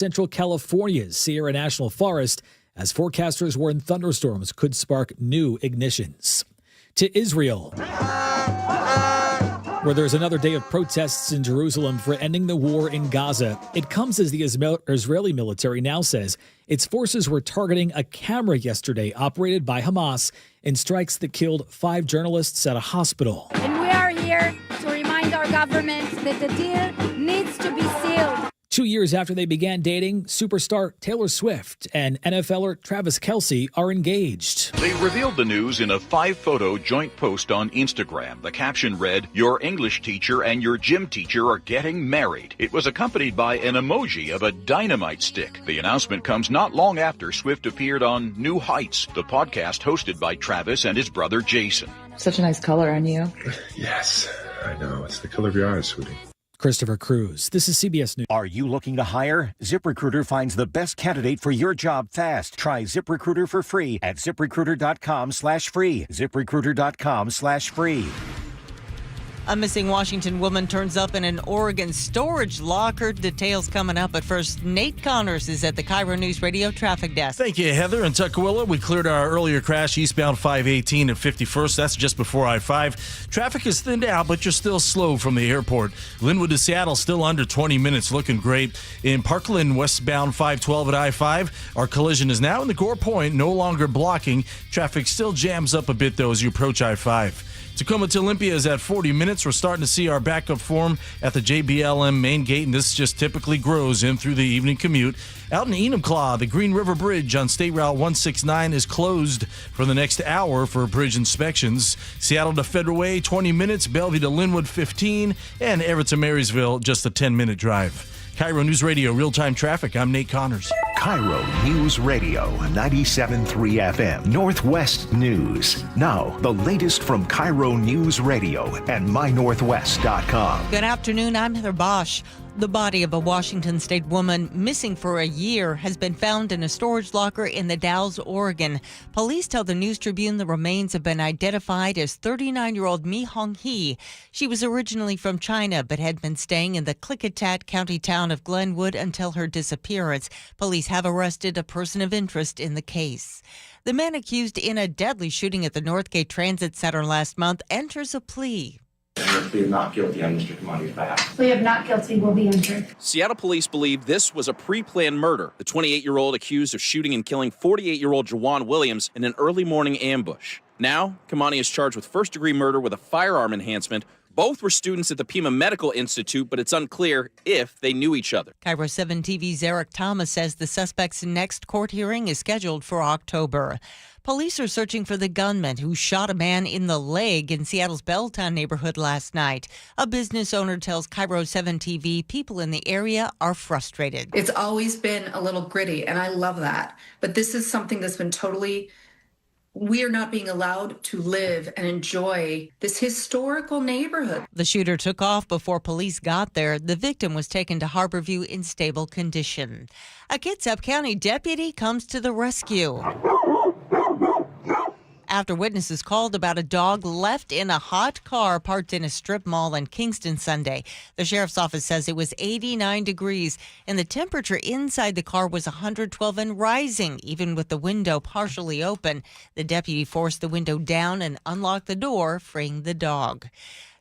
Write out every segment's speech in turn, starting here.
Central California's Sierra National Forest, as forecasters warn thunderstorms could spark new ignitions. To Israel, where there's another day of protests in Jerusalem for ending the war in Gaza. It comes as the Israeli military now says its forces were targeting a camera yesterday operated by Hamas in strikes that killed 5 journalists at a hospital. And we are here to remind our government that the deal needs to be sealed. 2 years after they began dating, superstar Taylor Swift and NFLer Travis Kelce are engaged. They revealed the news in a 5-photo joint post on Instagram. The caption read, "Your English teacher and your gym teacher are getting married." It was accompanied by an emoji of a dynamite stick. The announcement comes not long after Swift appeared on New Heights, the podcast hosted by Travis and his brother Jason. Such a nice color on you. Yes, I know. It's the color of your eyes, sweetie. Christopher Cruz. This is CBS News. Are you looking to hire? ZipRecruiter finds the best candidate for your job fast. Try ZipRecruiter for free at ZipRecruiter.com/free. ZipRecruiter.com/free. A missing Washington woman turns up in an Oregon storage locker. Details coming up, but first, Nate Connors is at the KIRO Newsradio Traffic Desk. Thank you, Heather. In Tukwila, we cleared our earlier crash eastbound 518 and 51st. That's just before I-5. Traffic is thinned out, but you're still slow from the airport. Linwood to Seattle, still under 20 minutes, looking great. In Parkland, westbound 512 at I-5, our collision is now in the Gore Point, no longer blocking. Traffic still jams up a bit, though, as you approach I-5. Tacoma to Olympia is at 40 minutes. We're starting to see our backup form at the JBLM main gate, and this just typically grows in through the evening commute. Out in Enumclaw, the Green River Bridge on State Route 169 is closed for the next hour for bridge inspections. Seattle to Federal Way, 20 minutes. Bellevue to Linwood, 15. And Everett to Marysville, just a 10-minute drive. KIRO News Radio, real-time traffic. I'm Nate Connors. KIRO News Radio, 97.3 FM, Northwest News. Now, the latest from KIRO News Radio and mynorthwest.com. Good afternoon, I'm Heather Bosch. The body of a Washington state woman missing for a year has been found in a storage locker in the Dalles, Oregon. Police tell the News Tribune the remains have been identified as 39-year-old Mi Hong Hee. She was originally from China but had been staying in the Klickitat County town of Glenwood until her disappearance. Police have arrested a person of interest in the case. The man accused in a deadly shooting at the Northgate Transit Center last month enters a plea. Plea of not guilty on Mr. Kamani's behalf. Plea of not guilty will be entered. Seattle police believe this was a pre-planned murder. The 28-year-old accused of shooting and killing 48-year-old Jawan Williams in an early morning ambush. Now, Kamani is charged with first-degree murder with a firearm enhancement. Both were students at the Pima Medical Institute, but it's unclear if they knew each other. KIRO 7 TV's Eric Thomas says the suspect's next court hearing is scheduled for October. Police are searching for the gunman who shot a man in the leg in Seattle's Belltown neighborhood last night. A business owner tells KIRO 7 TV people in the area are frustrated. It's always been a little gritty, and I love that. But this is something that's been totally... We are not being allowed to live and enjoy this historical neighborhood. The shooter took off before police got there. The victim was taken to Harborview in stable condition. A Kitsap County deputy comes to the rescue after witnesses called about a dog left in a hot car parked in a strip mall in Kingston Sunday. The sheriff's office says it was 89 degrees and the temperature inside the car was 112 and rising, even with the window partially open. The deputy forced the window down and unlocked the door, freeing the dog.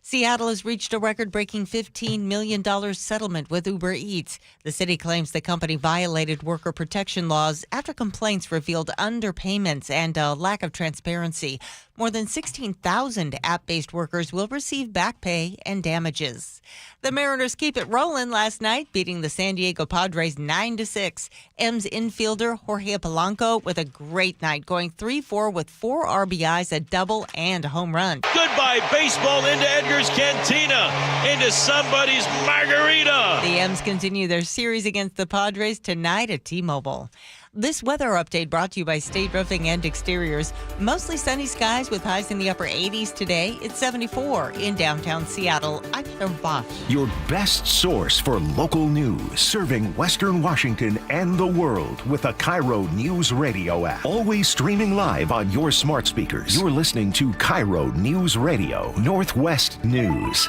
Seattle has reached a record-breaking $15 million settlement with Uber Eats. The city claims the company violated worker protection laws after complaints revealed underpayments and a lack of transparency. More than 16,000 app-based workers will receive back pay and damages. The Mariners keep it rolling last night, beating the San Diego Padres 9-6. M's infielder Jorge Polanco with a great night, going 3-4 with 4 RBIs, a double, and a home run. Goodbye baseball into Edgar's Cantina, into somebody's margarita. The M's continue their series against the Padres tonight at T-Mobile. This weather update brought to you by State Roofing and Exteriors. Mostly sunny skies with highs in the upper 80s today. It's 74 in downtown Seattle. I'm Heather Bosch. Your best source for local news, serving Western Washington and the world with a KIRO News Radio app. Always streaming live on your smart speakers. You're listening to KIRO News Radio, Northwest News.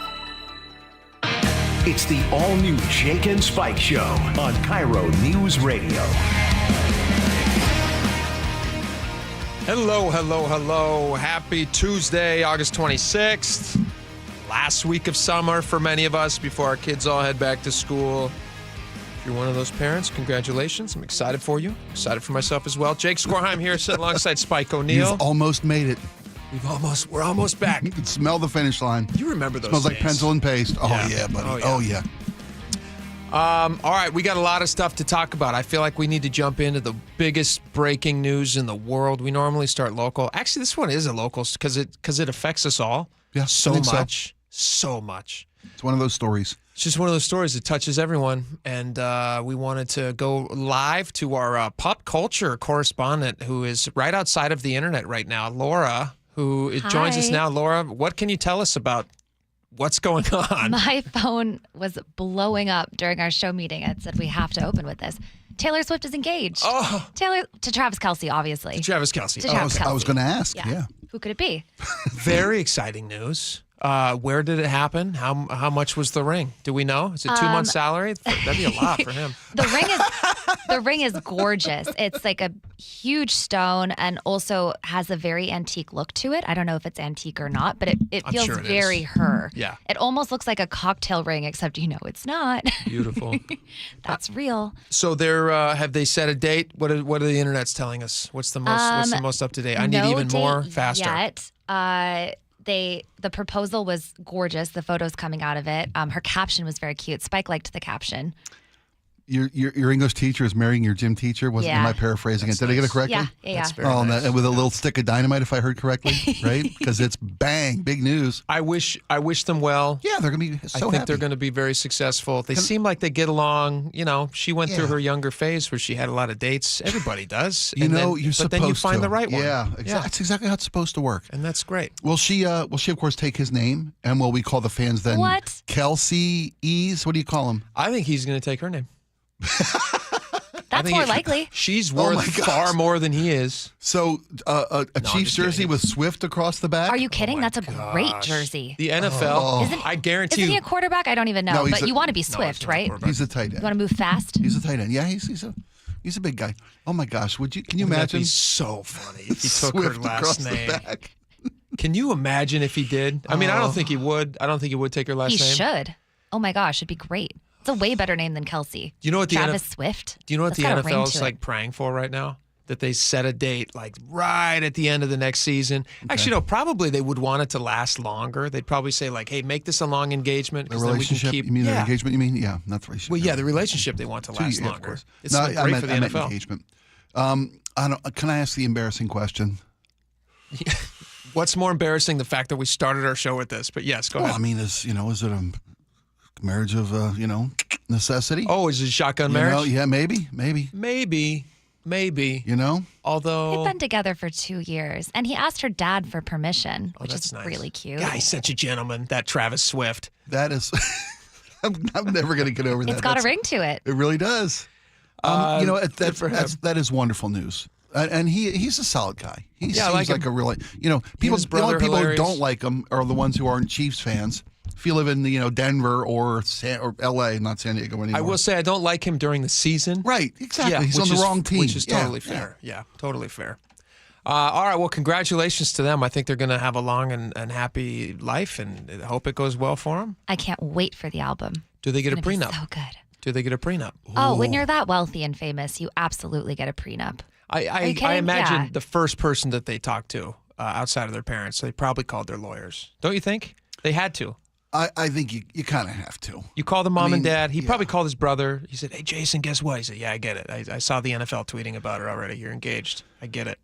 It's the all-new Jake and Spike Show on KIRO News Radio. Hello, hello, hello. Happy Tuesday, August 26th. Last week of summer for many of us before our kids all head back to school. If you're one of those parents, congratulations. I'm excited for you. Excited for myself as well. Jake Skorheim here, sitting alongside Spike O'Neill. You've almost made it. We're almost back. You can smell the finish line. You remember those Smells days. like pencil and paste. Oh, yeah, buddy. Oh, yeah. All right, we got a lot of stuff to talk about. I feel like we need to jump into the biggest breaking news in the world. We normally start local. Actually, this one is a local because it affects us all. Yeah, so much. So much. It's one of those stories. It's just one of those stories that touches everyone. And we wanted to go live to our pop culture correspondent who is right outside of the internet right now, Laura, who joins us now. Laura, what can you tell us about what's going on? My phone was blowing up during our show meeting. It said we have to open with this. Taylor Swift is engaged. Oh. To Travis Kelce, obviously. To Travis Kelce. I was going to ask. Yeah. Who could it be? Very exciting news. Where did it happen? How much was the ring? Do we know? Is it 2 months' salary? That'd be a lot for him. The ring is gorgeous. It's like a huge stone and also has a very antique look to it. I don't know if it's antique or not, but it feels sure very her. Yeah. It almost looks like a cocktail ring, except it's not. Beautiful. That's real. So have they set a date? What are the internet's telling us? What's the most up to date? I need even more faster. Yet. The proposal was gorgeous. The photos coming out of it. Her caption was very cute. Spike liked the caption. Your English teacher is marrying your gym teacher? Am I paraphrasing it? Did I get it correctly? Yeah. Nice. And with a little stick of dynamite, if I heard correctly, right? Because it's bang, big news. I wish them well. Yeah, they're going to be so happy. I think they're going to be very successful. They seem like they get along. She went through her younger phase where she had a lot of dates. Everybody does. You're supposed to. But then you find the right one. Yeah, that's exactly how it's supposed to work. And that's great. Will she of course take his name? And will we call the fans then? What? Kelce Ease? What do you call him? I think he's going to take her name. That's more likely. She's worth far more than he is. So a Chiefs jersey with Swift across the back? Are you kidding? That's a great jersey. The NFL, I guarantee Isn't he a quarterback? I don't even know. But you want to be Swift, right? He's a tight end. You want to move fast? He's a tight end. Yeah, he's a big guy. Oh my gosh, can you imagine? That'd be so funny if he took Swift her last name. The back. Can you imagine if he did? I mean, I don't think he would. I don't think he would take her last name. He should. Oh my gosh, it'd be great. It's a way better name than Kelce. Do you know what Travis Swift? Do you know what the NFL is like praying for right now? That they set a date like right at the end of the next season. Okay. Actually, no, probably they would want it to last longer. They'd probably say like, hey, make this a long engagement. The relationship? You mean the engagement? You mean? Yeah, not the relationship. Well, yeah, the relationship they want to last longer. Of course. It's great for the NFL. Engagement. Can I ask the embarrassing question? What's more embarrassing, the fact that we started our show with this? But yes, go ahead. I mean, is it a marriage of necessity? Oh, is it a shotgun marriage? Yeah, maybe. Although they've been together for 2 years, and he asked her dad for permission, which is nice. really cute. Yeah, he's such a gentleman. That Travis Swift. That is. I'm never going to get over that. It's got a ring to it. It really does. That is wonderful news. And he's a solid guy. He seems like a really, people. The only people who don't like him are the ones who aren't Chiefs fans. If you live in Denver or L.A., not San Diego anymore. I will say I don't like him during the season. Right, exactly. Yeah, he's on the wrong team, which is totally fair. Yeah, totally fair. All right, well, congratulations to them. I think they're going to have a long and happy life, and I hope it goes well for them. I can't wait for the album. Do they get a prenup? So good. Do they get a prenup? Oh, when you're that wealthy and famous, you absolutely get a prenup. I imagine the first person that they talked to outside of their parents, they probably called their lawyers. Don't you think? They had to. I think you kind of have to. You call the mom and dad. He probably called his brother. He said, hey, Jason, guess what? He said, yeah, I get it. I saw the NFL tweeting about her already. You're engaged. I get it.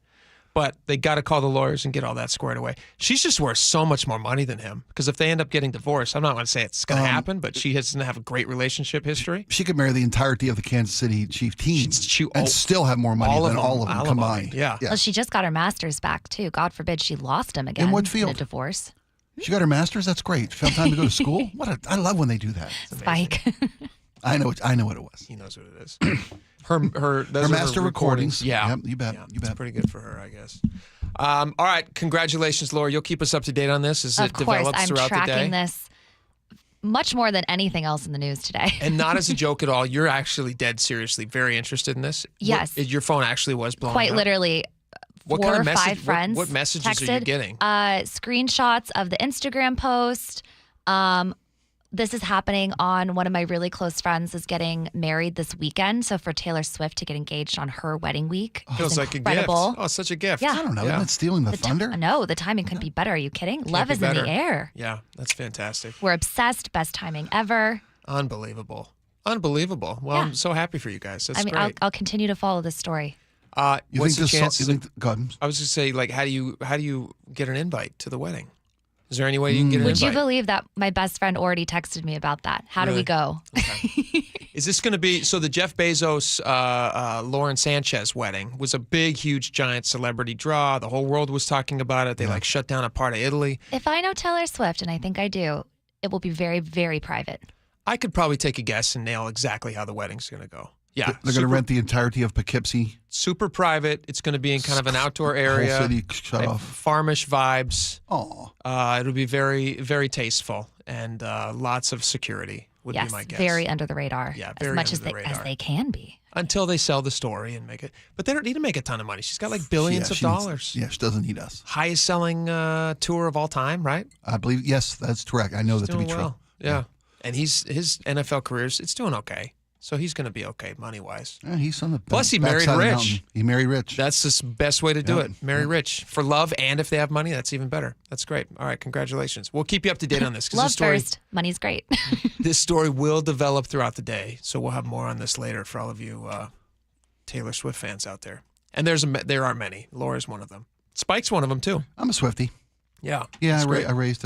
But they got to call the lawyers and get all that squared away. She's just worth so much more money than him. Because if they end up getting divorced, I'm not going to say it's going to happen, but she doesn't have a great relationship history. She could marry the entirety of the Kansas City Chief team and still have more money than all of them combined. Yeah. Well, she just got her master's back, too. God forbid she lost him again. In what field? In a divorce. She got her master's? That's great. Found time to go to school? I love when they do that. Spike. I know what it was. He knows what it is. Her master recordings. Yeah. Yep, you bet. Yeah, it's pretty good for her, I guess. All right. Congratulations, Laura. You'll keep us up to date on this as it develops throughout the day. Of course. I'm tracking this much more than anything else in the news today. And not as a joke at all. You're actually dead seriously very interested in this. Yes. Your phone actually was blowing Quite up. literally. What 4 kind or of 5 friends What messages texted, are you getting? Screenshots of the Instagram post. This is happening on one of my really close friends is getting married this weekend. So for Taylor Swift to get engaged on her wedding week Feels like incredible. a gift. Oh, such a gift. Yeah. I don't know. Isn't it stealing the thunder? No, the timing couldn't be better. Are you kidding? Can't Love be is in better. the air. Yeah, that's fantastic. We're obsessed. Best timing ever. Unbelievable. Unbelievable. Well, I'm so happy for you guys. That's I mean, great. I'll continue to follow this story. You what's think the this? chances? Go ahead. I was just say, like, how do you get an invite to the wedding? Is there any way you can get an Would invite? you believe that my best friend already texted me about that? How do we go? Is this going to be so? The Jeff Bezos, Lauren Sanchez wedding was a big, huge, giant celebrity draw. The whole world was talking about it. They like shut down a part of Italy. If I know Taylor Swift, and I think I do, it will be very, very private. I could probably take a guess and nail exactly how the wedding's going to go. Yeah, They're going to rent the entirety of Poughkeepsie. Super private. It's going to be in kind of an outdoor area. Whole city shut off. Farmish vibes. Oh. It'll be very, very tasteful and lots of security would be my guess. Very under the radar. Yeah, as very much under the as radar. they can be. Until they sell the story and make it. But they don't need to make a ton of money. She's got like billions of dollars. She doesn't need us. Highest selling tour of all time, right? I believe, yes, that's correct. I know that to be Doing true. well. Yeah. And his NFL career's, it's doing okay. So he's going to be okay money-wise. Yeah, he's on the Plus, he married backside of the rich. mountain. He married rich. That's the best way to do Yep. it. Marry rich. For love, and if they have money, that's even better. That's great. All right, congratulations. We'll keep you up to date on this. 'Cause Love this story, first. Money's great. this story will develop throughout the day. So we'll have more on this later for all of you Taylor Swift fans out there. And there are many. Laura's one of them. Spike's one of them, too. I'm a Swiftie. Yeah. Yeah, that's great. I raised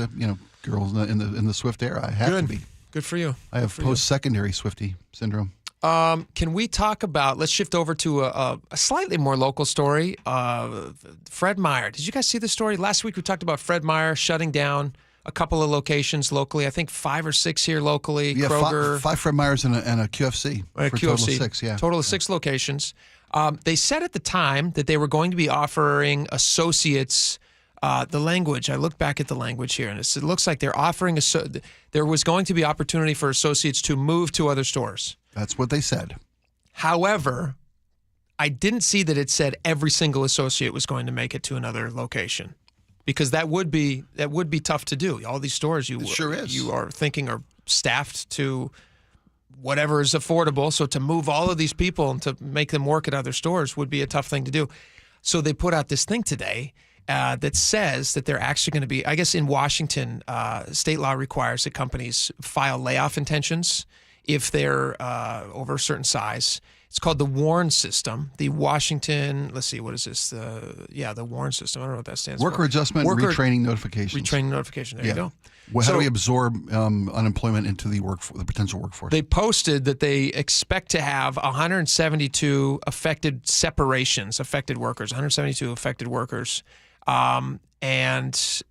girls in the Swift era. I have Good. to be. Good for you. I have post-secondary Swiftie syndrome. Can we talk about, let's shift over to a slightly more local story. Fred Meyer. Did you guys see the story? Last week we talked about Fred Meyer shutting down a couple of locations locally. I think 5 or 6 here locally. Yeah, Kroger. five Fred Meyers and a QFC. A for a QFC. total of 6, yeah. Total of 6 locations. They said at the time that they were going to be offering associates the language. I looked back at the language here, and it looks like they're offering there was going to be opportunity for associates to move to other stores. That's what they said. However, I didn't see that it said every single associate was going to make it to another location, because that would be tough to do. All these stores you are thinking are staffed to whatever is affordable. So to move all of these people and to make them work at other stores would be a tough thing to do. So they put out this thing today that says that they're actually going to be, I guess in Washington, state law requires that companies file layoff intentions if they're over a certain size. It's called the WARN system. The Washington, let's see, what is this? The WARN system. I don't know what that stands Worker for. Adjustment Retraining Notifications. Retraining notification. There you go. Well, how do we absorb unemployment into the potential workforce? They posted that they expect to have 172 affected workers, 172 affected workers. And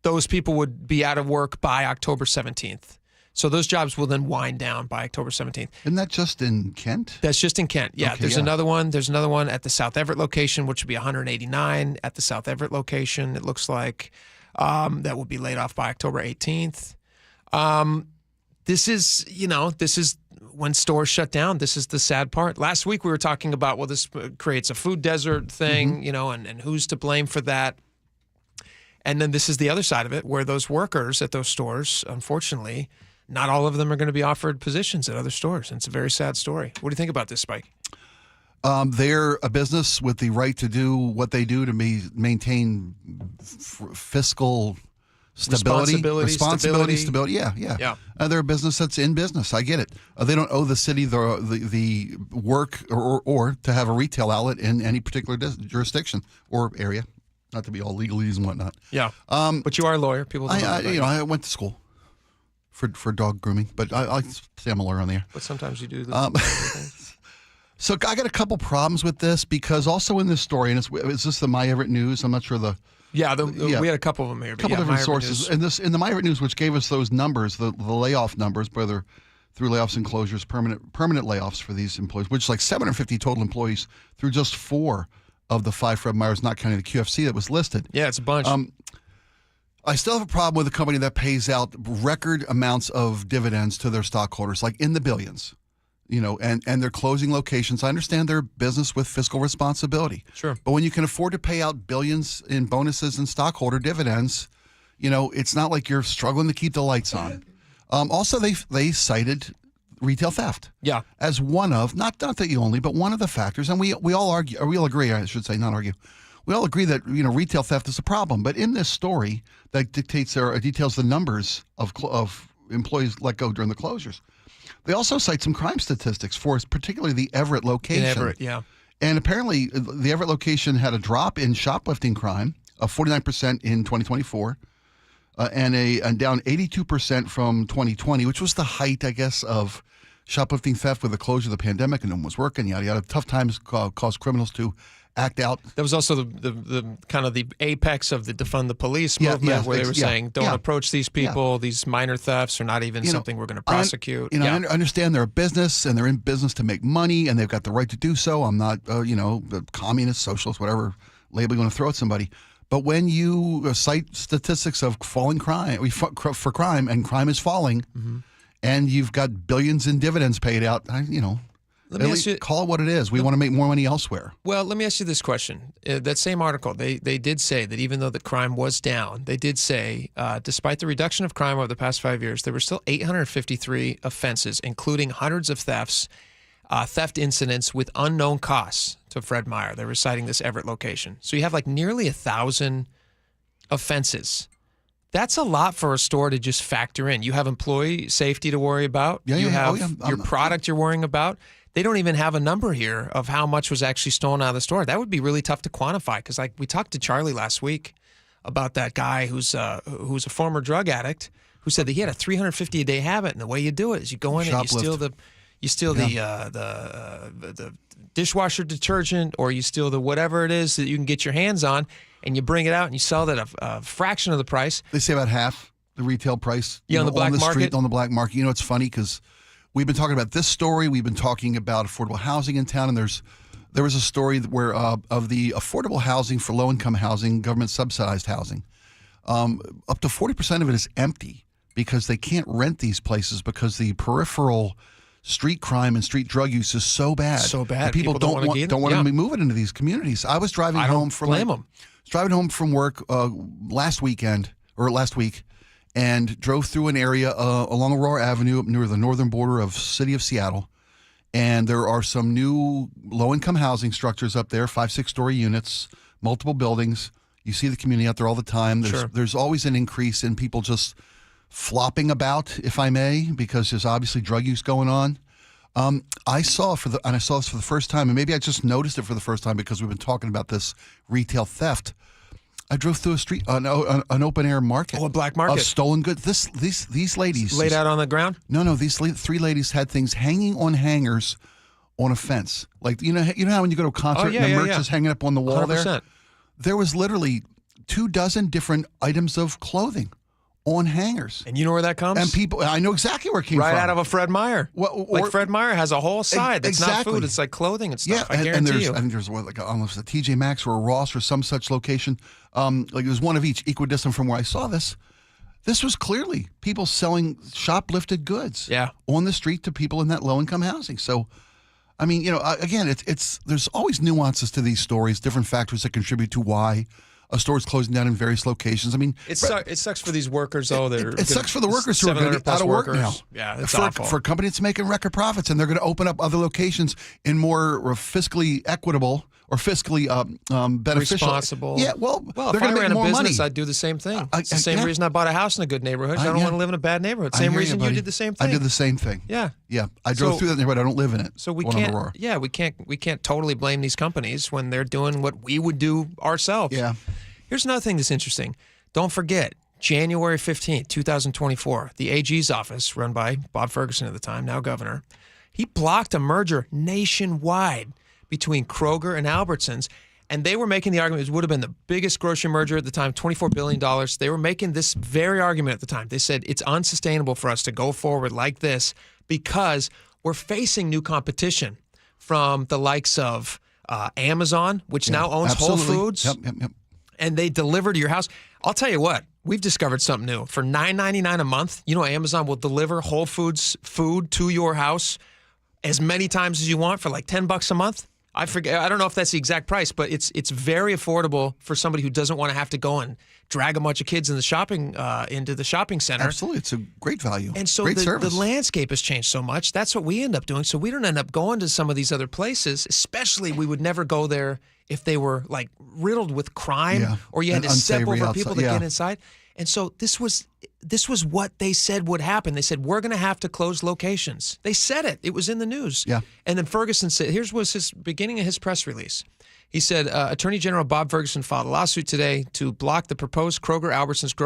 those people would be out of work by October 17th. So those jobs will then wind down by October 17th. Isn't that just in Kent? That's just in Kent. Yeah, Okay, there's yeah. another one. There's another one at the South Everett location, which would be 189 at the South Everett location. It looks like that will be laid off by October 18th. This is when stores shut down. This is the sad part. Last week we were talking about, well, this creates a food desert thing, and who's to blame for that. And then this is the other side of it, where those workers at those stores, unfortunately, not all of them are going to be offered positions at other stores. And it's a very sad story. What do you think about this, Spike? They're a business with the right to do what they do to maintain fiscal stability. Stability. Yeah. They're a business that's in business. I get it. They don't owe the city the work or to have a retail outlet in any particular jurisdiction or area. Not to be all legalese and whatnot. Yeah. But you are a lawyer. People don't know that. I went to school for dog grooming, but I say I'm a lawyer on the air. But sometimes you do So I got a couple problems with this, because also in this story, and is this the Meyer News? I'm not sure we had a couple of them here. A couple different sources. In the Meyer News, which gave us those numbers, the layoff numbers, whether through layoffs and closures, permanent layoffs for these employees, which is like 750 total employees through just 4 of the 5 Fred Meyers, not counting the QFC that was listed. Yeah, it's a bunch. I still have a problem with a company that pays out record amounts of dividends to their stockholders, like in the billions, and they're closing locations. I understand their business with fiscal responsibility. Sure. But when you can afford to pay out billions in bonuses and stockholder dividends, it's not like you're struggling to keep the lights on. Also, they cited retail theft. Yeah. As one of, not the only, but one of the factors. And we all argue, or we all agree, I should say, not argue. We all agree that retail theft is a problem, but in this story that details the numbers of employees let go during the closures, they also cite some crime statistics for particularly the Everett location. In Everett, yeah. And apparently, the Everett location had a drop in shoplifting crime of 49% in 2024, and down 82% from 2020, which was the height, I guess, of shoplifting theft with the closure of the pandemic, and no one was working. Yada yada. Tough times caused criminals to act out. That was also the kind of the apex of the defund the police movement, where they were saying, don't approach these people. These minor thefts are not even something we're going to prosecute. I understand they're a business and they're in business to make money and they've got the right to do so. I'm not, communist, socialist, whatever label you want to throw at somebody. But when you cite statistics of falling crime for crime, and crime is falling, and you've got billions in dividends paid out, Let me ask you, call it what it is. We want to make more money elsewhere. Well, let me ask you this question. That same article, they did say that even though the crime was down, they did say despite the reduction of crime over the past 5 years, there were still 853 offenses, including hundreds of theft incidents with unknown costs to Fred Meyer. They were citing this Everett location. So you have like nearly 1,000 offenses. That's a lot for a store to just factor in. You have employee safety to worry about. You have your product you're worrying about. They don't even have a number here of how much was actually stolen out of the store. That would be really tough to quantify because, like, we talked to Charlie last week about that guy who's a former drug addict who said that he had a 350 a day habit, and the way you do it is you go in and you steal the dishwasher detergent, or you steal the whatever it is that you can get your hands on, and you bring it out and you sell it at a fraction of the price. They say about half the retail price. Yeah, on the black market. Street, on the black market. It's funny because we've been talking about this story. We've been talking about affordable housing in town, and there was a story where of the affordable housing for low-income housing, government-subsidized housing, up to 40% of it is empty because they can't rent these places because the peripheral street crime and street drug use is so bad. So bad. People don't want to be moving into these communities. I was driving home from work last week, and drove through an area along Aurora Avenue up near the northern border of city of Seattle. And there are some new low-income housing structures up there, 5-6-story units, multiple buildings. You see the community out there all the time. There's always an increase in people just flopping about, if I may, because there's obviously drug use going on. I saw this for the first time, and maybe I just noticed it for the first time because we've been talking about this retail theft. I drove through a street, an open air market. Oh, a black market of stolen goods. These ladies laid out on the ground. No, these three ladies had things hanging on hangers on a fence. Like you know how when you go to a concert and the merch is hanging up on the wall 100%. there. There was literally 24 different items of clothing on hangers. And you know where that comes? And people, I know exactly where it came from. Right out of a Fred Meyer. Fred Meyer has a whole side that's not food. It's like clothing and stuff. I guarantee you. I think there's almost a TJ Maxx or a Ross or some such location. Like it was one of each, equidistant from where I saw this. This was clearly people selling shoplifted goods on the street to people in that low-income housing. So, I mean, again, it's there's always nuances to these stories, different factors that contribute to why a store is closing down in various locations. I mean, it sucks for these workers, though. It sucks for the workers who are going to get out of work now. Yeah, it's awful. For a company that's making record profits, and they're going to open up other locations in more fiscally equitable or fiscally beneficial. Responsible. Yeah, well they're if going I to ran make a more business, money. I'd do the same thing. It's the same reason I bought a house in a good neighborhood. I don't want to live in a bad neighborhood. Same reason you did the same thing. I did the same thing. Yeah. I drove through that neighborhood. I don't live in it. So we can't totally blame these companies when they're doing what we would do ourselves. Yeah. Here's another thing that's interesting. Don't forget, January 15th, 2024, the AG's office, run by Bob Ferguson at the time, now governor, he blocked a merger nationwide between Kroger and Albertsons, and they were making the argument it would have been the biggest grocery merger at the time, $24 billion. They were making this very argument at the time. They said it's unsustainable for us to go forward like this because we're facing new competition from the likes of Amazon, which now owns Whole Foods. Yep. And they deliver to your house. I'll tell you what, we've discovered something new. For $9.99 a month, Amazon will deliver Whole Foods food to your house as many times as you want for like $10 a month. I forget. I don't know if that's the exact price, but it's very affordable for somebody who doesn't want to have to go and drag a bunch of kids in the shopping into the shopping center. Absolutely, it's a great value. And so great service. The landscape has changed so much. That's what we end up doing. So we don't end up going to some of these other places. Especially, we would never go there if they were like riddled with crime or you had to step over people to get inside. And so this was what they said would happen. They said, we're going to have to close locations. They said it. It was in the news. Yeah. And then Ferguson said, here's was his beginning of his press release. He said, Attorney General Bob Ferguson filed a lawsuit today to block the proposed Kroger-Albertsons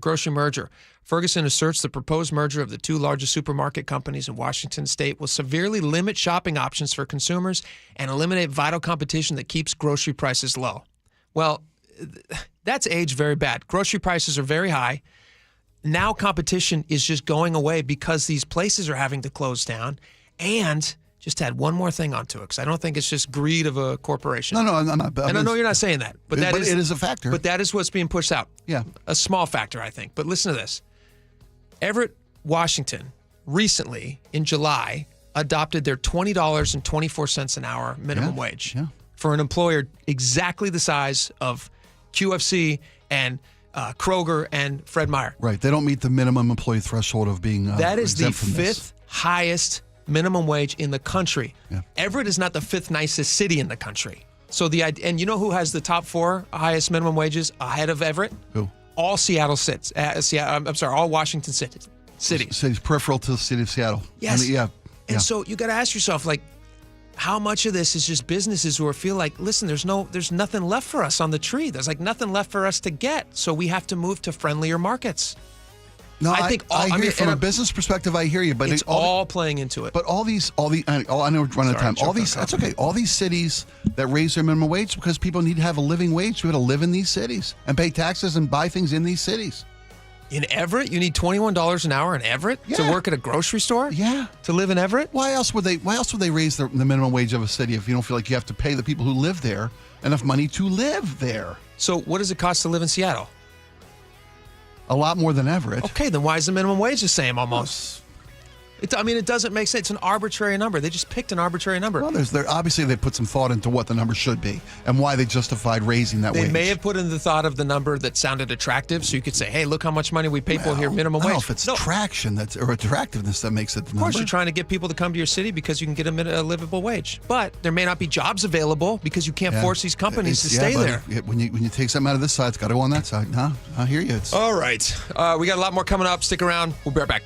grocery merger. Ferguson asserts the proposed merger of the two largest supermarket companies in Washington state will severely limit shopping options for consumers and eliminate vital competition that keeps grocery prices low. Well, that's aged very bad. Grocery prices are very high. Now competition is just going away because these places are having to close down. And just add one more thing onto it, because I don't think it's just greed of a corporation. No, I'm not. And I know you're not saying that. But it is a factor. But that is what's being pushed out. Yeah. A small factor, I think. But listen to this. Everett, Washington, recently, in July, adopted their $20.24 an hour minimum wage for an employer exactly the size of QFC and Kroger and Fred Meyer. Right. They don't meet the minimum employee threshold of being that is the exempt from this. fifth highest minimum wage in the country. Yeah. Everett is not the fifth nicest city in the country. So and you know who has the top four highest minimum wages ahead of Everett? Who? All Seattle cities. All Washington cities. Cities peripheral to the city of Seattle. Yes. And so you got to ask yourself, like, how much of this is just businesses who feel like, listen, there's nothing left for us on the tree. There's like nothing left for us to get. So we have to move to friendlier markets. No, I think from a business perspective, I hear you, but it's all playing into it. But I know we're running out of time. That's okay. All these cities that raise their minimum wage because people need to have a living wage to be able to live in these cities and pay taxes and buy things in these cities. In Everett, you need $21 an hour in Everett to work at a grocery store. Yeah, to live in Everett. Why else would they raise the minimum wage of a city if you don't feel like you have to pay the people who live there enough money to live there? So what does it cost to live in Seattle? A lot more than Everett. Okay, then why is the minimum wage the same almost? It doesn't make sense. It's an arbitrary number. They just picked an arbitrary number. Well, obviously they put some thought into what the number should be and why they justified raising that wage. They may have put in the thought of the number that sounded attractive, so you could say, hey, look how much money we pay for here, minimum wage. I don't know if it's attraction or attractiveness that makes it the number. Of course, you're trying to get people to come to your city because you can get a livable wage. But there may not be jobs available because you can't force these companies to stay there. When you take something out of this side, it's got to go on that side. No, I hear you. All right. We got a lot more coming up. Stick around. We'll be right back.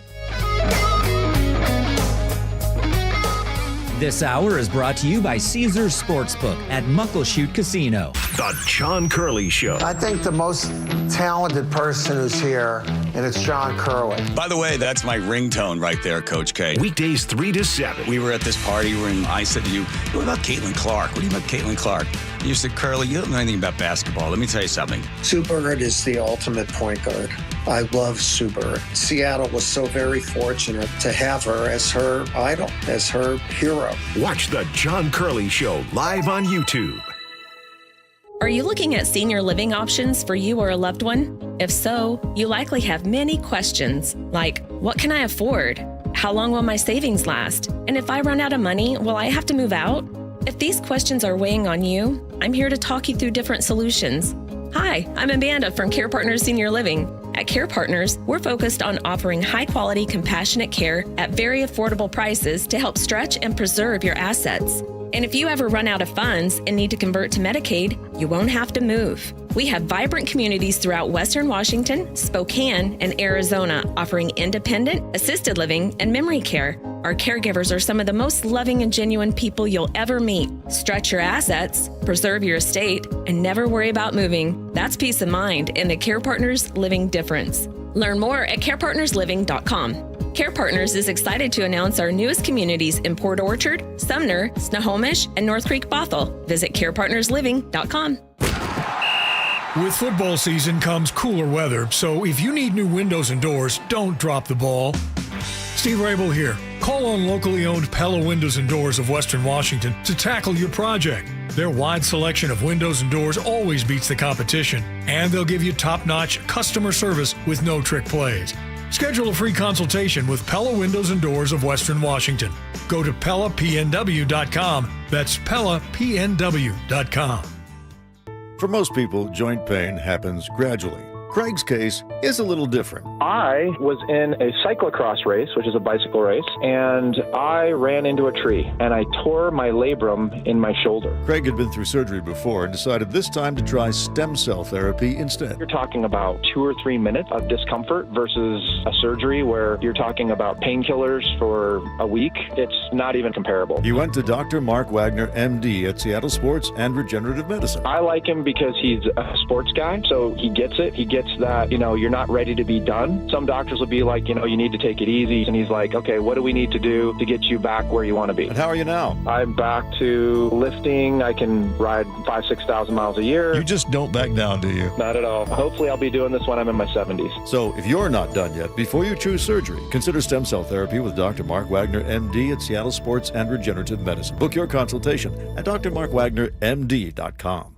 This hour is brought to you by Caesars Sportsbook at Muckleshoot Casino. The John Curley Show. I think the most talented person who's here, and it's John Curley. By the way, that's my ringtone right there, Coach K. Weekdays 3 to 7. We were at this party and I said to you, what about Caitlin Clark? What do you about Caitlin Clark? You said, Curley, you don't know anything about basketball. Let me tell you something. Sue Bird is the ultimate point guard. I love Sue Bird. Seattle was so very fortunate to have her as her idol, as her hero. Watch The John Curley Show live on YouTube. Are you looking at senior living options for you or a loved one? If so, you likely have many questions like, what can I afford? How long will my savings last? And if I run out of money, will I have to move out? If these questions are weighing on you, I'm here to talk you through different solutions. Hi, I'm Amanda from Care Partners Senior Living. At Care Partners, we're focused on offering high-quality, compassionate care at very affordable prices to help stretch and preserve your assets. And if you ever run out of funds and need to convert to Medicaid, you won't have to move. We have vibrant communities throughout Western Washington, Spokane, and Arizona offering independent, assisted living, and memory care. Our caregivers are some of the most loving and genuine people you'll ever meet. Stretch your assets, preserve your estate, and never worry about moving. That's peace of mind and the Care Partners Living difference. Learn more at carepartnersliving.com. Care Partners is excited to announce our newest communities in Port Orchard, Sumner, Snohomish, and North Creek Bothell. Visit carepartnersliving.com. With football season comes cooler weather, so if you need new windows and doors, don't drop the ball. Steve Rabel here. Call on locally owned Pella Windows and Doors of Western Washington to tackle your project. Their wide selection of windows and doors always beats the competition, and they'll give you top-notch customer service with no trick plays. Schedule a free consultation with Pella Windows and Doors of Western Washington. Go to PellaPNW.com. That's PellaPNW.com. For most people, joint pain happens gradually. Craig's case is a little different. I was in a cyclocross race, which is a bicycle race, and I ran into a tree, and I tore my labrum in my shoulder. Craig had been through surgery before and decided this time to try stem cell therapy instead. You're talking about 2 or 3 minutes of discomfort versus a surgery where you're talking about painkillers for a week. It's not even comparable. He went to Dr. Mark Wagner, MD, at Seattle Sports and Regenerative Medicine. I like him because he's a sports guy, so he gets it. He gets that, you're not ready to be done. Some doctors will be like, you need to take it easy. And he's like, okay, what do we need to do to get you back where you want to be? And how are you now? I'm back to lifting. I can ride 5,000-6,000 miles a year. You just don't back down, do you? Not at all. Hopefully I'll be doing this when I'm in my 70s. So if you're not done yet, before you choose surgery, consider stem cell therapy with Dr. Mark Wagner, MD, at Seattle Sports and Regenerative Medicine. Book your consultation at drmarkwagnermd.com.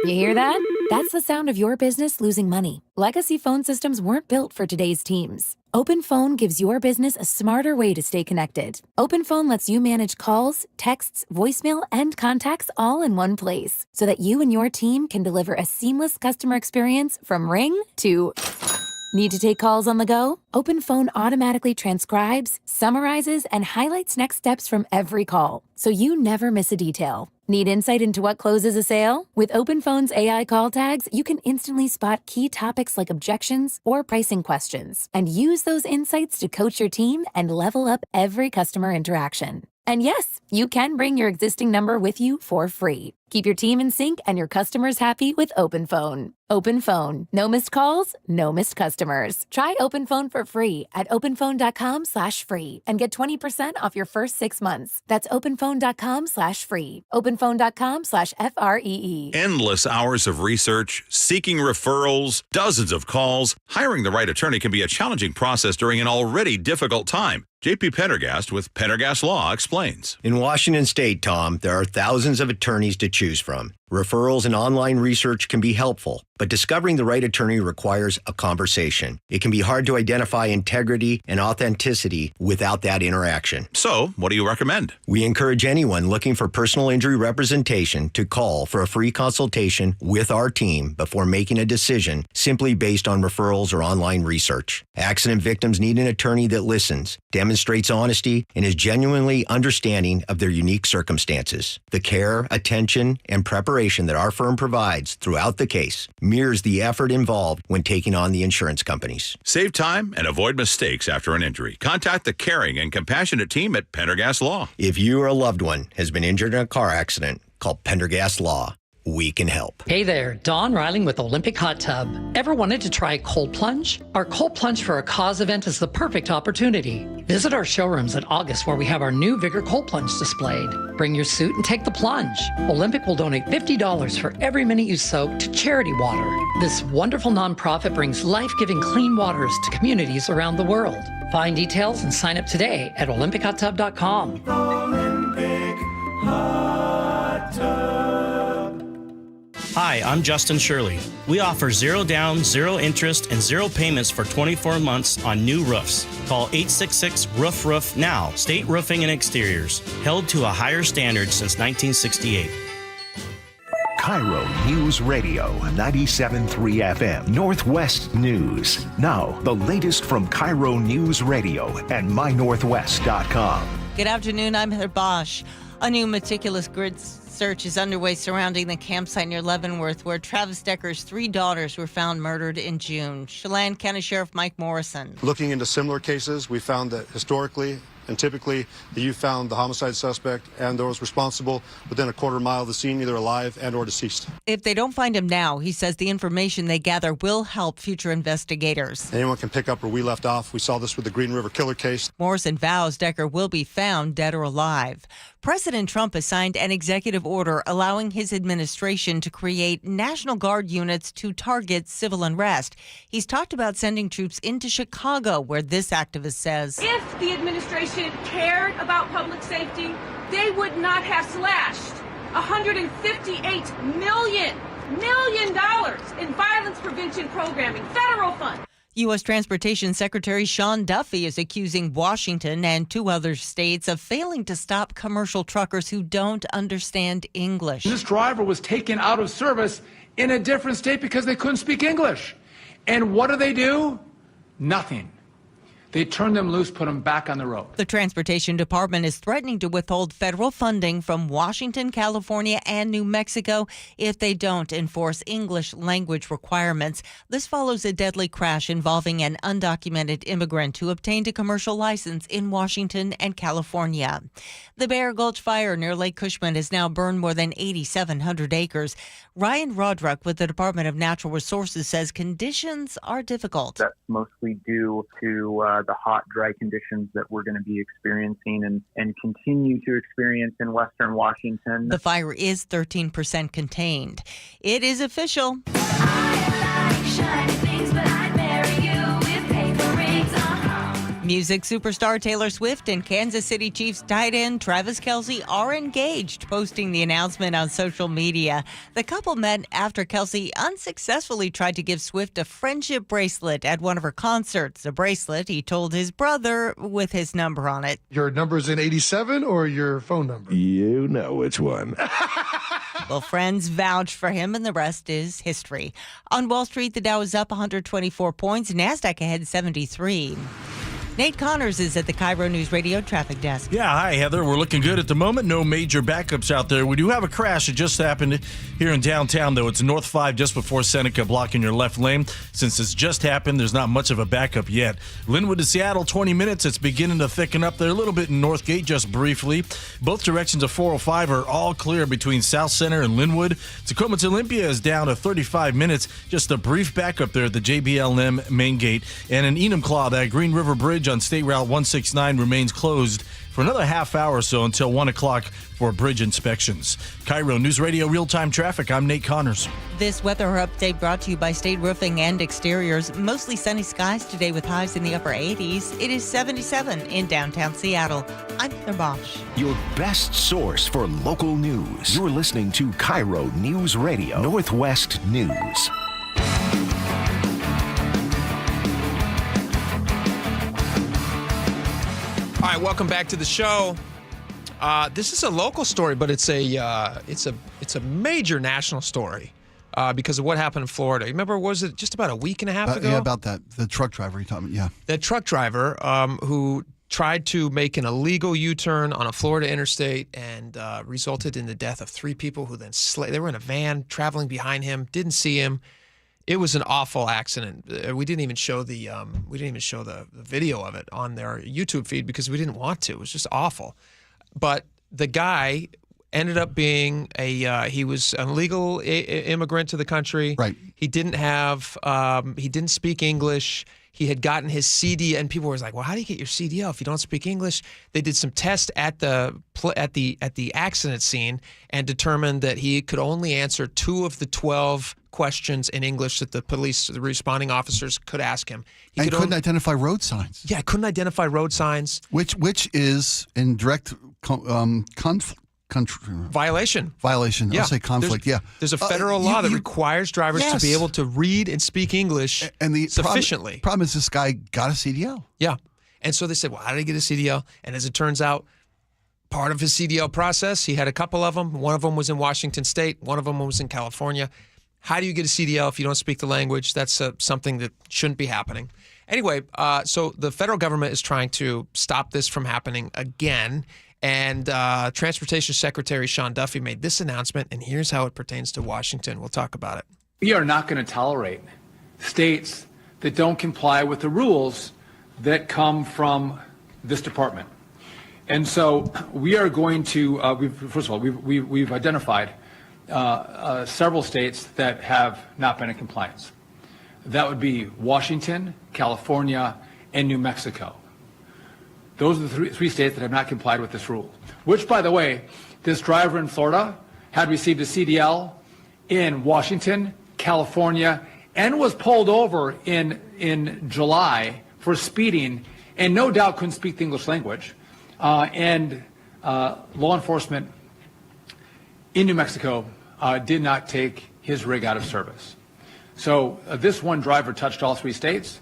You hear that? That's the sound of your business losing money. Legacy phone systems weren't built for today's teams. Open Phone gives your business a smarter way to stay connected. Open Phone lets you manage calls, texts, voicemail, and contacts all in one place so that you and your team can deliver a seamless customer experience from ring to... Need to take calls on the go? Open Phone automatically transcribes, summarizes, and highlights next steps from every call, so you never miss a detail. Need insight into what closes a sale? With Open Phone's AI call tags, you can instantly spot key topics like objections or pricing questions, and use those insights to coach your team and level up every customer interaction. And yes, you can bring your existing number with you for free. Keep your team in sync and your customers happy with Open Phone. Open Phone. No missed calls, no missed customers. Try Open Phone for free at openphone.com/free and get 20% off your first 6 months. That's openphone.com/free. openphone.com/FREE. Endless hours of research, seeking referrals, dozens of calls. Hiring the right attorney can be a challenging process during an already difficult time. J.P. Pendergast with Pendergast Law explains. In Washington State, Tom, there are thousands of attorneys to choose from. Referrals and online research can be helpful, but discovering the right attorney requires a conversation. It can be hard to identify integrity and authenticity without that interaction. So, what do you recommend? We encourage anyone looking for personal injury representation to call for a free consultation with our team before making a decision simply based on referrals or online research. Accident victims need an attorney that listens, demonstrates honesty, and is genuinely understanding of their unique circumstances. The care, attention, and preparation that our firm provides throughout the case mirrors the effort involved when taking on the insurance companies. Save time and avoid mistakes after an injury. Contact the caring and compassionate team at Pendergast Law. If you or a loved one has been injured in a car accident, call Pendergast Law. We can help. Hey there, Dawn Riling with Olympic Hot Tub. Ever wanted to try cold plunge? Our cold plunge for a cause event is the perfect opportunity. Visit our showrooms in August where we have our new Vigor cold plunge displayed. Bring your suit and take the plunge. Olympic will donate $50 for every minute you soak to Charity Water. This wonderful nonprofit brings life-giving clean waters to communities around the world. Find details and sign up today at olympichottub.com. Olympic Hot Tub. Hi, I'm Justin Shirley. We offer 0 down, 0 interest, and 0 payments for 24 months on new roofs. Call 866-ROOF-ROOF now. State Roofing and Exteriors. Held to a higher standard since 1968. KIRO Newsradio 97.3 FM, Northwest News. Now, the latest from KIRO Newsradio and mynorthwest.com. Good afternoon, I'm Heather Bosch. A new meticulous grid search is underway surrounding the campsite near Leavenworth, where Travis Decker's 3 daughters were found murdered in June. Chelan County Sheriff Mike Morrison. Looking into similar cases, we found that historically and typically you found the homicide suspect and those responsible within a quarter mile of the scene, either alive and or deceased. If they don't find him now, he says the information they gather will help future investigators. Anyone can pick up where we left off. We saw this with the Green River Killer case. Morrison vows Decker will be found dead or alive. President Trump has signed an executive order allowing his administration to create National Guard units to target civil unrest. He's talked about sending troops into Chicago, where this activist says, if the administration cared about public safety, they would not have slashed $158 million in violence prevention programming, federal funds. U.S. Transportation Secretary Sean Duffy is accusing Washington and 2 other states of failing to stop commercial truckers who don't understand English. This driver was taken out of service in a different state because they couldn't speak English. And what do? Nothing. They turned them loose, put them back on the road. The Transportation Department is threatening to withhold federal funding from Washington, California, and New Mexico if they don't enforce English language requirements. This follows a deadly crash involving an undocumented immigrant who obtained a commercial license in Washington and California. The Bear Gulch fire near Lake Cushman has now burned more than 8,700 acres. Ryan Rodruck with the Department of Natural Resources says conditions are difficult. That's mostly due to the hot, dry conditions that we're going to be experiencing and continue to experience in western Washington. The fire is 13% contained. It is official. Music superstar Taylor Swift and Kansas City Chiefs tight end Travis Kelce are engaged, posting the announcement on social media. The couple met after Kelce unsuccessfully tried to give Swift a friendship bracelet at one of her concerts. A bracelet he told his brother with his number on it. Your number's in 87 or your phone number? You know which one. Well, friends vouch for him, and the rest is history. On Wall Street, the Dow is up 124 points. NASDAQ ahead 73. Nate Connors is at the KIRO Newsradio traffic desk. Yeah, hi, Heather. We're looking good at the moment. No major backups out there. We do have a crash. It just happened here in downtown, though. It's North 5 just before Seneca, blocking your left lane. Since it's just happened, there's not much of a backup yet. Linwood to Seattle, 20 minutes. It's beginning to thicken up there a little bit in Northgate, just briefly. Both directions of 405 are all clear between South Center and Linwood. Tacoma to Olympia is down to 35 minutes. Just a brief backup there at the JBLM main gate. And in Enumclaw, that Green River Bridge on State Route 169 remains closed for another half hour or so until 1 o'clock for bridge inspections. KIRO News Radio real-time traffic. I'm Nate Connors. This weather update brought to you by State Roofing and Exteriors. Mostly sunny skies today with highs in the upper 80s. It is 77 in downtown Seattle. I'm Heather Bosch. Your best source for local news. You're listening to KIRO News Radio, Northwest News. All right, welcome back to the show. This is a local story, but it's a major national story because of what happened in Florida. You remember, was it just about a week and a half ago? Yeah, about that. The truck driver, you told me, yeah. That truck driver who tried to make an illegal U-turn on a Florida interstate and resulted in the death of 3 people who then they were in a van traveling behind him, didn't see him. It was an awful accident. We didn't even show the video of it on their YouTube feed because we didn't want to. It was just awful. But the guy ended up being he was an illegal immigrant to the country. Right. He didn't speak English. He had gotten his CD, and people were like, "Well, how do you get your CDL if you don't speak English?" They did some tests at the accident scene and determined that he could only answer 2 of the 12 questions in English that the responding officers could ask him. He couldn't identify road signs. Yeah, couldn't identify road signs. Which is in direct violation. Yeah. I'll say conflict. There's a federal law that requires drivers to be able to read and speak English sufficiently. Problem is this guy got a CDL. Yeah. And so they said, well, how did he get a CDL? And as it turns out, part of his CDL process, he had a couple of them. One of them was in Washington State. One of them was in California. How do you get a CDL if you don't speak the language? That's something that shouldn't be happening. Anyway, so the federal government is trying to stop this from happening again. And Transportation Secretary Sean Duffy made this announcement, and here's how it pertains to Washington. We'll talk about it. We are not going to tolerate states that don't comply with the rules that come from this department. And so we are going to, first of all, we've identified several states that have not been in compliance. That would be Washington, California, and New Mexico. Those are the three states that have not complied with this rule, which, by the way, this driver in Florida had received a CDL in Washington, California, and was pulled over in July for speeding, and no doubt couldn't speak the English language. And law enforcement in New Mexico did not take his rig out of service. So this one driver touched all three states.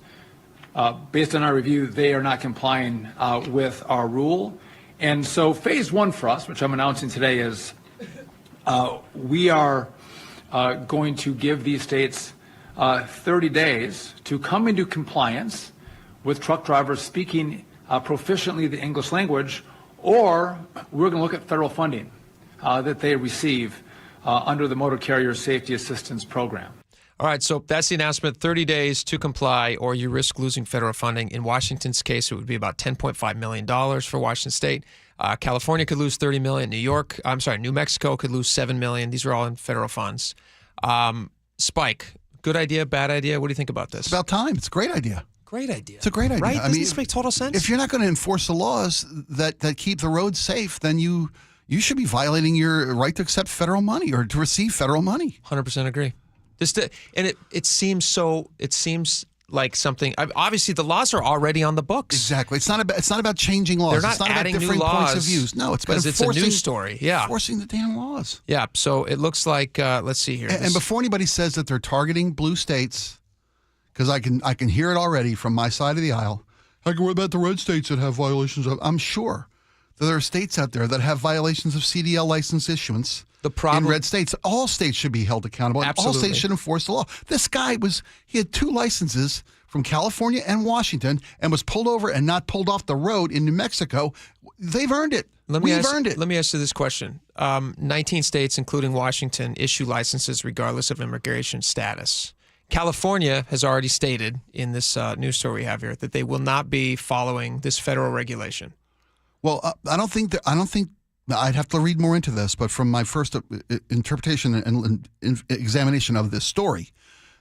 Based on our review, they are not complying with our rule. And so phase one for us, which I'm announcing today, is we are going to give these states 30 days to come into compliance with truck drivers speaking proficiently the English language, or we're going to look at federal funding that they receive under the Motor Carrier Safety Assistance Program. All right, so that's the announcement, 30 days to comply or you risk losing federal funding. In Washington's case, it would be about $10.5 million for Washington State. California could lose $30 million. New Mexico could lose $7 million. These are all in federal funds. Spike, good idea, bad idea? What do you think about this? It's about time. It's a great idea. Great idea. It's a great idea. Right? Doesn't this make total sense? If you're not going to enforce the laws that keep the roads safe, then you should be violating your right to accept federal money or to receive federal money. 100% agree. It seems like something. Obviously, the laws are already on the books. Exactly. It's not about changing laws. They're not it's not adding about different new laws points of views. No, it's about it's a news story. Yeah, enforcing the damn laws. Yeah. So it looks like. Let's see here. And before anybody says that they're targeting blue states, because I can hear it already from my side of the aisle. What about the red states that have violations of? I'm sure that there are states out there that have violations of CDL license issuance. The problem in red states, all states should be held accountable. Absolutely. All states should enforce the law. This guy he had 2 licenses from California and Washington and was pulled over and not pulled off the road in New Mexico. They've earned it. We've earned it. Let me ask you this question. 19 states, including Washington, issue licenses regardless of immigration status. California has already stated in this news story we have here that they will not be following this federal regulation. Well, I don't think I'd have to read more into this, but from my first interpretation and examination of this story,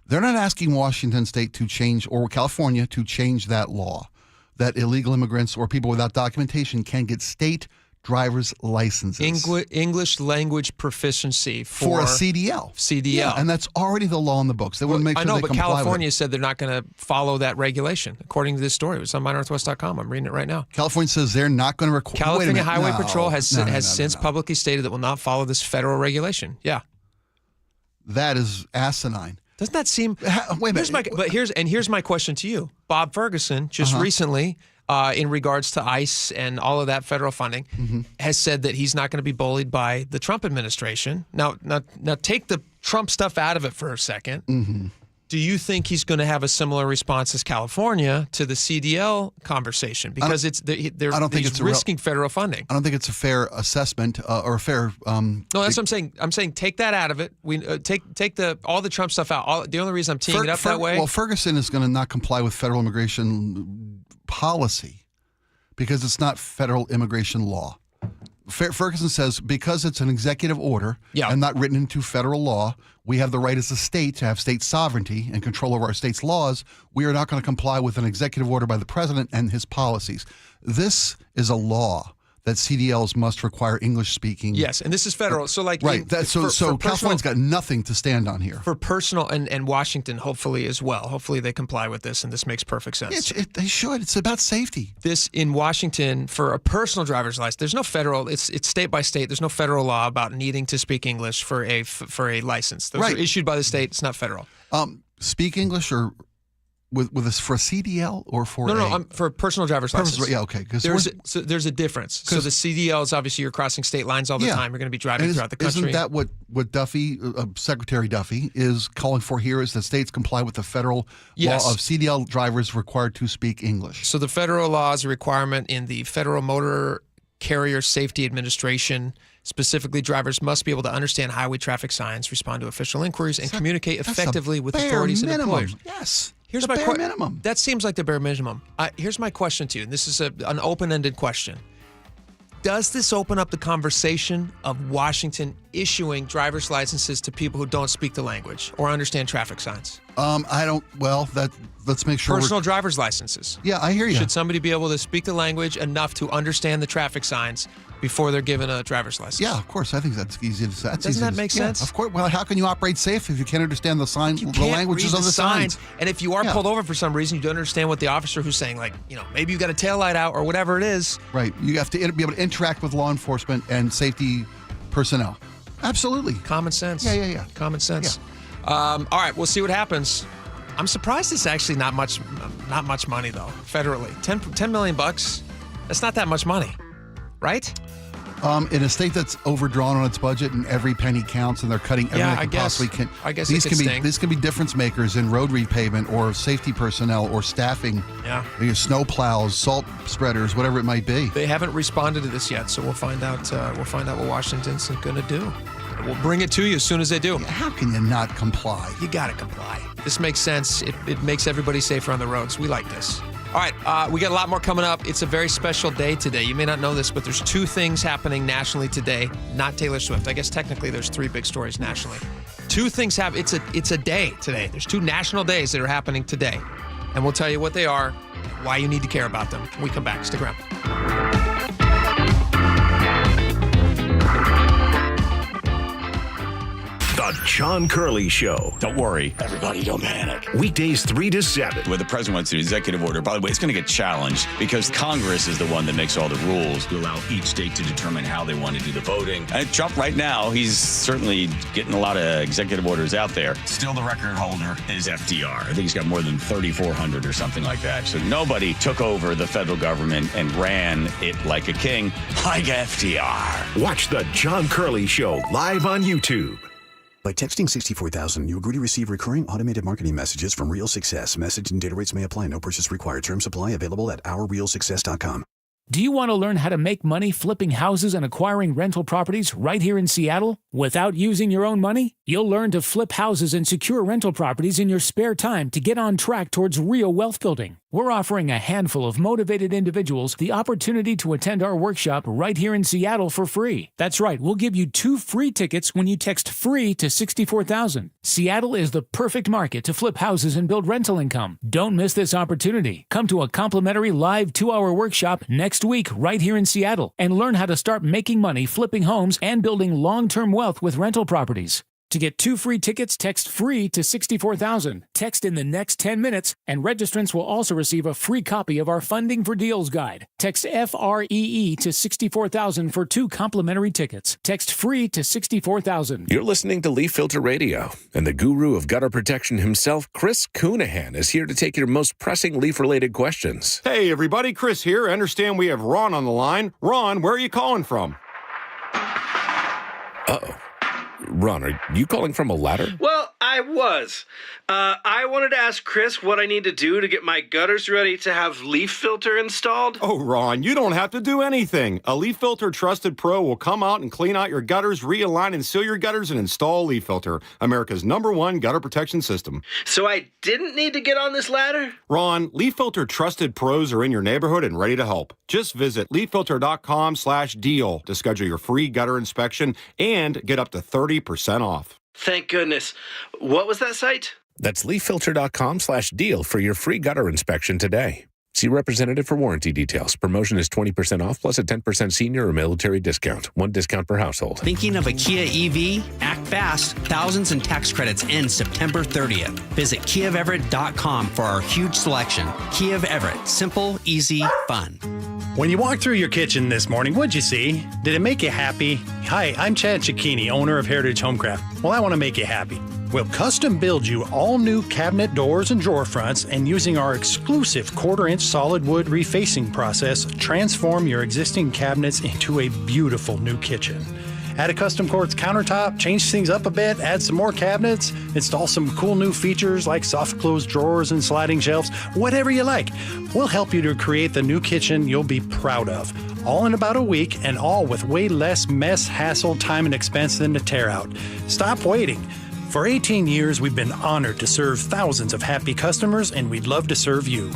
they're not asking Washington State to change or California to change that law, that illegal immigrants or people without documentation can get state driver's licenses. English language proficiency for a CDL. Yeah, and that's already the law in the books. They want to make sure they comply with it. I know, but California said they're not going to follow that regulation, according to this story. It was on mynorthwest.com. I'm reading it right now. California says they're not going to require. California Highway Patrol has since publicly stated that will not follow this federal regulation. Yeah. That is asinine. Doesn't that seem? Wait a minute. Here's my question to you. Bob Ferguson just recently, in regards to ICE and all of that federal funding, has said that he's not going to be bullied by the Trump administration. Now, take the Trump stuff out of it for a second. Do you think he's going to have a similar response as California to the CDL conversation? Because he's risking federal funding. I don't think it's a fair assessment or a fair. No, that's what I'm saying. I'm saying take that out of it. We take all the Trump stuff out. The only reason I'm teeing it up that way. Well, Ferguson is going to not comply with federal immigration policy because it's not federal immigration law. Ferguson says because it's an executive order and not written into federal law, we have the right as a state to have state sovereignty and control over our state's laws. We are not going to comply with an executive order by the president and his policies. This is a law that CDLs must require English speaking. Yes, and this is federal. So so California's got nothing to stand on here. For personal, and Washington hopefully as well. Hopefully they comply with this, and this makes perfect sense. They should. It's about safety. This in Washington for a personal driver's license. There's no federal. It's state by state. There's no federal law about needing to speak English for a license. Those are issued by the state. It's not federal. Speak English or. With this for a CDL or for for a personal driver's license. Yeah, okay. There's a difference. So the CDL is obviously you're crossing state lines all the time. You're going to be driving throughout the country. Isn't that what Duffy, Secretary Duffy, is calling for here? Is that states comply with the federal law of CDL drivers required to speak English? So the federal law is a requirement in the Federal Motor Carrier Safety Administration. Specifically, drivers must be able to understand highway traffic signs, respond to official inquiries, and communicate effectively with authorities and employers. Yes. Here's my bare minimum. That seems like the bare minimum. Here's my question to you, and this is an open-ended question. Does this open up the conversation of Washington issuing driver's licenses to people who don't speak the language or understand traffic signs? I don't. Well, let's make sure. Personal driver's licenses. Yeah, I hear you. Should somebody be able to speak the language enough to understand the traffic signs before they're given a driver's license? Yeah, of course. I think that's easy to say. Doesn't that make sense? Of course. Well, how can you operate safe if you can't understand the signs, the languages of the signs? And if you are pulled over for some reason, you don't understand what the officer who's saying, like, maybe you got a taillight out or whatever it is. Right. You have to be able to interact with law enforcement and safety personnel. Absolutely. Common sense. Yeah. Common sense. Yeah. All right, we'll see what happens. I'm surprised it's actually not much money though, federally. $10 million bucks. That's not that much money, right? In a state that's overdrawn on its budget and every penny counts, and they're cutting everything they possibly can. I guess these can be difference makers in road repavement or safety personnel or staffing. Yeah. Snow plows, salt spreaders, whatever it might be. They haven't responded to this yet, so we'll find out. What Washington's going to do. We'll bring it to you as soon as they do. How can you not comply? You got to comply. This makes sense. It makes everybody safer on the roads. We like this. All right, we got a lot more coming up. It's a very special day today. You may not know this, but there's 2 things happening nationally today. Not Taylor Swift. I guess technically there's 3 big stories nationally. 2 things happen. It's a day today. There's 2 national days that are happening today. And we'll tell you what they are, why you need to care about them when we come back. Stick around. The John Curley Show. Don't worry, everybody, don't panic. Weekdays 3 to 7. When the president wants to do executive order, by the way, it's going to get challenged because Congress is the one that makes all the rules to allow each state to determine how they want to do the voting. And Trump right now, he's certainly getting a lot of executive orders out there. Still the record holder is FDR. I think he's got more than 3,400 or something like that. So nobody took over the federal government and ran it like a king, like FDR. Watch The John Curley Show live on YouTube. By texting 64,000, you agree to receive recurring automated marketing messages from Real Success. Message and data rates may apply. No purchase required. Terms apply. Available at ourrealsuccess.com. Do you want to learn how to make money flipping houses and acquiring rental properties right here in Seattle without using your own money? You'll learn to flip houses and secure rental properties in your spare time to get on track towards real wealth building. We're offering a handful of motivated individuals the opportunity to attend our workshop right here in Seattle for free. That's right, we'll give you 2 free tickets when you text FREE to 64,000. Seattle is the perfect market to flip houses and build rental income. Don't miss this opportunity. Come to a complimentary live 2-hour workshop next week right here in Seattle and learn how to start making money flipping homes and building long-term wealth with rental properties. To get 2 free tickets, text FREE to 64,000. Text in the next 10 minutes, and registrants will also receive a free copy of our Funding for Deals guide. Text FREE to 64,000 for 2 complimentary tickets. Text FREE to 64,000. You're listening to Leaf Filter Radio, and the guru of gutter protection himself, Chris Coonahan, is here to take your most pressing leaf-related questions. Hey, everybody, Chris here. I understand we have Ron on the line. Ron, where are you calling from? Uh-oh. Ron, are you calling from a ladder? Well, I was. I wanted to ask Chris what I need to do to get my gutters ready to have leaf filter installed. Oh, Ron, you don't have to do anything. A Leaf Filter Trusted Pro will come out and clean out your gutters, realign and seal your gutters, and install Leaf Filter, America's #1 gutter protection system. So I didn't need to get on this ladder? Ron, Leaf Filter Trusted Pros are in your neighborhood and ready to help. Just visit leaffilter.com/deal to schedule your free gutter inspection and get up to 30% off. Thank goodness. What was that site? That's leaffilter.com/deal for your free gutter inspection today. See representative for warranty details. Promotion is 20% off plus a 10% senior or military discount. 1 discount per household. Thinking of a Kia EV? Act fast. Thousands in tax credits end September 30th. Visit KiaofEverett.com for our huge selection. Kia of Everett. Simple, easy, fun. When you walked through your kitchen this morning, what'd you see? Did it make you happy? Hi, I'm Chad Cicchini, owner of Heritage Homecraft. Well, I want to make you happy. We'll custom build you all new cabinet doors and drawer fronts, and using our exclusive 1/4-inch solid wood refacing process, transform your existing cabinets into a beautiful new kitchen. Add a custom quartz countertop, change things up a bit, add some more cabinets, install some cool new features like soft close drawers and sliding shelves, whatever you like. We'll help you to create the new kitchen you'll be proud of. All in about a week, and all with way less mess, hassle, time, and expense than to tear out. Stop waiting. For 18 years, we've been honored to serve thousands of happy customers, and we'd love to serve you.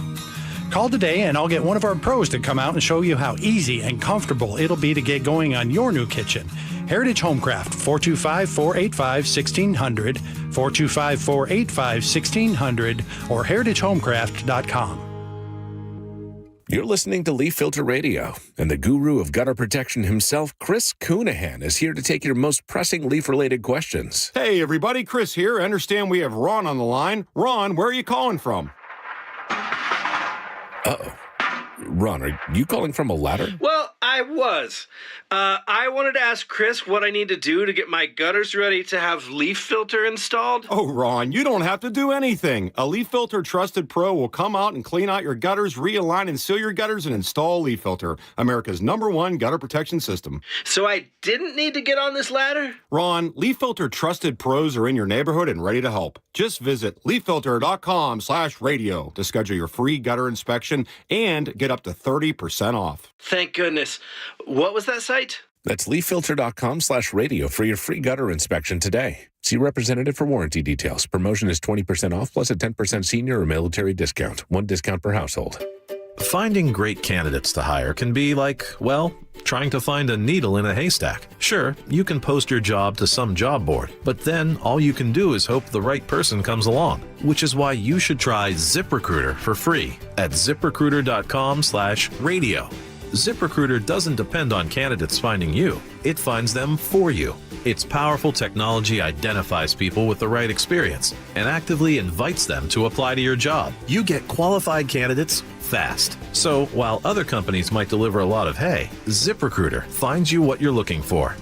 Call today and I'll get one of our pros to come out and show you how easy and comfortable it'll be to get going on your new kitchen. Heritage Homecraft, 425-485-1600, 425-485-1600, or heritagehomecraft.com. You're listening to Leaf Filter Radio, and the guru of gutter protection himself, Chris Coonahan, is here to take your most pressing leaf-related questions. Hey, everybody, Chris here. I understand we have Ron on the line. Ron, where are you calling from? Uh-oh. Ron, are you calling from a ladder? Well, I was. I wanted to ask Chris what I need to do to get my gutters ready to have leaf filter installed. Oh, Ron, you don't have to do anything. A Leaf Filter Trusted Pro will come out and clean out your gutters, realign and seal your gutters, and install Leaf Filter, America's #1 gutter protection system. So I didn't need to get on this ladder? Ron, Leaf Filter Trusted Pros are in your neighborhood and ready to help. Just visit leaffilter.com/radio to schedule your free gutter inspection and get up to 30% off. Thank goodness. What was that site? That's leaffilter.com/radio for your free gutter inspection today. See representative for warranty details. Promotion is 20% off plus a 10% senior or military discount. One discount per household. Finding great candidates to hire can be like, well, trying to find a needle in a haystack. Sure, you can post your job to some job board, but then all you can do is hope the right person comes along, which is why you should try ZipRecruiter for free at ziprecruiter.com/radio. ZipRecruiter doesn't depend on candidates finding you. It finds them for you. Its powerful technology identifies people with the right experience and actively invites them to apply to your job. You get qualified candidates fast. So while other companies might deliver a lot of hay, ZipRecruiter finds you what you're looking for.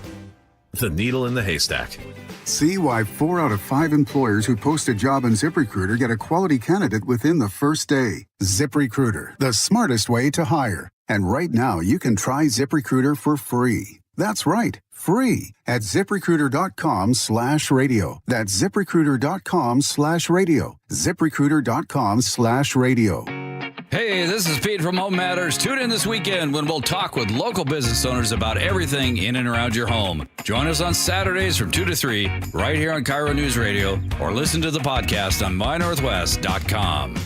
The needle in the haystack. See why 4 out of 5 employers who post a job on ZipRecruiter get a quality candidate within the first day. ZipRecruiter, the smartest way to hire. And right now, you can try ZipRecruiter for free. That's right, free at ZipRecruiter.com/radio. That's ZipRecruiter.com/radio. ZipRecruiter.com/radio. Hey, this is Pete from Home Matters. Tune in this weekend when we'll talk with local business owners about everything in and around your home. Join us on Saturdays from 2 to 3 right here on KIRO News Radio, or listen to the podcast on mynorthwest.com.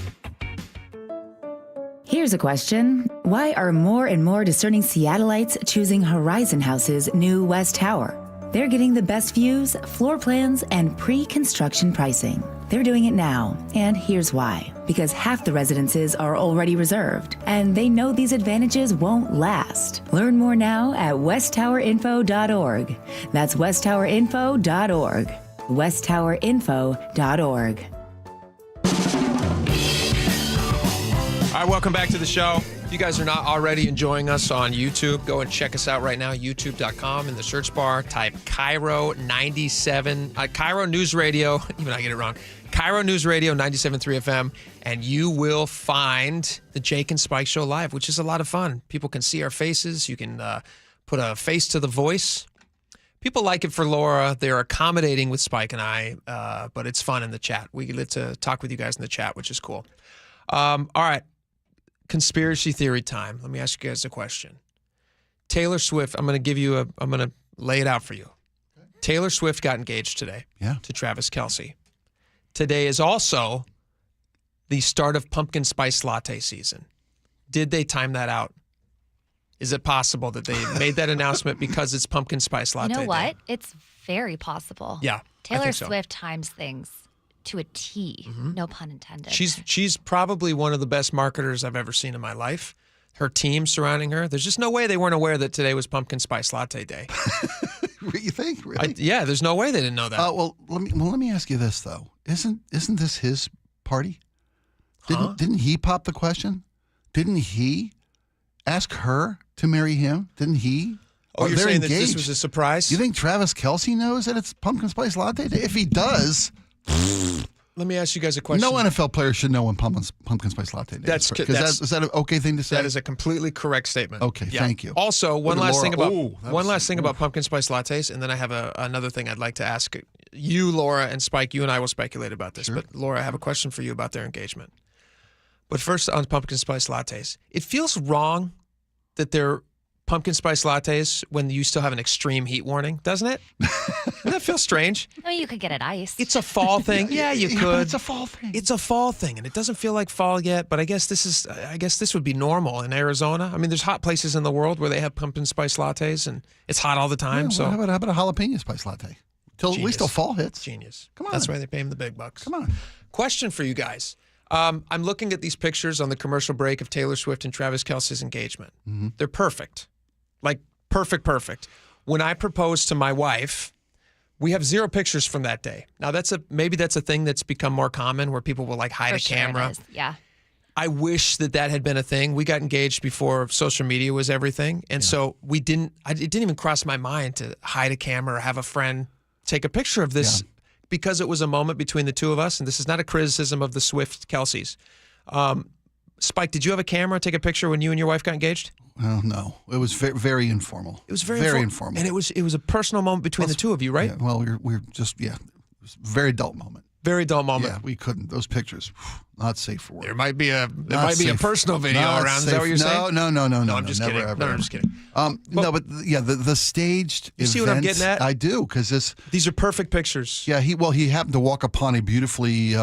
Here's a question. Why are more and more discerning Seattleites choosing Horizon House's new West Tower? They're getting the best views, floor plans, and pre-construction pricing. They're doing it now, and here's why. Because half the residences are already reserved, and they know these advantages won't last. Learn more now at westtowerinfo.org. That's westtowerinfo.org. westtowerinfo.org. All right, welcome back to the show. If you guys are not already enjoying us on YouTube, go and check us out right now, youtube.com. In the search bar, type KIRO 97, KIRO News Radio, even I get it wrong, KIRO News Radio 97.3 FM, and you will find the Jake and Spike Show live, which is a lot of fun. People can see our faces. You can put a face to the voice. People like it for Laura. They're accommodating with Spike and I, but it's fun in the chat. We get to talk with you guys in the chat, which is cool. All right. Conspiracy theory time. Let me ask you guys a question. Taylor Swift, I'm going to lay it out for you. Okay. Taylor Swift got engaged today to Travis Kelce. Today is also the start of pumpkin spice latte season. Did they time that out? Is it possible that they made that announcement because it's pumpkin spice latte You know what? day? It's very possible. Yeah. Taylor Swift times things to a T. Mm-hmm. No pun intended. She's probably one of the best marketers I've ever seen in my life. Her team surrounding her. There's just no way they weren't aware that today was pumpkin spice latte day. You think? Really? Yeah, there's no way they didn't know that. Well, let me ask you this though. Isn't this his party? Didn't he pop the question? Didn't he ask her to marry him? Didn't he? Oh, you're saying that this was a surprise? You think Travis Kelce knows that it's pumpkin spice latte day? If he does, let me ask you guys a question. No NFL player should know when pumpkin spice latte day is. Is that an okay thing to say? That is a completely correct statement. Okay, thank you. Also, one last thing about pumpkin spice lattes, and then I have another thing I'd like to ask you, Laura, and Spike. You and I will speculate about this, but Laura, I have a question for you about their engagement. But first, on pumpkin spice lattes, it feels wrong that they're pumpkin spice lattes when you still have an extreme heat warning, doesn't it? Doesn't that feel strange? I mean, you could get it iced. It's a fall thing. Yeah, you could. But it's a fall thing. It's a fall thing, and it doesn't feel like fall yet. But I guess this would be normal in Arizona. I mean, there's hot places in the world where they have pumpkin spice lattes, and it's hot all the time. Yeah, so how about a jalapeno spice latte? At least till fall hits. Genius. Come on. That's why they pay him the big bucks. Come on. Question for you guys. I'm looking at these pictures on the commercial break of Taylor Swift and Travis Kelce's engagement. Mm-hmm. They're perfect. Like, perfect. When I proposed to my wife, we have 0 pictures from that day. Now, maybe that's a thing that's become more common where people will, like, hide a camera. It is. Yeah. I wish that had been a thing. We got engaged before social media was everything. And so it didn't even cross my mind to hide a camera or have a friend take a picture of this because it was a moment between the two of us. And this is not a criticism of the Swift Kelce's. Spike, did you have a camera take a picture when you and your wife got engaged? No. It was very informal. It was very informal. And it was a personal moment between the two of you, right? Yeah, well, we're just, it was a very adult moment. Very dull moment. Yeah, we couldn't. Those pictures, not safe for work. There might be a personal video around. Is that what you're saying? No. I'm just kidding. Ever. I'm just kidding. The staged You see what I'm getting at? I do, because these are perfect pictures. Yeah, he happened to walk upon a beautifully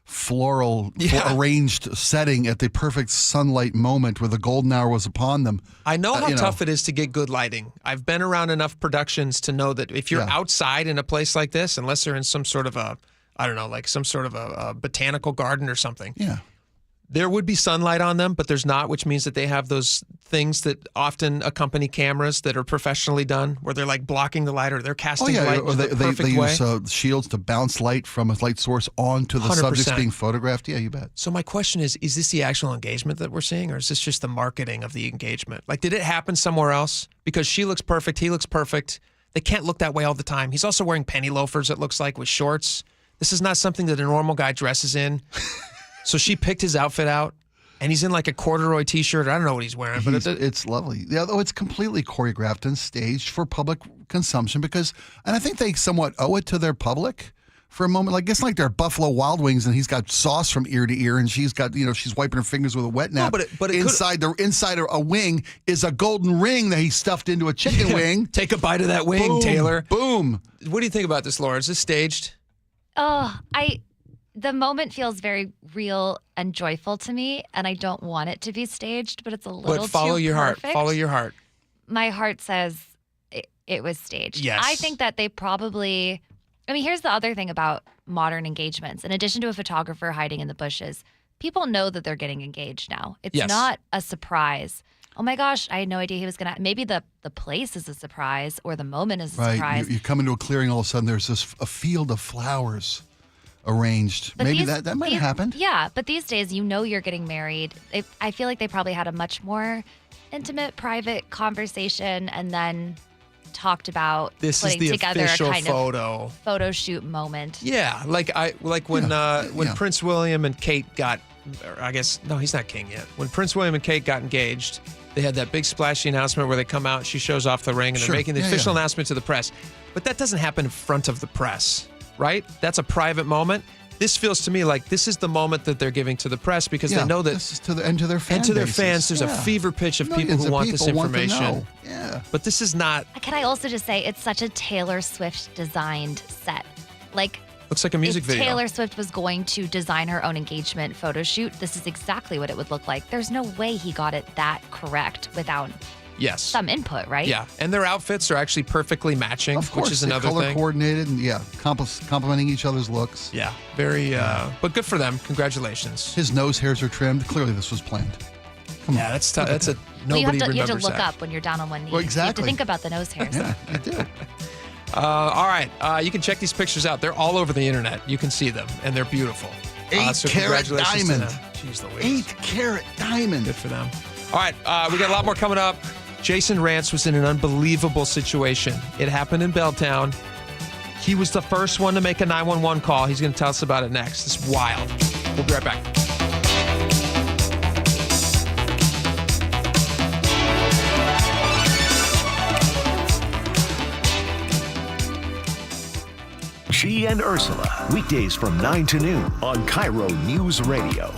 floral arranged setting at the perfect sunlight moment where the golden hour was upon them. I know how tough it is to get good lighting. I've been around enough productions to know that if you're outside in a place like this, unless they're in some sort of a botanical garden or something. Yeah. There would be sunlight on them, but there's not, which means that they have those things that often accompany cameras that are professionally done, where they're like blocking the light or they're casting light or in the perfect they way. use shields to bounce light from a light source onto the 100%. subjects being photographed. Yeah, you bet. So my question is this the actual engagement that we're seeing, or is this just the marketing of the engagement? Like, did it happen somewhere else? Because she looks perfect, he looks perfect. They can't look that way all the time. He's also wearing penny loafers, it looks like, with shorts. This is not something that a normal guy dresses in. So she picked his outfit out, and he's in like a corduroy T-shirt. I don't know what he's wearing, but it's lovely. Yeah, though it's completely choreographed and staged for public consumption and I think they somewhat owe it to their public for a moment. Like, it's like they're Buffalo Wild Wings, and he's got sauce from ear to ear, and she's got, she's wiping her fingers with a wet nap. No, but inside a wing is a golden ring that he stuffed into a chicken wing. Take a bite of that wing, Boom, Taylor. Boom. What do you think about this, Laura? Is this staged? Oh, the moment feels very real and joyful to me, and I don't want it to be staged, but it's a little But follow too your perfect. heart. Follow your heart. My heart says it was staged. Yes. I think that they probably... I mean, here's the other thing about modern engagements. In addition to a photographer hiding in the bushes, people know that they're getting engaged now. It's not a surprise. Oh my gosh, I had no idea he was going to... Maybe the place is a surprise, or the moment is a surprise. You come into a clearing, all of a sudden there's a field of flowers arranged. But Maybe that might have happened. Yeah, but these days, you're getting married. I feel like they probably had a much more intimate, private conversation, and then talked about putting together a kind of photo shoot moment. Yeah, when Prince William and Kate got, or I guess, no, he's not king yet. When Prince William and Kate got engaged, they had that big splashy announcement where they come out, she shows off the ring, and they're making the official announcement to the press. But that doesn't happen in front of the press, right? That's a private moment. This feels to me like this is the moment that they're giving to the press because they know that this is to their fans. And to their fans, there's a fever pitch of people who want this information. Yeah. But this is not. Can I also just say it's such a Taylor Swift designed set? Like, looks like a music video. If Taylor Swift was going to design her own engagement photo shoot, this is exactly what it would look like. There's no way he got it that correct without some input, right? Yeah, and their outfits are actually perfectly matching, Of course, which is another color thing. coordinated and complementing each other's looks. Yeah, very. But good for them. Congratulations. His nose hairs are trimmed. Clearly, this was planned. Come on. That's tough. That's a Well, nobody you have to remembers look that. up when you're down on one knee. Well, You have to exactly. think about the nose hairs. Yeah, I do. All right, you can check these pictures out. They're all over the internet. You can see them, and they're beautiful. 8-carat congratulations diamond. to them. Jeez Louise. 8-carat diamond. Good for them. All right, we got a lot more coming up. Jason Rance was in an unbelievable situation. It happened in Belltown. He was the first one to make a 911 call. He's going to tell us about it next. It's wild. We'll be right back. She and Ursula, weekdays from 9 to noon on KIRO News Radio.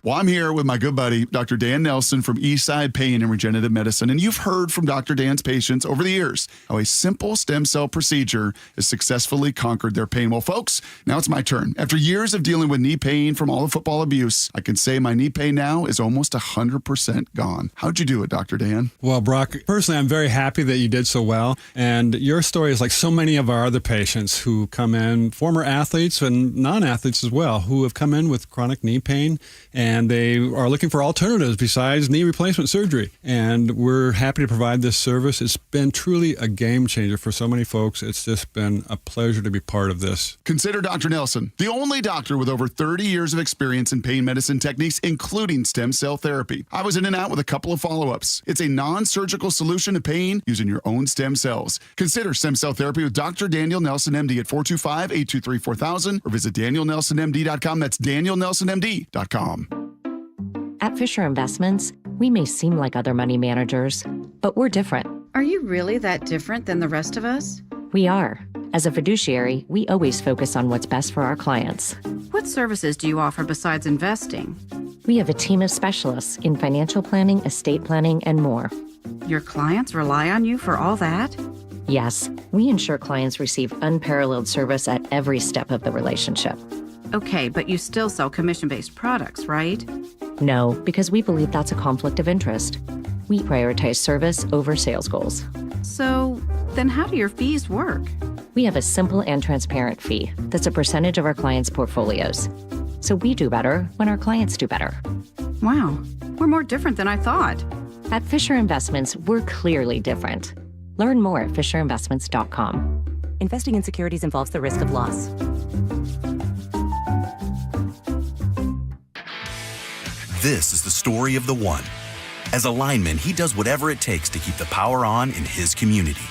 Well, I'm here with my good buddy, Dr. Dan Nelson from Eastside Pain and Regenerative Medicine. And you've heard from Dr. Dan's patients over the years how a simple stem cell procedure has successfully conquered their pain. Well, folks, now it's my turn. After years of dealing with knee pain from all the football abuse, I can say my knee pain now is almost 100% gone. How'd you do it, Dr. Dan? Well, Brock, personally, I'm very happy that you did so well. And your story is like so many of our other patients who come in, former athletes and non-athletes as well, who have come in with chronic knee pain, and they are looking for alternatives besides knee replacement surgery. And we're happy to provide this service. It's been truly a game changer for so many folks. It's just been a pleasure to be part of this. Consider Dr. Nelson, the only doctor with over 30 years of experience in pain medicine techniques, including stem cell therapy. I was in and out with a couple of follow-ups. It's a non-surgical solution to pain using your own stem cells. Consider stem cell therapy with Dr. Daniel Nelson, MD at 425-823-4000 or visit danielnelsonmd.com. That's danielnelsonmd.com. At Fisher Investments, we may seem like other money managers, but we're different. Are you really that different than the rest of us? We are. As a fiduciary, we always focus on what's best for our clients. What services do you offer besides investing? We have a team of specialists in financial planning, estate planning, and more. Your clients rely on you for all that? Yes, we ensure clients receive unparalleled service at every step of the relationship. Okay, but you still sell commission-based products, right? No, because we believe that's a conflict of interest. We prioritize service over sales goals. So, then how do your fees work? We have a simple and transparent fee that's a percentage of our clients' portfolios. So we do better when our clients do better. Wow, we're more different than I thought. At Fisher Investments, we're clearly different. Learn more at fisherinvestments.com. Investing in securities involves the risk of loss. This is the story of the one. As a lineman, he does whatever it takes to keep the power on in his community.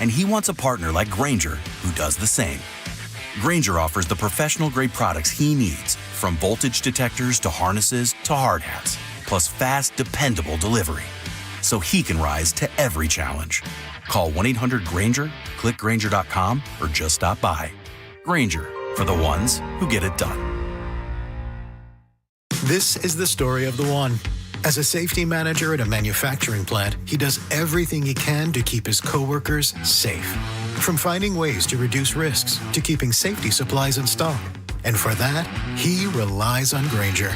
And he wants a partner like Grainger who does the same. Grainger offers the professional-grade products he needs, from voltage detectors to harnesses to hard hats, plus fast, dependable delivery, so he can rise to every challenge. Call 1-800-GRAINGER, click Grainger.com, or just stop by. Grainger, for the ones who get it done. This is the story of the one. As a safety manager at a manufacturing plant, he does everything he can to keep his coworkers safe. From finding ways to reduce risks to keeping safety supplies in stock. And for that, he relies on Grainger.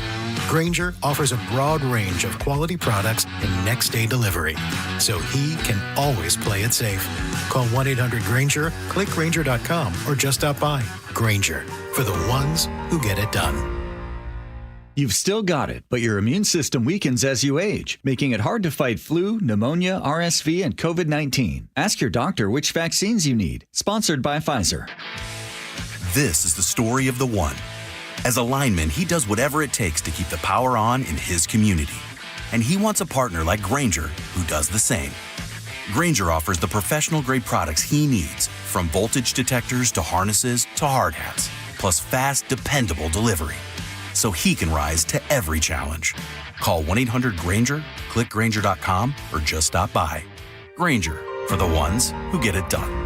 Grainger offers a broad range of quality products and next-day delivery, so he can always play it safe. Call 1-800-GRAINGER, click Grainger.com, or just stop by. Grainger, for the ones who get it done. You've still got it, but your immune system weakens as you age, making it hard to fight flu, pneumonia, RSV, and COVID-19. Ask your doctor which vaccines you need. Sponsored by Pfizer. This is the story of the one. As a lineman, he does whatever it takes to keep the power on in his community. And he wants a partner like Grainger who does the same. Grainger offers the professional-grade products he needs, from voltage detectors to harnesses to hard hats, plus fast, dependable delivery, so he can rise to every challenge. Call 1-800-GRAINGER, click Grainger.com, or just stop by. Grainger, for the ones who get it done.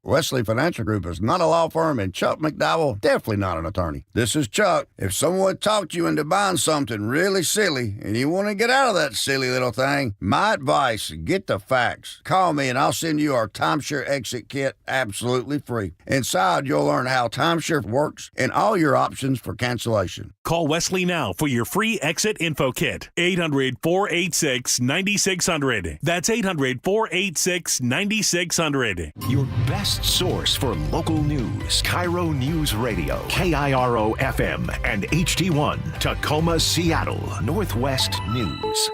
Wesley Financial Group is not a law firm, and Chuck McDowell definitely not an attorney. This is Chuck. If someone talked you into buying something really silly and you want to get out of that silly little thing, my advice, get the facts. Call me and I'll send you our timeshare exit kit absolutely free. Inside, you'll learn how timeshare works and all your options for cancellation. Call Wesley now for your free exit info kit. 800-486-9600. That's 800-486-9600. Your best source for local news. KIRO Newsradio, KIRO FM and HD1, Tacoma, Seattle, Northwest News.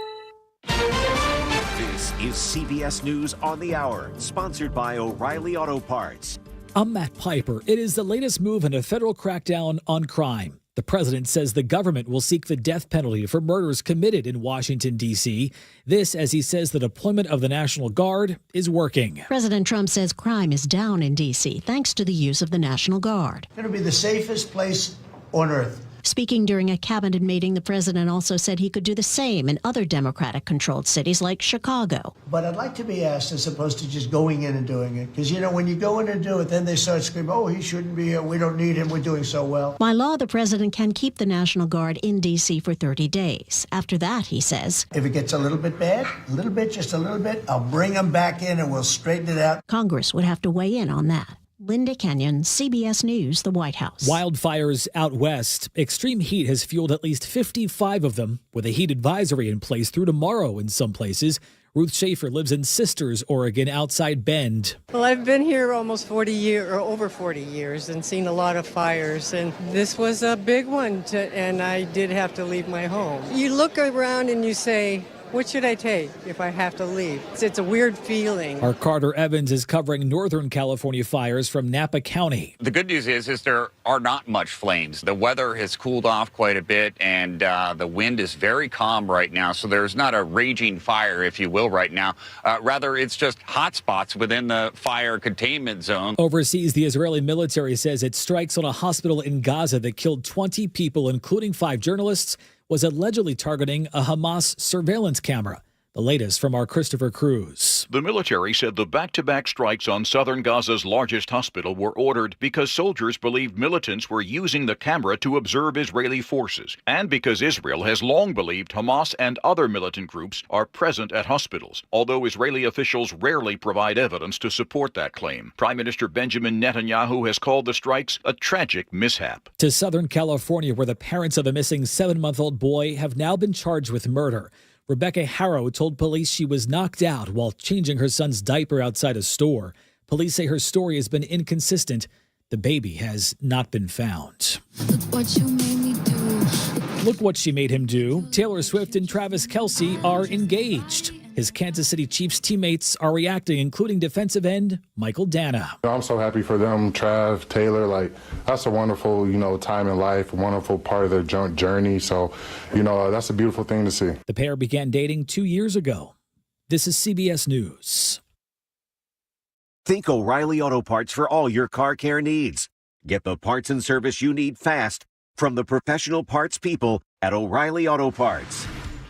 This is CBS News on the Hour, sponsored by O'Reilly Auto Parts. I'm Matt Piper. It is the latest move in a federal crackdown on crime. The president says the government will seek the death penalty for murders committed in Washington, D.C. This, as he says the deployment of the National Guard is working. President Trump says crime is down in D.C. thanks to the use of the National Guard. It'll be the safest place on earth Speaking during a cabinet meeting, the president also said he could do the same in other Democratic-controlled cities like Chicago. But I'd like to be asked as opposed to just going in and doing it. Because, when you go in and do it, then they start screaming, oh, he shouldn't be here. We don't need him. We're doing so well. By law, the president can keep the National Guard in D.C. for 30 days. After that, he says, if it gets a little bit bad, just a little bit, I'll bring them back in and we'll straighten it out. Congress would have to weigh in on that. Linda Kenyon, CBS News, the White House. Wildfires out west. Extreme heat has fueled at least 55 of them, with a heat advisory in place through tomorrow in some places. Ruth Schaefer lives in Sisters, Oregon, outside Bend. Well, I've been here almost 40 years, or over 40 years, and seen a lot of fires, and this was a big one, and I did have to leave my home. You look around and you say, what should I take if I have to leave? It's a weird feeling. Our Carter Evans is covering Northern California fires from Napa County. The good news is there are not much flames. The weather has cooled off quite a bit, and the wind is very calm right now. So there's not a raging fire, if you will, right now. Rather, it's just hot spots within the fire containment zone. Overseas, the Israeli military says its strikes on a hospital in Gaza that killed 20 people, including 5 journalists, was allegedly targeting a Hamas surveillance camera. The latest from our Christopher Cruz. The military said the back-to-back strikes on southern Gaza's largest hospital were ordered because soldiers believed militants were using the camera to observe Israeli forces, and because Israel has long believed Hamas and other militant groups are present at hospitals, although Israeli officials rarely provide evidence to support that claim. Prime Minister Benjamin Netanyahu has called the strikes a tragic mishap. To Southern California, where the parents of a missing 7-month-old boy have now been charged with murder. Rebecca Harrow told police she was knocked out while changing her son's diaper outside a store. Police say her story has been inconsistent. The baby has not been found. Look what she made him do. Taylor Swift and Travis Kelce are engaged. His Kansas City Chiefs teammates are reacting, including defensive end Michael Dana. I'm so happy for them, Trav, Taylor. That's a wonderful, time in life, a wonderful part of their journey. So, that's a beautiful thing to see. The pair began dating 2 years ago. This is CBS News. Think O'Reilly Auto Parts for all your car care needs. Get the parts and service you need fast from the professional parts people at O'Reilly Auto Parts.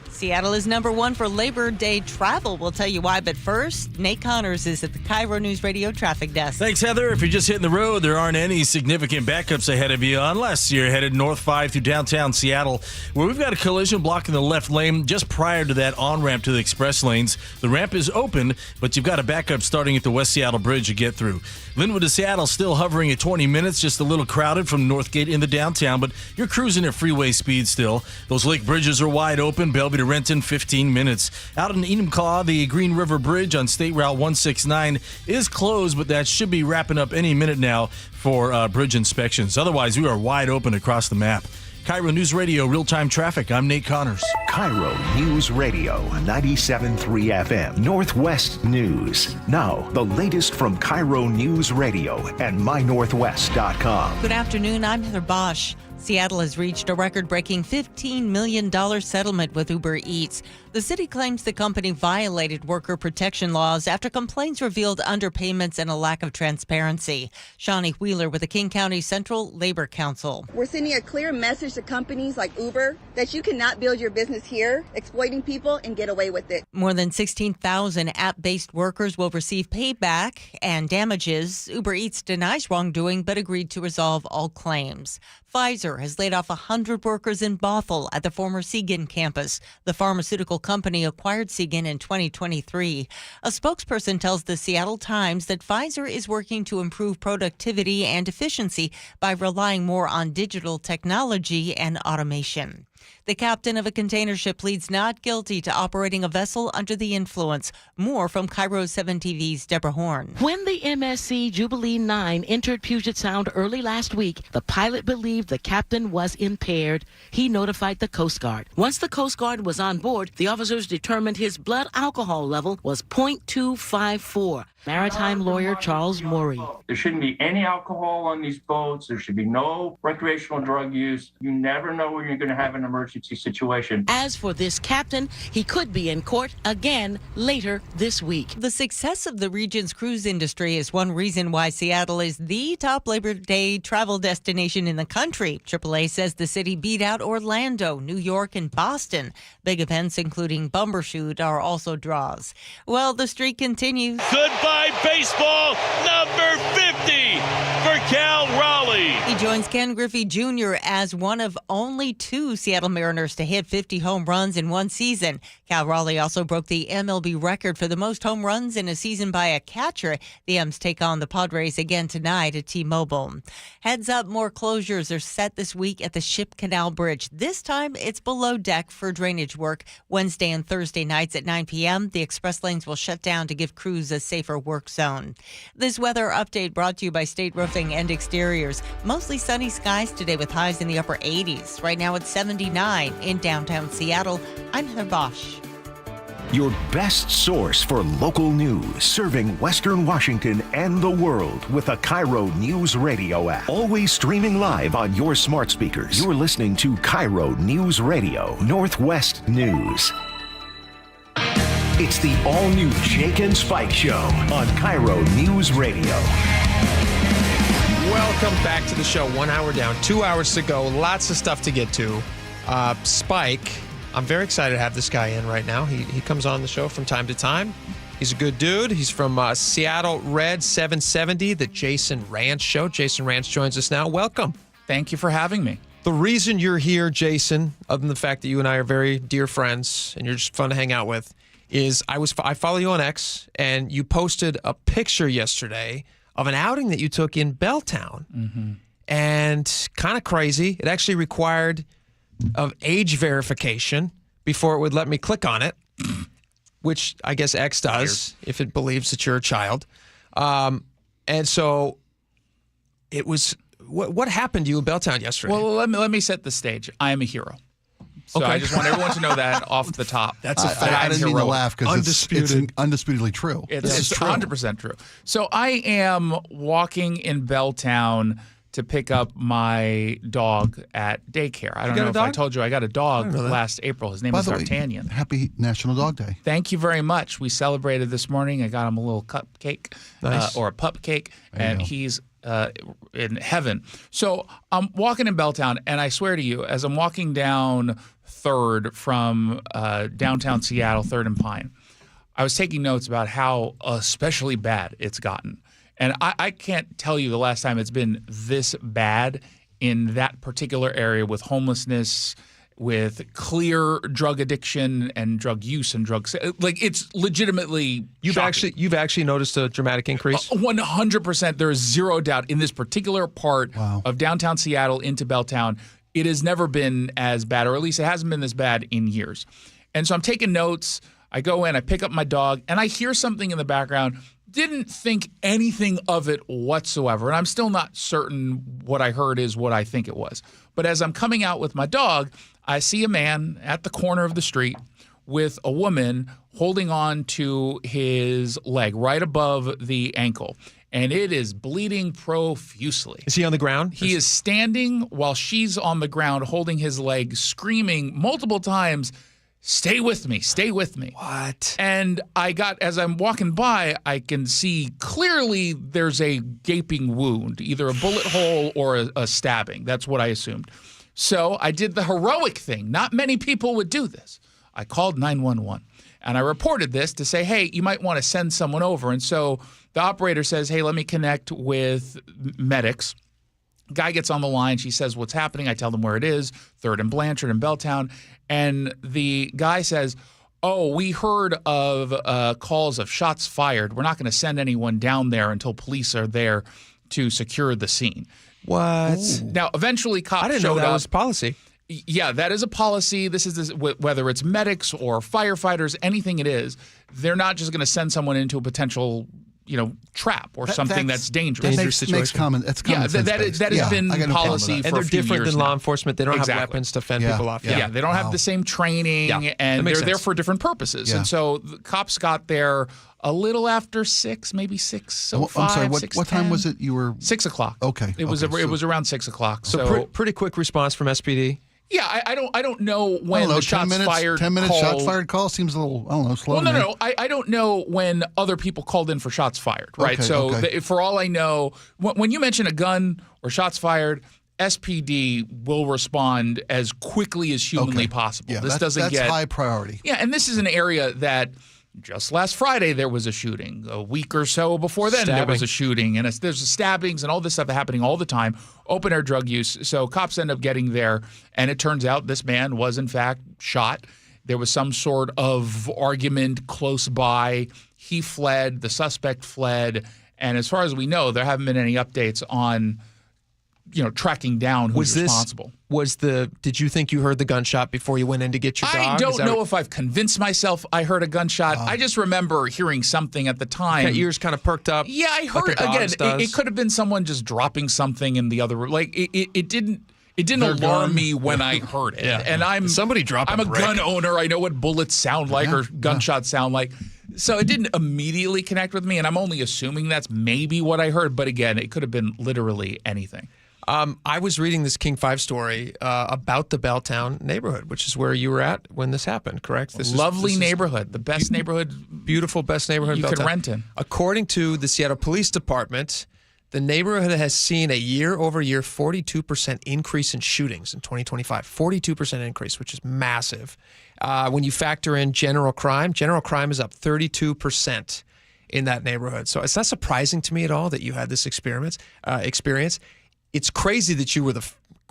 Seattle is #1 for Labor Day travel. We'll tell you why, but first, Nate Connors is at the KIRO Newsradio Traffic Desk. Thanks, Heather. If you're just hitting the road, there aren't any significant backups ahead of you unless you're headed North 5 through downtown Seattle, where we've got a collision blocking the left lane just prior to that on-ramp to the express lanes. The ramp is open, but you've got a backup starting at the West Seattle Bridge to get through. Linwood to Seattle still hovering at 20 minutes, just a little crowded from Northgate in the downtown, but you're cruising at freeway speed still. Those lake bridges are wide open. Bellevue to Renton, 15 minutes. Out in Enumclaw, the Green River Bridge on State Route 169 is closed, but that should be wrapping up any minute now for bridge inspections. Otherwise, we are wide open across the map. KIRO News Radio, real-time traffic. I'm Nate Connors. KIRO News Radio, 97.3 FM, Northwest News. Now, the latest from KIRO News Radio and mynorthwest.com. Good afternoon, I'm Heather Bosch. Seattle has reached a record-breaking $15 million settlement with Uber Eats. The city claims the company violated worker protection laws after complaints revealed underpayments and a lack of transparency. Shawnee Wheeler with the King County Central Labor Council. We're sending a clear message to companies like Uber that you cannot build your business here, exploiting people, and get away with it. More than 16,000 app-based workers will receive payback and damages. Uber Eats denies wrongdoing but agreed to resolve all claims. Pfizer has laid off 100 workers in Bothell at the former Seguin campus. The pharmaceutical company acquired Seguin in 2023. A spokesperson tells the Seattle Times that Pfizer is working to improve productivity and efficiency by relying more on digital technology and automation. The captain of a container ship pleads not guilty to operating a vessel under the influence. More from KIRO 7 TV's Deborah Horn. When the MSC Jubilee 9 entered Puget Sound early last week, the pilot believed the captain was impaired. He notified the Coast Guard. Once the Coast Guard was on board, the officers determined his blood alcohol level was .254. Maritime lawyer Charles Murray. There shouldn't be any alcohol on these boats. There should be no recreational drug use. You never know when you're going to have an emergency emergency situation. As for this captain, he could be in court again later this week. The success of the region's cruise industry is one reason why Seattle is the top Labor Day travel destination in the country. AAA says the city beat out Orlando, New York, and Boston. Big events including Bumbershoot are also draws. Well, the streak continues. Goodbye baseball, number 50 for Cal Raleigh. He joins Ken Griffey Jr. as one of only 2 Seattle Mariners to hit 50 home runs in one season. Cal Raleigh also broke the MLB record for the most home runs in a season by a catcher. The M's take on the Padres again tonight at T-Mobile. Heads up, more closures are set this week at the Ship Canal Bridge. This time, it's below deck for drainage work. Wednesday and Thursday nights at 9 p.m., the express lanes will shut down to give crews a safer work zone. This weather update brought to you by State Roofing and Exteriors. Mostly sunny skies today with highs in the upper 80s. Right now it's 79 in downtown Seattle. I'm Heather Bosch. Your best source for local news, serving Western Washington and the world with a KIRO Newsradio app. Always streaming live on your smart speakers. You're listening to KIRO Newsradio, Northwest News. It's the all-new Jake and Spike Show on KIRO Newsradio. Welcome back to the show. 1 hour down, 2 hours to go. Lots of stuff to get to. Spike, I'm very excited to have this guy in right now. He comes on the show from time to time. He's a good dude. He's from Seattle Red 770, the Jason Ranch show. Jason Ranch joins us now. Welcome. Thank you for having me. The reason you're here, Jason, other than the fact that you and I are very dear friends and you're just fun to hang out with, is I follow you on X, and you posted a picture yesterday of an outing that you took in Belltown. Mm-hmm. And kind of crazy. It actually required of age verification before it would let me click on it, which I guess X does if it believes that you're a child. And so it was, what happened to you in Belltown yesterday? Well, let me set the stage. I am a hero. So okay. I just want everyone to know that off the top. That's a fact. I didn't mean to laugh because it's undisputedly true. It's 100% true. So I am walking in Belltown to pick up my dog at daycare. I don't know if I told you I got a dog last April. His name is D'Artagnan. Happy National Dog Day. Thank you very much. We celebrated this morning. I got him a little cupcake or a pup cake, and he's in heaven. So I'm walking in Belltown, and I swear to you, as I'm walking down 3rd from downtown Seattle, 3rd and Pine, I was taking notes about how especially bad it's gotten. And I can't tell you the last time it's been this bad in that particular area with homelessness, with clear drug addiction and drug use and drugs. Like, it's legitimately shocking. You've actually noticed a dramatic increase? 100%. There is zero doubt in this particular part of downtown Seattle into Belltown. It has never been as bad, or at least it hasn't been this bad in years. And so I'm taking notes. I go in, I pick up my dog, and I hear something in the background. Didn't think anything of it whatsoever. And I'm still not certain what I heard is what I think it was. But as I'm coming out with my dog, I see a man at the corner of the street with a woman holding on to his leg right above the ankle. And it is bleeding profusely. Is he on the ground? He is standing while she's on the ground holding his leg, screaming multiple times, "Stay with me, stay with me." What? And as I'm walking by, I can see clearly there's a gaping wound, either a bullet hole or a stabbing. That's what I assumed. So I did the heroic thing. Not many people would do this. I called 911. And I reported this to say, hey, you might want to send someone over. And so the operator says, hey, let me connect with medics. Guy gets on the line. She says, what's happening? I tell them where it is, 3rd and Blanchard in Belltown. And the guy says, oh, we heard of calls of shots fired. We're not going to send anyone down there until police are there to secure the scene. What? Ooh. Now, eventually cops showed up. I didn't know that was policy. Yeah, that is a policy. This is whether it's medics or firefighters, anything it is, they're not just going to send someone into a potential, trap or something that's dangerous. That's common sense. That has been policy for a few years. And they're different than now. law enforcement. They don't have weapons to fend people off. Yeah, they don't have the same training, and they're there for different purposes. Yeah. And so the cops got there a little after 6, maybe 6. So I'm sorry. What time was it? You were 6 o'clock. Okay. It was around 6 o'clock. So pretty quick response from SPD. Yeah, I don't know when the shots fired. 10-minute call, shots fired call seems a little, I don't know, slow. Well, no. I don't know when other people called in for shots fired, right? For all I know, when you mention a gun or shots fired, SPD will respond as quickly as humanly possible. Yeah, this that's get high priority. Yeah, and this is an area that just last Friday there was a shooting. A week or so before then there was a shooting, and there's stabbings and all this stuff happening all the time. Open air drug use. So cops end up getting there, and it turns out this man was in fact shot. There was some sort of argument close by. He fled. The suspect fled, and as far as we know, there haven't been any updates on tracking down who's responsible. Did you think you heard the gunshot before you went in to get your dog? I don't know if I've convinced myself I heard a gunshot. I just remember hearing something at the time. Your ears kind of perked up. Yeah, I heard again. It could have been someone just dropping something in the other room. Like it didn't alarm me when I heard it. Yeah. And I'm a gun owner. I know what bullets sound like or gunshots sound like. So it didn't immediately connect with me, and I'm only assuming that's maybe what I heard. But again, it could have been literally anything. I was reading this King 5 story about the Belltown neighborhood, which is where you were at when this happened, correct? This Lovely neighborhood, the best neighborhood. Beautiful, best neighborhood you in Belltown. could rent in. According to the Seattle Police Department, the neighborhood has seen a year-over-year 42% increase in shootings in 2025. 42% increase, which is massive. When you factor in general crime is up 32% in that neighborhood. So it's not surprising to me at all that you had this experience. It's crazy that you were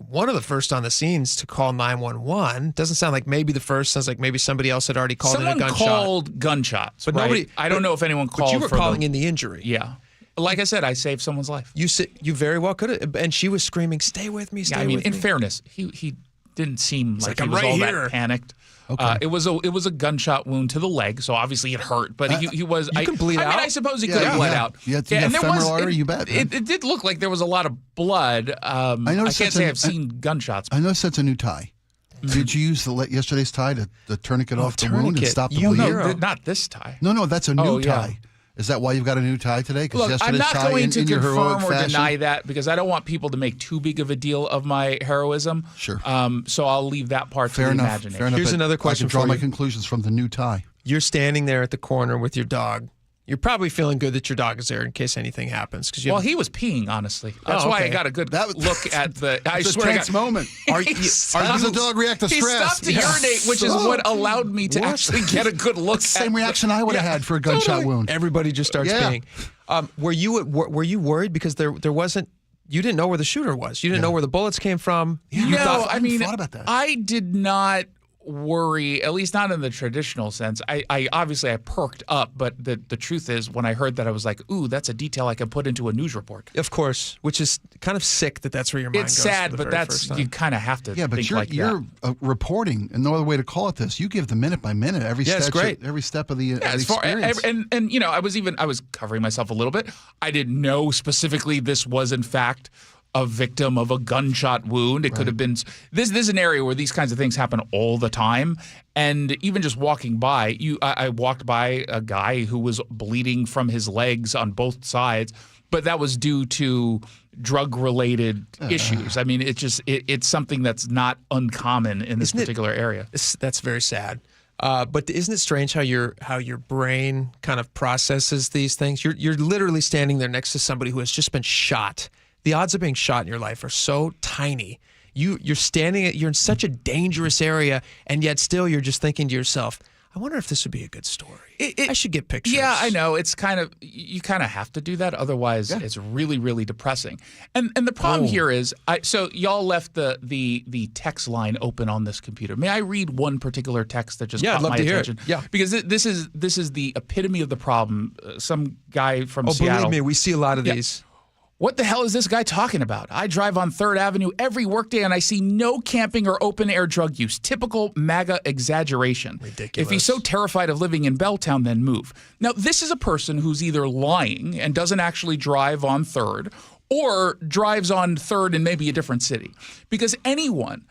one of the first on the scenes to call 911. Doesn't sound like maybe the first. Sounds like maybe somebody else had already called in a gunshot. Someone called gunshots, but right? nobody. I don't know if anyone called. But you were calling in the injury. Yeah, like I said, I saved someone's life. You very well could have. And she was screaming, "Stay with me, stay with me." In fairness, he didn't seem like he I'm was right all here. that panicked. Okay. It was a gunshot wound to the leg, so obviously it hurt. But he was. You can bleed out. I mean, I suppose he could have bled out. You have femoral artery, you bet. It did look like there was a lot of blood. I can't say I've seen gunshots. I noticed that's a new tie. Did you use yesterday's tie to tourniquet off the wound and stop the bleeding? No, not this tie. No, that's a new tie. Is that why you've got a new tie today? Look, I'm not going to confirm or deny that because I don't want people to make too big of a deal of my heroism. Sure. So I'll leave that part to the imagination. Fair enough. Here's another question I can draw for my you. conclusions from the new tie. You're standing there at the corner with your dog. You're probably feeling good that your dog is there in case anything happens. He was peeing, honestly. That's why I got a good look at the. I swear, tense moment. How does a dog react to stress? He stopped to urinate, which is what allowed me to actually get a good look. That's the same reaction I would have had for a gunshot wound. Everybody just starts peeing. Were you worried because there wasn't? You didn't know where the shooter was. You didn't know where the bullets came from. I thought about that. I did not worry, at least not in the traditional sense. I obviously perked up, but the truth is when I heard that I was like, ooh, that's a detail I can put into a news report. Of course, which is kind of sick that's where your mind goes. It's sad, but you kind of have to think like that. You're reporting, and no other way to call it this. You give the minute by minute every step of the experience. And I was covering myself a little bit. I didn't know specifically this was in fact a victim of a gunshot wound. It could have been. This is an area where these kinds of things happen all the time. And even just walking by, I walked by a guy who was bleeding from his legs on both sides, but that was due to drug-related issues. I mean, it's something that's not uncommon in this particular area. That's very sad. But isn't it strange how your brain kind of processes these things? You're literally standing there next to somebody who has just been shot. The odds of being shot in your life are so tiny. You're in such a dangerous area, and yet still you're just thinking to yourself, I wonder if this would be a good story. I should get pictures. Yeah, I know. It's you kind of have to do that. Otherwise, it's really, really depressing. And the problem here is, so y'all left the text line open on this computer. May I read one particular text that just caught my attention? Yeah, because this is the epitome of the problem. Some guy from Seattle. Believe me, we see a lot of these. What the hell is this guy talking about? I drive on 3rd Avenue every workday and I see no camping or open-air drug use. Typical MAGA exaggeration. Ridiculous. If he's so terrified of living in Belltown, then move. Now, this is a person who's either lying and doesn't actually drive on 3rd or drives on 3rd in maybe a different city. Because anyone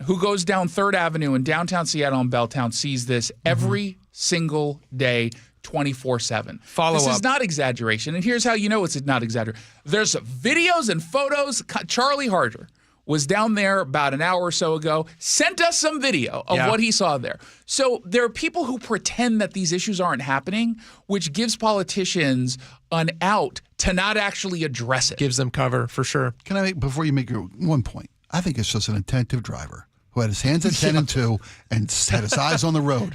who goes down 3rd Avenue in downtown Seattle and Belltown sees this every single day, 24/7. This is not exaggeration, and here's how you know it's not exaggeration. There's videos and photos. Charlie Harder was down there about an hour or so ago, sent us some video of what he saw there. So there are people who pretend that these issues aren't happening, which gives politicians an out to not actually address it. Gives them cover, for sure. Can I make, before you make your one point, I think it's just an attentive driver who had his hands at 10 and 2 and had his eyes on the road.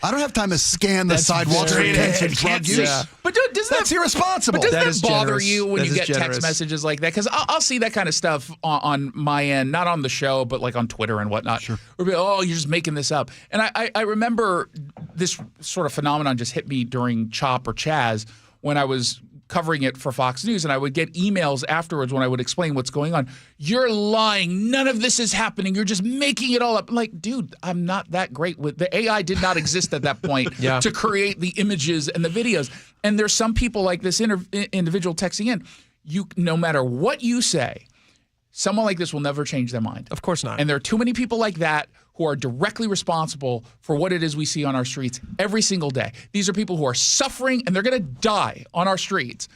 I don't have time to scan the sidewalks for intensive drug use. Yeah. But that's irresponsible. But doesn't That is that bother generous. you when That you is get text generous. messages like that? Because I'll see that kind of stuff on my end, not on the show, but like on Twitter and whatnot. Sure. Where people, oh, you're just making this up. And I remember this sort of phenomenon just hit me during Chop or Chaz when I was covering it for Fox News, and I would get emails afterwards when I would explain what's going on. You're lying. None of this is happening. You're just making it all up. I'm like, dude, I'm not that great with the AI. Did not exist at that point to create the images and the videos. And there's some people like this individual texting in. No matter what you say, someone like this will never change their mind. Of course not. And there are too many people like that who are directly responsible for what it is we see on our streets every single day. These are people who are suffering, and they're going to die on our streets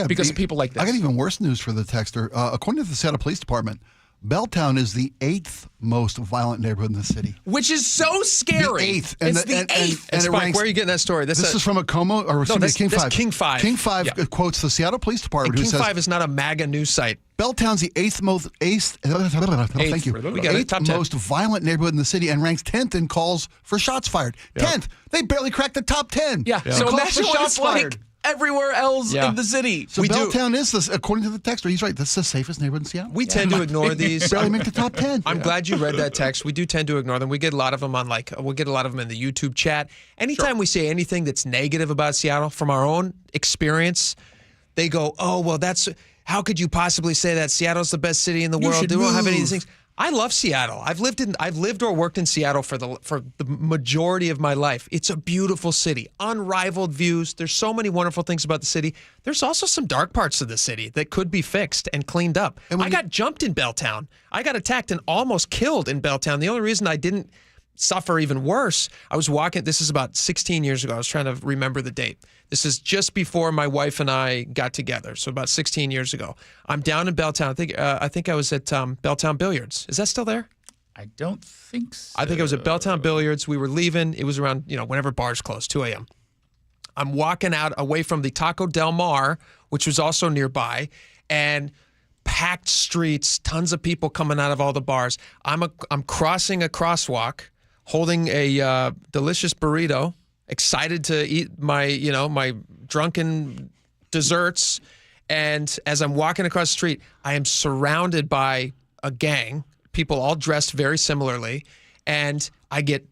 because of people like this. I got even worse news for the texter. According to the Seattle Police Department, Belltown is the 8th most violent neighborhood in the city. Which is so scary. The 8th. It's the 8th. And Spike, where are you getting that story? This is from a Como, or that's King 5. King 5. King 5 quotes the Seattle Police Department, And who King says 5 is not a MAGA news site. Belltown's the 8th most thank you. We got it. Top 10. Most violent neighborhood in the city, and ranks 10th in calls for shots fired. 10th. They barely cracked the top 10. Yeah. So Calls imagine for what shots it's like fired. everywhere else in the city. So Belltown is this, according to the texter, he's right. This is the safest neighborhood in Seattle. We tend to ignore these. Barely make the top 10. I'm glad you read that text. We do tend to ignore them. We get a lot of them on we'll get a lot of them in the YouTube chat. Anytime we say anything that's negative about Seattle from our own experience, they go, "Oh, well, how could you possibly say that? Seattle's the best city in the world. They don't have any of these things." I love Seattle. I've lived or worked in Seattle for the majority of my life. It's a beautiful city, unrivaled views. There's so many wonderful things about the city. There's also some dark parts of the city that could be fixed and cleaned up. I got jumped in Belltown. I got attacked and almost killed in Belltown. The only reason I didn't suffer even worse, I was walking, this is about 16 years ago. I was trying to remember the date. This is just before my wife and I got together, so about 16 years ago. I'm down in Belltown. I think I was at Belltown Billiards. Is that still there? I don't think so. I think I was at Belltown Billiards. We were leaving. It was around, whenever bars close, 2 a.m. I'm walking out away from the Taco Del Mar, which was also nearby, and packed streets, tons of people coming out of all the bars. I'm crossing a crosswalk, holding a delicious burrito, excited to eat my drunken desserts. And as I'm walking across the street, I am surrounded by a gang, people all dressed very similarly, and I get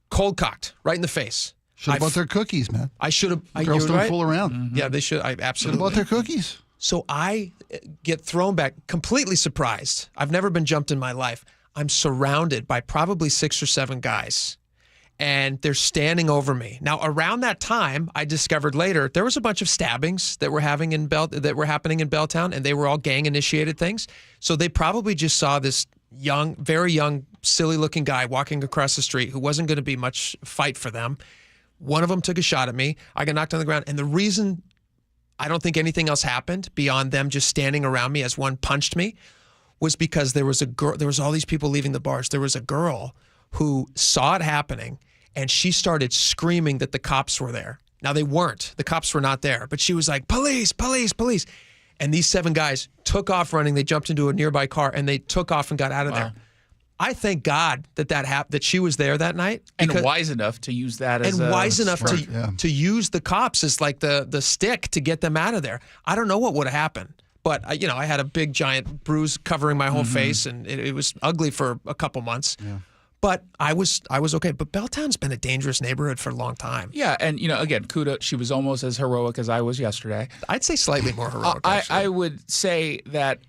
cold cocked right in the face. Should have bought their cookies, man. I should have. Girls don't right. fool around. Mm-hmm. Yeah, they should. I absolutely should have bought their cookies. So I get thrown back, completely surprised. I've never been jumped in my life. I'm surrounded by probably 6 or 7 guys, and they're standing over me. Now, around that time, I discovered later there was a bunch of stabbings that were happening in Belltown, and they were all gang-initiated things. So they probably just saw this very young, silly-looking guy walking across the street who wasn't going to be much fight for them. One of them took a shot at me. I got knocked on the ground, and the reason I don't think anything else happened beyond them just standing around me as one punched me was because there was a girl. There was all these people leaving the bars. There was a girl who saw it happening, and she started screaming that the cops were there. Now, they weren't. The cops were not there. But she was like, "Police, police, police." And these 7 guys took off running. They jumped into a nearby car, and they took off and got out of there. I thank God that happened, that she was there that night. And wise enough to use that as to use the cops as like the stick to get them out of there. I don't know what would have happened. But, I had a big, giant bruise covering my whole face, and it was ugly for a couple months. Yeah. But I was okay. But Belltown's been a dangerous neighborhood for a long time. Yeah, and, again, kudos. She was almost as heroic as I was yesterday. I'd say slightly more heroic, I would say that,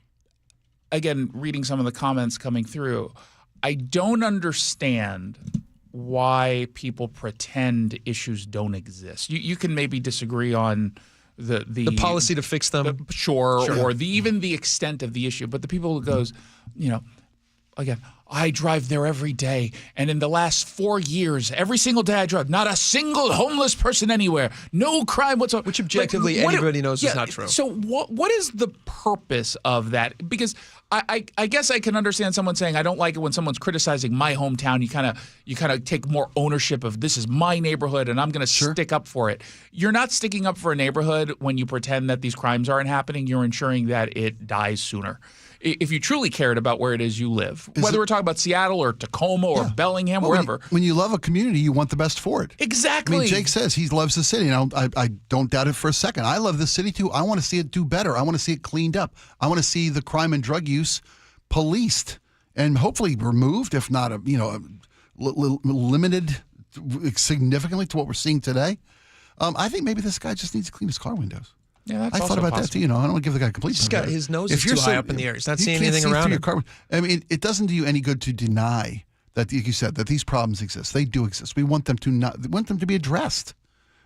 again, reading some of the comments coming through, I don't understand why people pretend issues don't exist. You can maybe disagree on the policy to fix them, or even the extent of the issue. But the people who goes, again, I drive there every day, and in the last 4 years, every single day I drive, not a single homeless person anywhere, no crime whatsoever. Which objectively anybody knows is not true. So what is the purpose of that? Because I guess I can understand someone saying, I don't like it when someone's criticizing my hometown. You kind of take more ownership of, this is my neighborhood and I'm going to stick up for it. You're not sticking up for a neighborhood when you pretend that these crimes aren't happening. You're ensuring that it dies sooner. If you truly cared about where it is you live, whether we're talking about Seattle or Tacoma or Bellingham, wherever. When you love a community, you want the best for it. Exactly. I mean, Jake says he loves the city, and I don't doubt it for a second. I love the city, too. I want to see it do better. I want to see it cleaned up. I want to see the crime and drug use policed and hopefully removed, if not, limited significantly to what we're seeing today. I think maybe this guy just needs to clean his car windows. Yeah, that's I thought about that too. I don't want to give the guy a complete. He's got his nose is too high up in the air. He's not seeing anything around him. I mean, it doesn't do you any good to deny that, like you said, that these problems exist. They do exist. We want them to be addressed.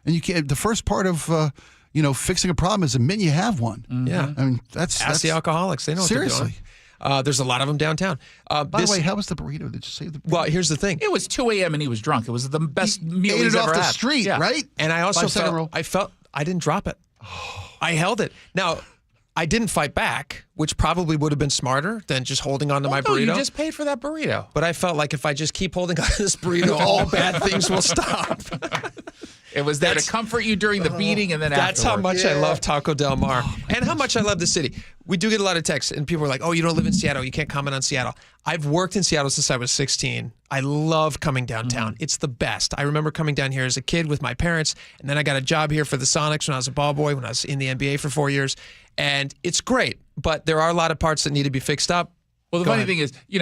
And you can't. The first part of fixing a problem is admitting you have one. Mm-hmm. Yeah, I mean that's the alcoholics. They know seriously. What they're doing. There's a lot of them downtown. By the way, how was the burrito? Did you say the burrito? Well, here's the thing. It was 2 a.m. and he was drunk. It was the best meal he's ever had. Ate it off the street, right? And I also felt I didn't drop it. I held it. Now, I didn't fight back, which probably would have been smarter than just holding on to my burrito. You just paid for that burrito. But I felt like if I just keep holding on to this burrito, all bad things will stop. It was there to comfort you during the beating and then That's afterward. how much I love Taco Del Mar and how much I love the city. We do get a lot of texts, and people are like, oh, you don't live in Seattle. You can't comment on Seattle. I've worked in Seattle since I was 16. I love coming downtown. It's the best. I remember coming down here as a kid with my parents, and then I got a job here for the Sonics when I was a ball boy, when I was in the NBA for 4 years. And it's great, but there are a lot of parts that need to be fixed up. Well, the funny thing is, you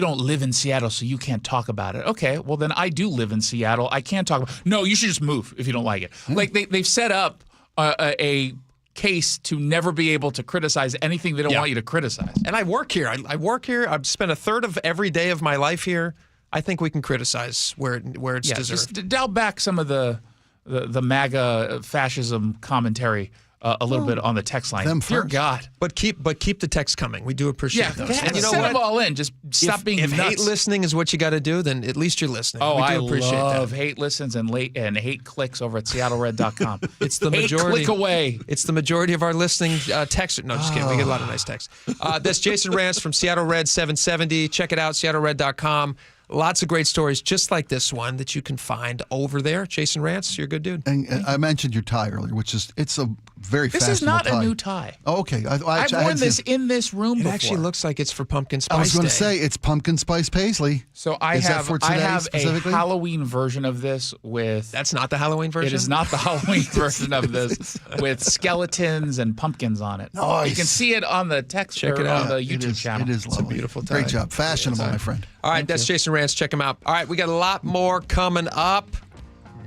don't live in Seattle, so you can't talk about it. Okay, well, then I do live in Seattle. I can't talk about it. No, you should just move if you don't like it. Like, they've set up a case to never be able to criticize anything they don't want you to criticize. And I work here. I work here. I've spent a third of every day of my life here. I think we can criticize where it's deserved. Just dial back some of the MAGA fascism commentary a little bit on the text line. Dear God. But keep the text coming. We do appreciate those. And you know what? Them all in. Just stop being nuts. If hate listening is what you got to do, then at least you're listening. Oh, we do appreciate love that. hate listens and hate clicks over at SeattleRed.com. It's the hate majority. Click away. It's the majority of our listening text. No, just kidding. We get a lot of nice texts. That's Jason Rantz from Seattle Red 770. Check it out, SeattleRed.com. Lots of great stories just like this one that you can find over there. Jason Rantz, you're a good dude. And I mentioned your tie earlier, which is it's a very fashionable tie. This is not a new tie. Oh, okay. I've worn this in this room before. It actually looks like it's for pumpkin spice. I was going to day. say it's pumpkin spice paisley. So I have a Halloween version of this with. That's not the Halloween version? It is not the Halloween version of this with skeletons and pumpkins on it. Nice. You can see it on the text Check it out. on the YouTube channel. It is lovely. It's a beautiful tie. Great job. Fashionable, my friend. All right, that's Jason Rantz. Check him out. All right, we got a lot more coming up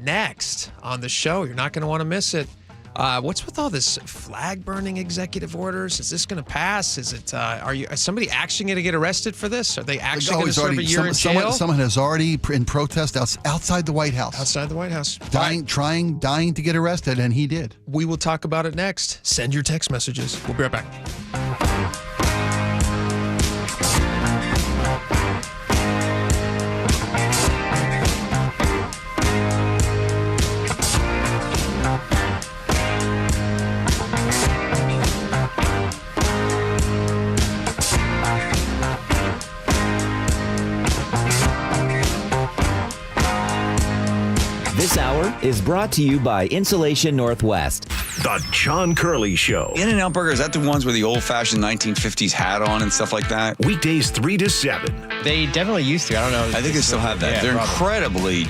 next on the show. You're not going to want to miss it. What's with all this flag burning executive orders? Is this going to pass? Is it? Is somebody actually going to get arrested for this? Are they actually going to serve a year in jail? Someone has already in protest outside the White House. Outside the White House, dying to get arrested, and he did. We will talk about it next. Send your text messages. We'll be right back. This hour is brought to you by Insulation Northwest. The John Curley Show. In-N-Out Burger, is that the ones with the old-fashioned 1950s hat on and stuff like that? Weekdays 3 to 7. They definitely used to. I don't know. I think they still have that. Yeah, they're probably. incredibly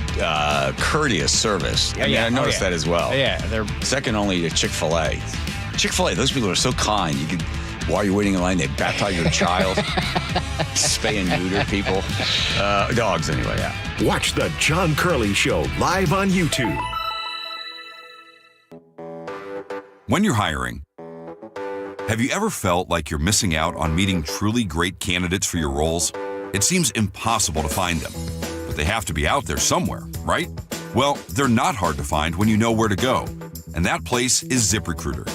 courteous service. I noticed that as well. Yeah, they're second only to Chick-fil-A. Chick-fil-A, those people are so kind. You could, while you're waiting in line, they baptize your child, spay and neuter people, dogs anyway. Yeah. Watch the John Curley Show live on YouTube. When you're hiring, have you ever felt like you're missing out on meeting truly great candidates for your roles? It seems impossible to find them, but they have to be out there somewhere, right? Well, they're not hard to find when you know where to go, and that place is ZipRecruiter.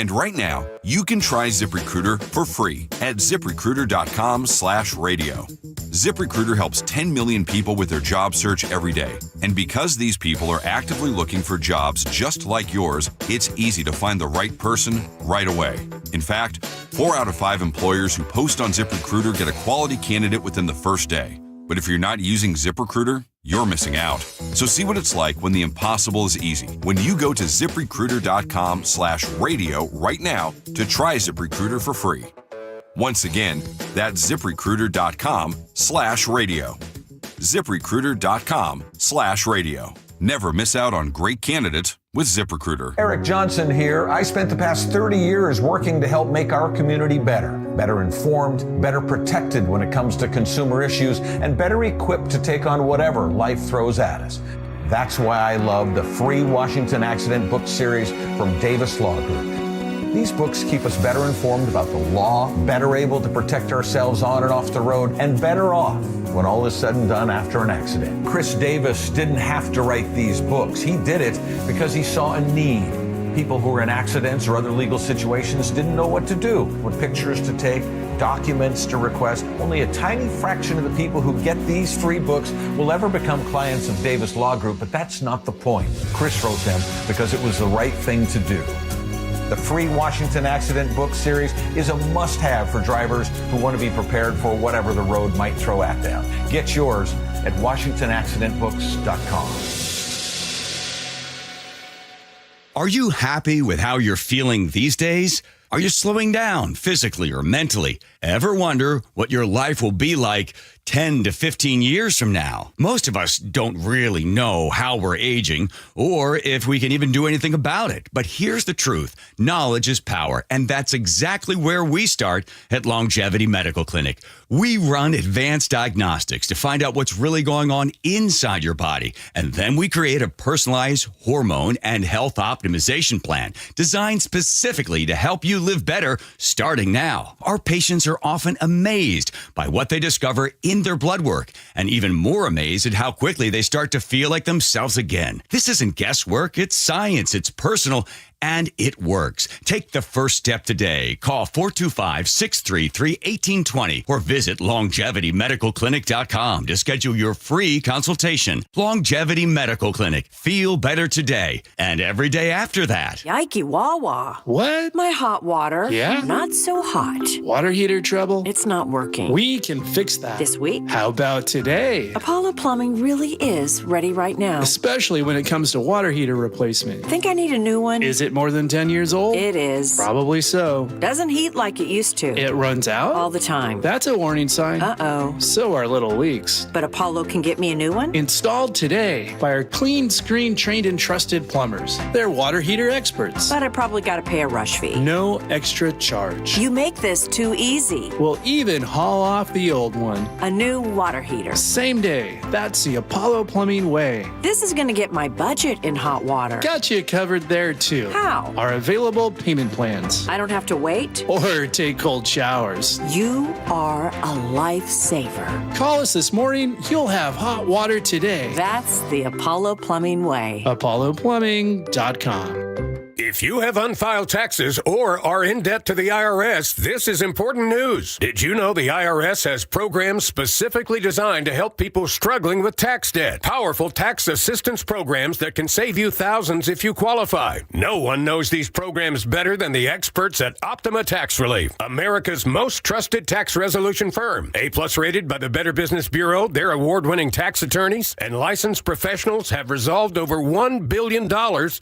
And right now, you can try ZipRecruiter for free at ZipRecruiter.com/radio. ZipRecruiter helps 10 million people with their job search every day. And because these people are actively looking for jobs just like yours, it's easy to find the right person right away. In fact, 4 out of 5 employers who post on ZipRecruiter get a quality candidate within the first day. But if you're not using ZipRecruiter, you're missing out. So see what it's like when the impossible is easy. When you go to ZipRecruiter.com/radio right now to try ZipRecruiter for free. Once again, that's ZipRecruiter.com/radio. ZipRecruiter.com/radio. Never miss out on great candidates with ZipRecruiter. Eric Johnson here. I spent the past 30 years working to help make our community better informed, better protected when it comes to consumer issues, and better equipped to take on whatever life throws at us. That's why I love the free Washington Accident book series from Davis Law Group. These books keep us better informed about the law, better able to protect ourselves on and off the road, and better off when all is said and done after an accident. Chris Davis didn't have to write these books. He did it because he saw a need. People who were in accidents or other legal situations didn't know what to do, what pictures to take, documents to request. Only a tiny fraction of the people who get these free books will ever become clients of Davis Law Group, but that's not the point. Chris wrote them because it was the right thing to do. The free Washington Accident book series is a must-have for drivers who want to be prepared for whatever the road might throw at them. Get yours at WashingtonAccidentBooks.com. Are you happy with how you're feeling these days? Are you slowing down physically or mentally? Ever wonder what your life will be like 10 to 15 years from now? Most of us don't really know how we're aging or if we can even do anything about it. But here's the truth. Knowledge is power, and that's exactly where we start at Longevity Medical Clinic. We run advanced diagnostics to find out what's really going on inside your body, and then we create a personalized hormone and health optimization plan designed specifically to help you live better starting now. Our patients are often amazed by what they discover in their blood work, and even more amazed at how quickly they start to feel like themselves again. This isn't guesswork, it's science, it's personal, and it works. Take the first step today. Call 425-633-1820 or visit LongevityMedicalClinic.com to schedule your free consultation. Longevity Medical Clinic. Feel better today and every day after that. Yikey Wawa. What? My hot water. Yeah? Not so hot. Water heater trouble? It's not working. We can fix that. This week? How about today? Apollo Plumbing really is ready right now. Especially when it comes to water heater replacement. Think I need a new one? Is it more than 10 years old? It is. Probably so. Doesn't heat like it used to. It runs out? All the time. That's a warning sign. Uh-oh. So are little leaks. But Apollo can get me a new one? Installed today by our clean screen trained and trusted plumbers. They're water heater experts. But I probably got to pay a rush fee. No extra charge. You make this too easy. We'll even haul off the old one. A new water heater. Same day. That's the Apollo Plumbing way. This is going to get my budget in hot water. Got you covered there too. How? Our available payment plans. I don't have to wait? Or take cold showers. You are a lifesaver. Call us this morning. You'll have hot water today. That's the Apollo Plumbing way. ApolloPlumbing.com. If you have unfiled taxes or are in debt to the IRS, this is important news. Did you know the IRS has programs specifically designed to help people struggling with tax debt? Powerful tax assistance programs that can save you thousands if you qualify. No one knows these programs better than the experts at Optima Tax Relief, America's most trusted tax resolution firm. A+ rated by the Better Business Bureau, their award-winning tax attorneys and licensed professionals have resolved over $1 billion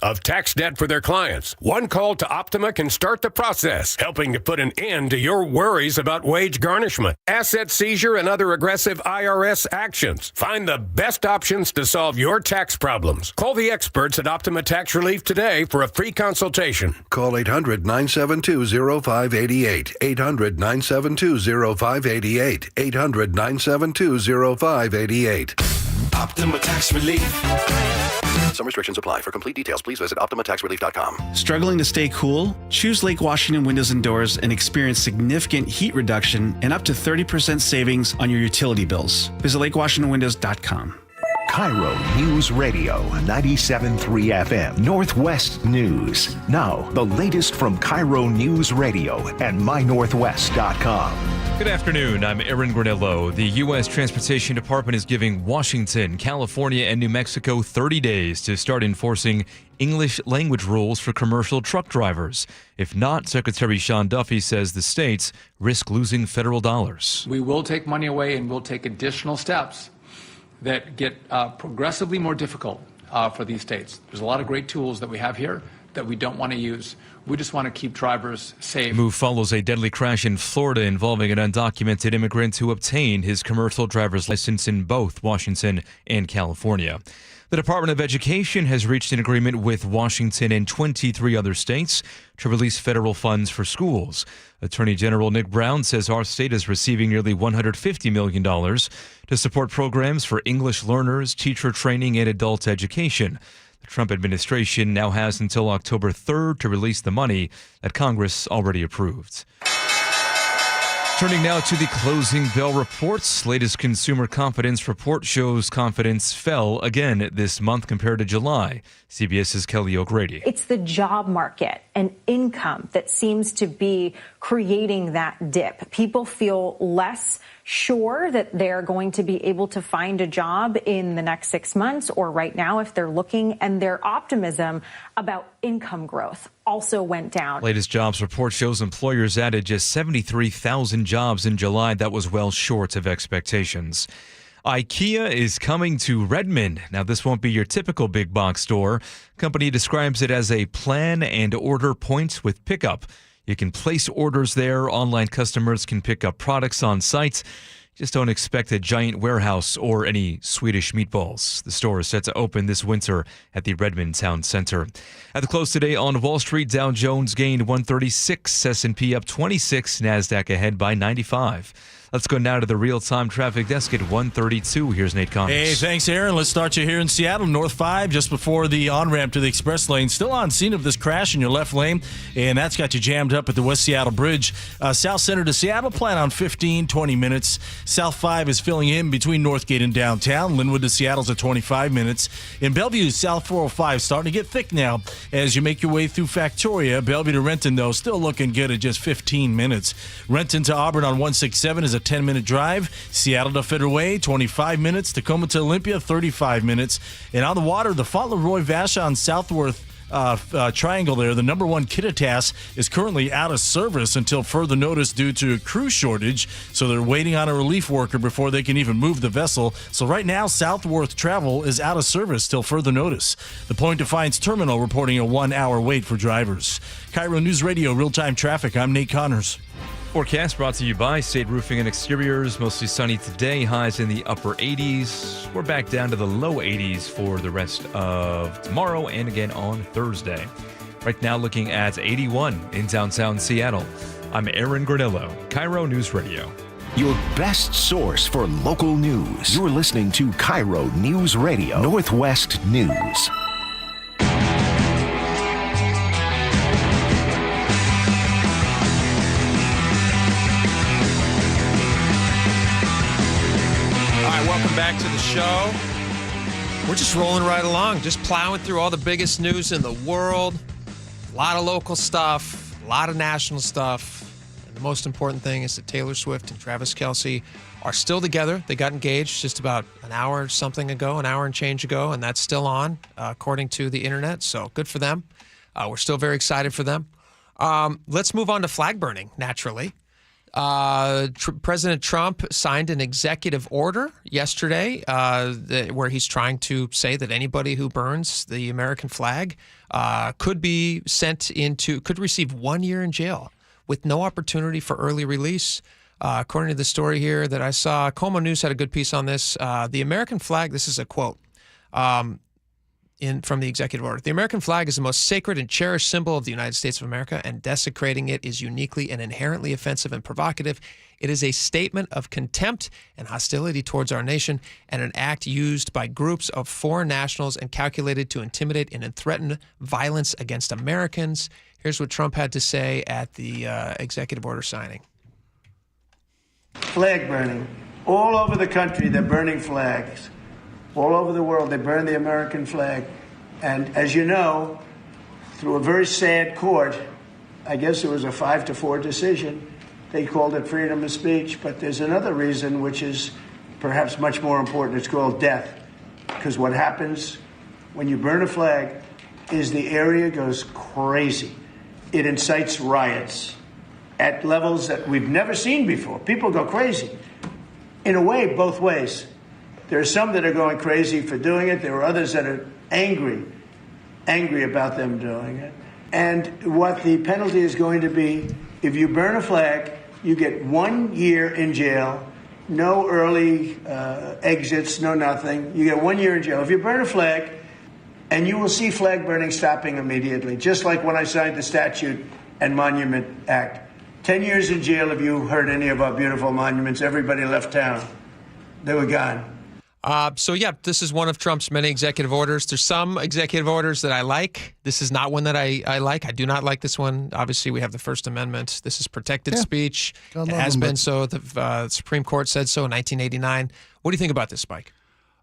of tax debt for their clients. One call to Optima can start the process, helping to put an end to your worries about wage garnishment, asset seizure, and other aggressive IRS actions. Find the best options to solve your tax problems. Call the experts at Optima Tax Relief today for a free consultation. Call 800-972-0588. 800-972-0588. 800-972-0588. Optima Tax Relief. Some restrictions apply. For complete details, please visit OptimaTaxRelief.com. Struggling to stay cool? Choose Lake Washington Windows and Doors and experience significant heat reduction and up to 30% savings on your utility bills. Visit LakeWashingtonWindows.com. KIRO News Radio 97.3 FM Northwest News. Now, the latest from KIRO News Radio and mynorthwest.com. Good afternoon. I'm Aaron Granillo. The U.S. Transportation Department is giving Washington, California, and New Mexico 30 days to start enforcing English language rules for commercial truck drivers. If not, Secretary Sean Duffy says the states risk losing federal dollars. We will take money away and we'll take additional steps that get progressively more difficult for these states. There's a lot of great tools that we have here that we don't want to use. We just want to keep drivers safe. The move follows a deadly crash in Florida involving an undocumented immigrant who obtained his commercial driver's license in both Washington and California. The Department of Education has reached an agreement with Washington and 23 other states to release federal funds for schools. Attorney General Nick Brown says our state is receiving nearly $150 million to support programs for English learners, teacher training, and adult education. The Trump administration now has until October 3rd to release the money that Congress already approved. Turning now to the closing bell reports. Latest consumer confidence report shows confidence fell again this month compared to July. CBS's Kelly O'Grady. It's the job market and income that seems to be creating that dip. People feel less sure that they're going to be able to find a job in the next 6 months or right now if they're looking, and their optimism about income growth also went down. Latest jobs report shows employers added just 73,000 jobs in July. That was well short of expectations. IKEA is coming to Redmond. Now, this won't be your typical big box store. Company describes it as a plan and order point with pickup. You can place orders there. Online customers can pick up products on site. Just don't expect a giant warehouse or any Swedish meatballs. The store is set to open this winter at the Redmond Town Center. At the close today on Wall Street, Dow Jones gained 136, S&P up 26, NASDAQ ahead by 95. Let's go now to the real-time traffic desk at 1:32. Here's Nate Connors. Hey, thanks, Aaron. Let's start you here in Seattle, North 5, just before the on-ramp to the express lane. Still on scene of this crash in your left lane, and that's got you jammed up at the West Seattle Bridge. South Center to Seattle, plan on 15-20 minutes. South 5 is filling in between Northgate and downtown. Linwood to Seattle's at 25 minutes. In Bellevue, South 405 starting to get thick now as you make your way through Factoria. Bellevue to Renton, though, still looking good at just 15 minutes. Renton to Auburn on 167 is a 10-minute drive. Seattle to Federal Way, 25 minutes. Tacoma to Olympia, 35 minutes. And on the water, the Fauntleroy-Vashon Southworth triangle there, the number 1 Kittitas is currently out of service until further notice due to a crew shortage. So they're waiting on a relief worker before they can even move the vessel. So right now, Southworth travel is out of service till further notice. The Point Defiance Terminal reporting a 1-hour wait for drivers. KIRO News Radio, real-time traffic. I'm Nate Connors. Forecast brought to you by State Roofing and Exteriors. Mostly sunny today, highs in the upper 80s. We're back down to the low 80s for the rest of tomorrow and again on Thursday. Right now looking at 81 in downtown Seattle. I'm Aaron Granillo, KIRO News Radio. Your best source for local news. You're listening to KIRO News Radio, Northwest News. Welcome back to the show. We're just rolling right along, just plowing through all the biggest news in the world. A lot of local stuff, a lot of national stuff. And the most important thing is that Taylor Swift and Travis Kelce are still together. They got engaged just about an hour and change ago, and that's still on, according to the internet. So good for them. We're still very excited for them. Let's move on to flag burning, naturally. President Trump signed an executive order yesterday where he's trying to say that anybody who burns the American flag could receive 1 year in jail with no opportunity for early release. According to the story here that I saw, Como News had a good piece on this. The American flag, this is a quote from the executive order. The American flag is the most sacred and cherished symbol of the United States of America, and desecrating it is uniquely and inherently offensive and provocative. It is a statement of contempt and hostility towards our nation and an act used by groups of foreign nationals and calculated to intimidate and threaten violence against Americans. Here's what Trump had to say at the executive order signing. Flag burning. All over the country, they're burning flags. all over the world, they burn the American flag. And as you know, through a very sad court, I guess it was a 5-4 decision, they called it freedom of speech. But there's another reason, which is perhaps much more important. It's called death. Because what happens when you burn a flag is the area goes crazy. It incites riots at levels that we've never seen before. People go crazy. In a way, both ways. There are some that are going crazy for doing it. There are others that are angry about them doing it. And what the penalty is going to be, if you burn a flag, you get 1 year in jail, no early exits, no nothing. You get 1 year in jail. If you burn a flag, and you will see flag burning stopping immediately, just like when I signed the Statute and Monument Act. 10 years in jail if you hurt any of our beautiful monuments. Everybody left town. They were gone. This is one of Trump's many executive orders. There's some executive orders that I like. This is not one that I like. I do not like this one. Obviously, we have the First Amendment. This is protected speech. It has been so. The Supreme Court said so in 1989. What do you think about this, Spike?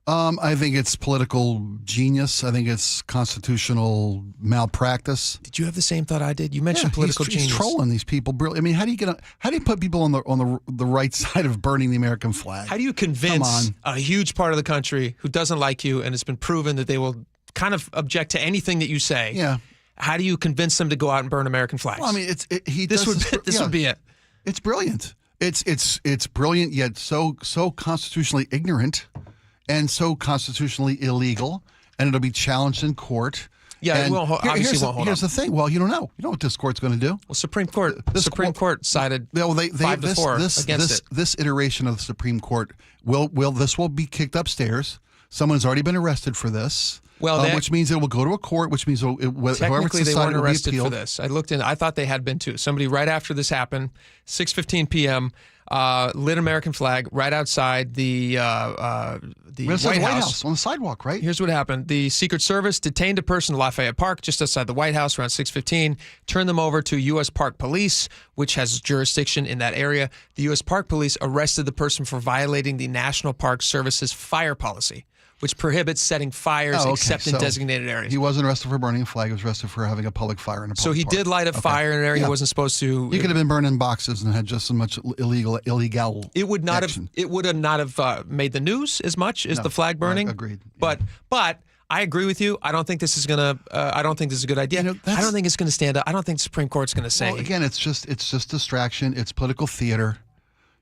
I think it's political genius. I think it's constitutional malpractice. Did you have the same thought I did? You mentioned political genius. He's trolling these people. I mean, how do you put people on the right side of burning the American flag? How do you convince a huge part of the country who doesn't like you, and it's been proven that they will kind of object to anything that you say? Yeah. How do you convince them to go out and burn American flags? Well, I mean, this would be it. It's brilliant. It's brilliant, yet so constitutionally ignorant. And so constitutionally illegal, and it'll be challenged in court. Yeah, and it won't, obviously won't hold Here's the thing. Well, you don't know. You know what this court's going to do. Well, Supreme Court sided 5-4 against it. This iteration of the Supreme Court will be kicked upstairs. Someone's already been arrested for this. Well, which means it will go to a court. Which means technically they weren't arrested for this. I looked in. I thought they had been too. Somebody right after this happened, 6:15 p.m. Lit American flag right outside the White House on the sidewalk, right? Here's what happened. The Secret Service detained a person in Lafayette Park just outside the White House around 6:15, turned them over to U.S. Park Police, which has jurisdiction in that area. The U.S. Park Police arrested the person for violating the National Park Service's fire policy, which prohibits setting fires except in designated areas. He wasn't arrested for burning a flag. He was arrested for having a public fire in a public So he park. did light a fire in an area he wasn't supposed to. He could have been burning boxes and had just as much illegal. It would not action. have. It would have not have made the news as much as the flag burning. Agreed. But I agree with you. I don't think this is gonna. I don't think this is a good idea. I don't think it's going to stand up. I don't think the Supreme Court's going to say. Well, again, it's just distraction. It's political theater.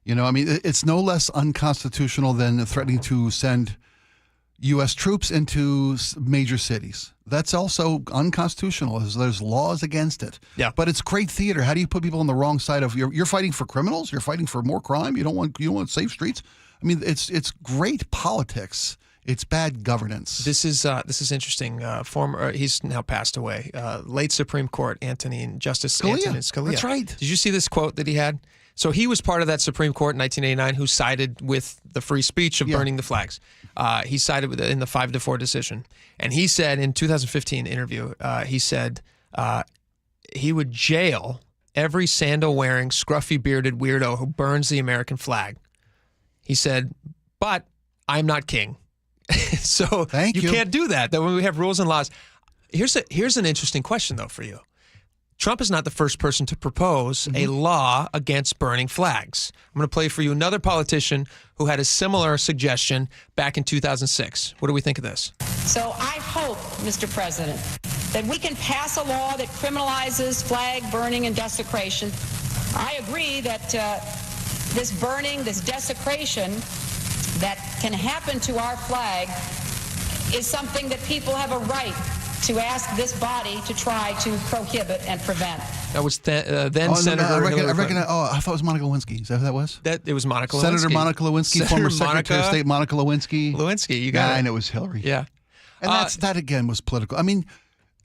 I mean, it's no less unconstitutional than threatening to send U.S. troops into major cities. That's also unconstitutional. There's laws against it. Yeah. But it's great theater. How do you put people on the wrong side of you're fighting for criminals? You're fighting for more crime? You don't want safe streets? I mean, it's great politics. It's bad governance. This is interesting. He's now passed away. Late Supreme Court Justice Antonin Scalia. That's right. Did you see this quote that he had? So he was part of that Supreme Court in 1989 who sided with the free speech of burning the flags. He sided with it in the 5-4 decision. And he said in 2015 interview, he said he would jail every sandal-wearing, scruffy-bearded weirdo who burns the American flag. He said, but I'm not king. So you can't do that. That when we have rules and laws. Here's an interesting question, though, for you. Trump is not the first person to propose a law against burning flags. I'm going to play for you another politician who had a similar suggestion back in 2006. What do we think of this? So I hope, Mr. President, that we can pass a law that criminalizes flag burning and desecration. I agree that this burning, this desecration that can happen to our flag is something that people have a right to ask this body to try to prohibit and prevent. That was then Senator Hillary Clinton. I thought it was Monica Lewinsky. Is that who that was? It was Monica Lewinsky. Senator Monica Lewinsky, former Secretary of State Monica Lewinsky. You got it. And it was Hillary. Yeah. And that again was political. I mean,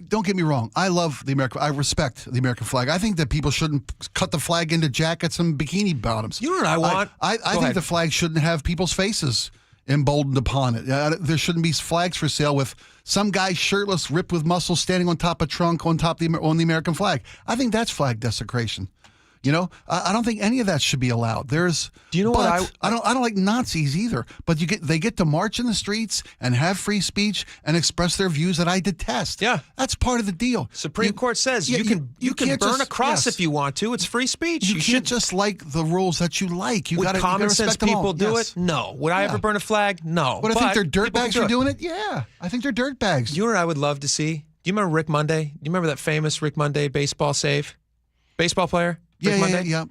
don't get me wrong. I love the American. I respect the American flag. I think that people shouldn't cut the flag into jackets and bikini bottoms. You know what I want? I think the flag shouldn't have people's faces emboldened upon it. There shouldn't be flags for sale with some guy shirtless, ripped with muscles, standing on top of trunk on the American flag. I think that's flag desecration. You know, I don't think any of that should be allowed. Do you know what I don't like Nazis either. But they get to march in the streets and have free speech and express their views that I detest. Yeah, that's part of the deal. Supreme Court says you can burn a cross if you want to. It's free speech. You can't just like the rules that you like. Would common sense people do it? No. Would I ever burn a flag? No. But I think they're dirtbags for doing it. Yeah, I think they're dirtbags. You know what I would love to see? Do you remember Rick Monday? Do you remember that famous Rick Monday baseball save? Baseball player? Yeah. You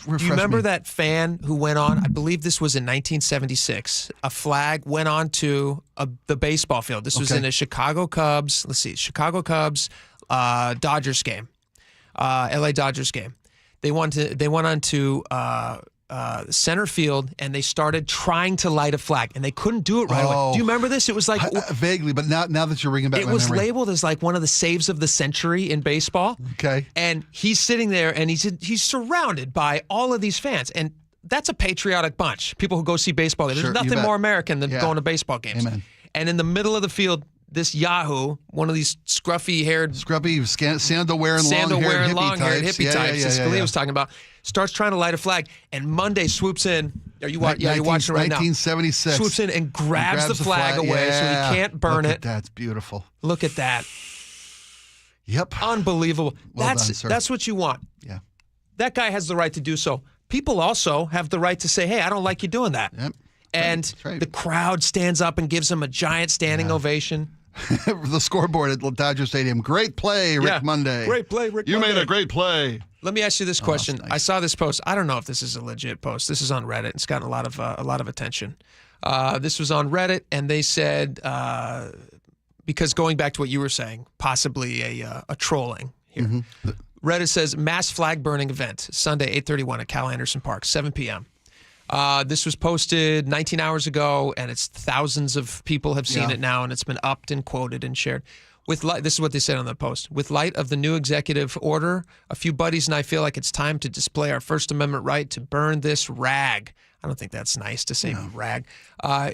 remember that fan who went on, I believe this was in 1976, a flag went on to the baseball field. This was in a Chicago Cubs, Dodgers game, LA Dodgers game. They went on to center field, and they started trying to light a flag, and they couldn't do it right away. Do you remember this? It was like vaguely, but now that you're bringing back, it was labeled as like one of the saves of the century in baseball. Okay, and he's sitting there, and he's surrounded by all of these fans, and that's a patriotic bunch. People who go see baseball. There's nothing more American than going to baseball games. Amen. And in the middle of the field, this Yahoo, one of these scruffy-haired, sandal-wearing, long-haired hippie types, as Scalia was talking about, starts trying to light a flag, and Monday swoops in. You're watching it right now. 1976. Swoops in and grabs the flag away so he can't burn it. That's beautiful. Look at that. Yep. Unbelievable. Well done, sir. That's what you want. Yeah. That guy has the right to do so. People also have the right to say, hey, I don't like you doing that. Yep. And the crowd stands up and gives him a giant standing ovation. The scoreboard at Dodger Stadium. Great play, Rick Monday. Great play, Rick Monday. You made a great play. Let me ask you this question. Nice. I saw this post. I don't know if this is a legit post. This is on Reddit. It's gotten a lot of attention. This was on Reddit, and they said, because going back to what you were saying, possibly a trolling here. Mm-hmm. Reddit says, mass flag burning event, Sunday, 8:31 at Cal Anderson Park, 7 p.m. This was posted 19 hours ago, and it's thousands of people have seen it now, and it's been upped and quoted and shared. This is what they said on the post. With light of the new executive order, a few buddies and I feel like it's time to display our First Amendment right to burn this rag. I don't think that's nice to say rag.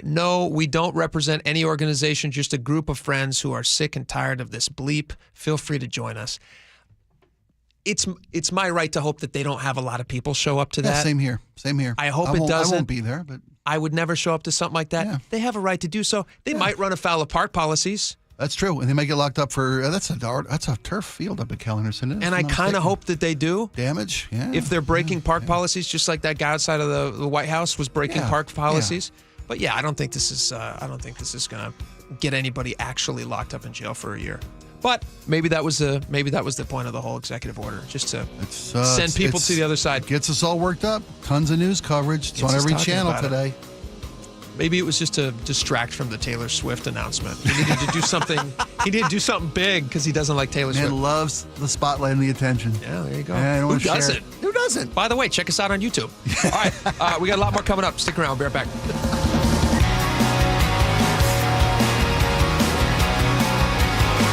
No, we don't represent any organization, just a group of friends who are sick and tired of this bleep. Feel free to join us. It's my right to hope that they don't have a lot of people show up to that. Same here. I hope it doesn't. I won't be there, but I would never show up to something like that. Yeah. They have a right to do so. They might run afoul of park policies. That's true, and they might get locked up for that's a turf field up at Cal Anderson. And I kind of hope that they do damage. Yeah, if they're breaking park policies, just like that guy outside of the White House was breaking park policies. Yeah. But yeah, I don't think this is going to get anybody actually locked up in jail for a year. But maybe that was the point of the whole executive order, just to send people to the other side. Gets us all worked up. Tons of news coverage. It's on every channel today. Maybe it was just to distract from the Taylor Swift announcement. He needed to do something. He needed to do something big because he doesn't like Taylor Swift. Man loves the spotlight and the attention. Yeah, there you go. Who doesn't? Who doesn't? By the way, check us out on YouTube. All right, we got a lot more coming up. Stick around. We'll be right back.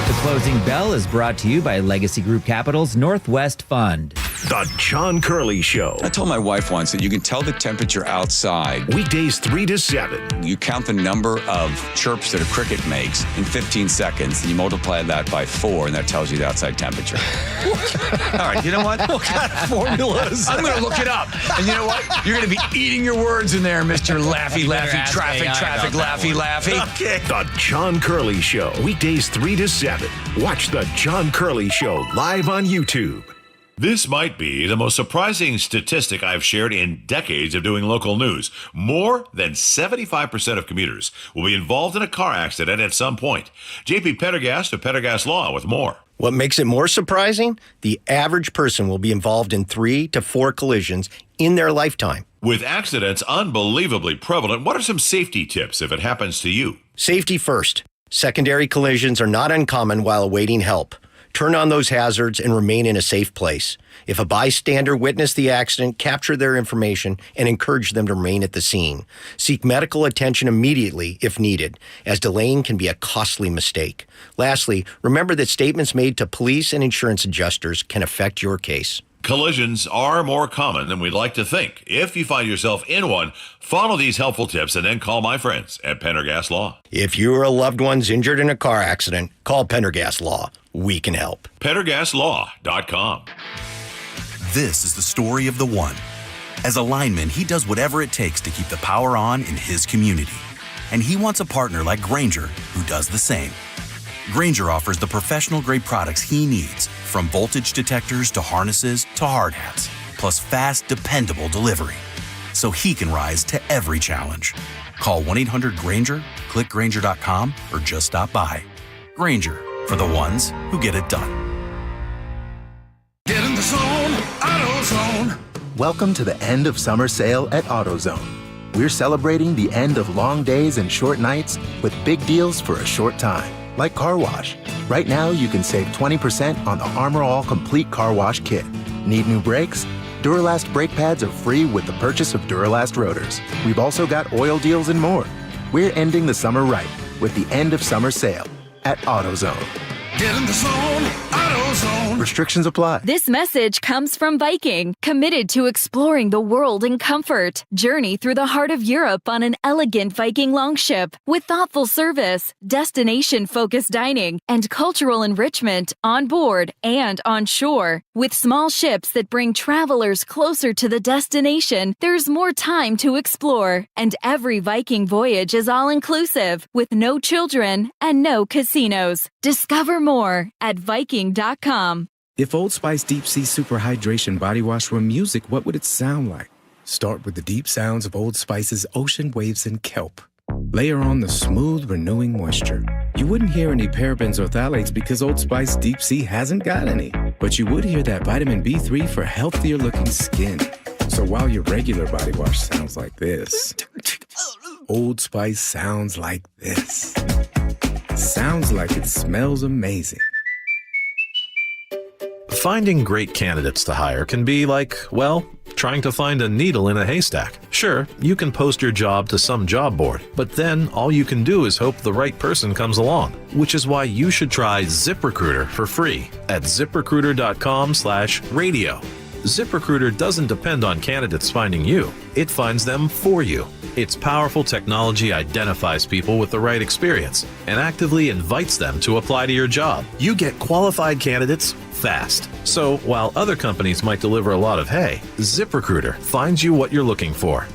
The Closing Bell is brought to you by Legacy Group Capital's Northwest Fund. The John Curley Show. I told my wife once that you can tell the temperature outside. Weekdays 3 to 7. You count the number of chirps that a cricket makes in 15 seconds, and you multiply that by 4, and that tells you the outside temperature. All right, you know what? What kind of formulas? I'm going to look it up. And you know what? You're going to be eating your words in there, Mr. Laffy, traffic, laffy. Okay. The John Curley Show. Weekdays 3 to 7. Watch The John Curley Show live on YouTube. This might be the most surprising statistic I've shared in decades of doing local news. More than 75% of commuters will be involved in a car accident at some point. JP Pendergast of Pendergast Law with more. What makes it more surprising? The average person will be involved in 3 to 4 collisions in their lifetime. With accidents unbelievably prevalent, what are some safety tips if it happens to you? Safety first. Secondary collisions are not uncommon while awaiting help. Turn on those hazards and remain in a safe place. If a bystander witnessed the accident, capture their information and encourage them to remain at the scene. Seek medical attention immediately if needed, as delaying can be a costly mistake. Lastly, remember that statements made to police and insurance adjusters can affect your case. Collisions are more common than we'd like to think. If you find yourself in one, follow these helpful tips and then call my friends at Pendergast Law. If you or a loved one's injured in a car accident, call Pendergast Law. We can help. PendergastLaw.com. This is the story of the one. As a lineman, he does whatever it takes to keep the power on in his community. And he wants a partner like Grainger who does the same. Grainger offers the professional-grade products he needs, from voltage detectors to harnesses to hard hats, plus fast, dependable delivery, so he can rise to every challenge. Call 1-800-GRAINGER, click Grainger.com, or just stop by. Grainger, for the ones who get it done. Get in the zone, AutoZone. Welcome to the end of summer sale at AutoZone. We're celebrating the end of long days and short nights with big deals for a short time, like car wash. Right now, you can save 20% on the Armor All Complete Car Wash Kit. Need new brakes? Duralast brake pads are free with the purchase of Duralast rotors. We've also got oil deals and more. We're ending the summer right with the end of summer sale at AutoZone. Get in the zone, AutoZone. Restrictions apply. This message comes from Viking, committed to exploring the world in comfort. Journey through the heart of Europe on an elegant Viking longship with thoughtful service, destination-focused dining, and cultural enrichment on board and on shore. With small ships that bring travelers closer to the destination, there's more time to explore. And every Viking voyage is all-inclusive, with no children and no casinos. Discover more at Viking.com. If Old Spice Deep Sea Super Hydration Body Wash were music, what would it sound like? Start with the deep sounds of Old Spice's ocean waves and kelp. Layer on the smooth, renewing moisture. You wouldn't hear any parabens or phthalates because Old Spice Deep Sea hasn't got any. But you would hear that vitamin B3 for healthier looking skin. So while your regular body wash sounds like this, Old Spice sounds like this. Sounds like it smells amazing. Finding great candidates to hire can be like, well, trying to find a needle in a haystack. Sure, you can post your job to some job board, but then all you can do is hope the right person comes along, which is why you should try ZipRecruiter for free at ZipRecruiter.com/radio. ZipRecruiter doesn't depend on candidates finding you. It finds them for you. Its powerful technology identifies people with the right experience and actively invites them to apply to your job. You get qualified candidates fast. So while other companies might deliver a lot of hay, ZipRecruiter finds you what you're looking for.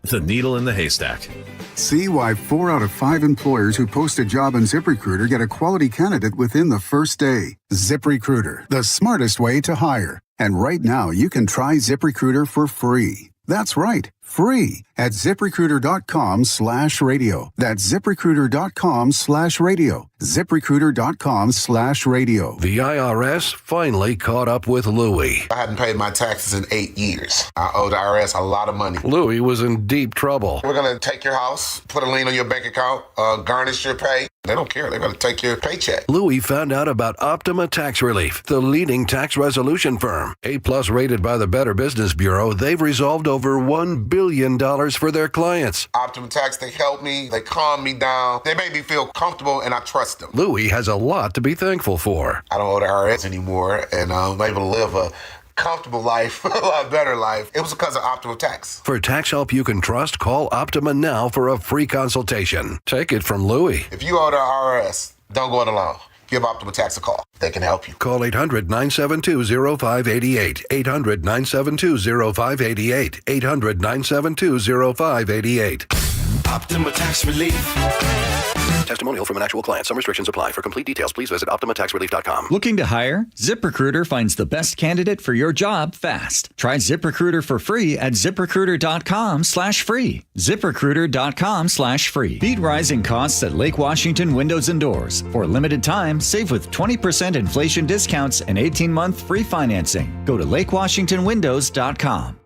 The needle in the haystack. See why 4 out of 5 employers who post a job on ZipRecruiter get a quality candidate within the first day. ZipRecruiter, the smartest way to hire. And right now, you can try ZipRecruiter for free. That's right, free at ZipRecruiter.com/radio. That's ZipRecruiter.com/radio. ZipRecruiter.com/radio. The IRS finally caught up with Louie. I hadn't paid my taxes in 8 years. I owe the IRS a lot of money. Louie was in deep trouble. We're going to take your house, put a lien on your bank account, garnish your pay. They don't care. They're going to take your paycheck. Louie found out about Optima Tax Relief, the leading tax resolution firm. A+ rated by the Better Business Bureau, they've resolved over $1 billion for their clients. Optima Tax, they help me. They calm me down. They make me feel comfortable, and I trust them. Louie has a lot to be thankful for. I don't owe the IRS anymore, and I'm able to live a comfortable life, a lot better life. It was because of Optima Tax. For tax help you can trust, call Optima now for a free consultation. Take it from Louie. If you owe the IRS, don't go it alone. Give Optima Tax a call. They can help you. Call 800-972-0588. 800-972-0588. 800-972-0588. Optima Tax Relief. Testimonial from an actual client. Some restrictions apply. For complete details, please visit OptimaTaxRelief.com. Looking to hire? ZipRecruiter finds the best candidate for your job fast. Try ZipRecruiter for free at ZipRecruiter.com/free. ZipRecruiter.com/free. Beat rising costs at Lake Washington Windows and Doors. For a limited time, save with 20% inflation discounts and 18-month free financing. Go to LakeWashingtonWindows.com.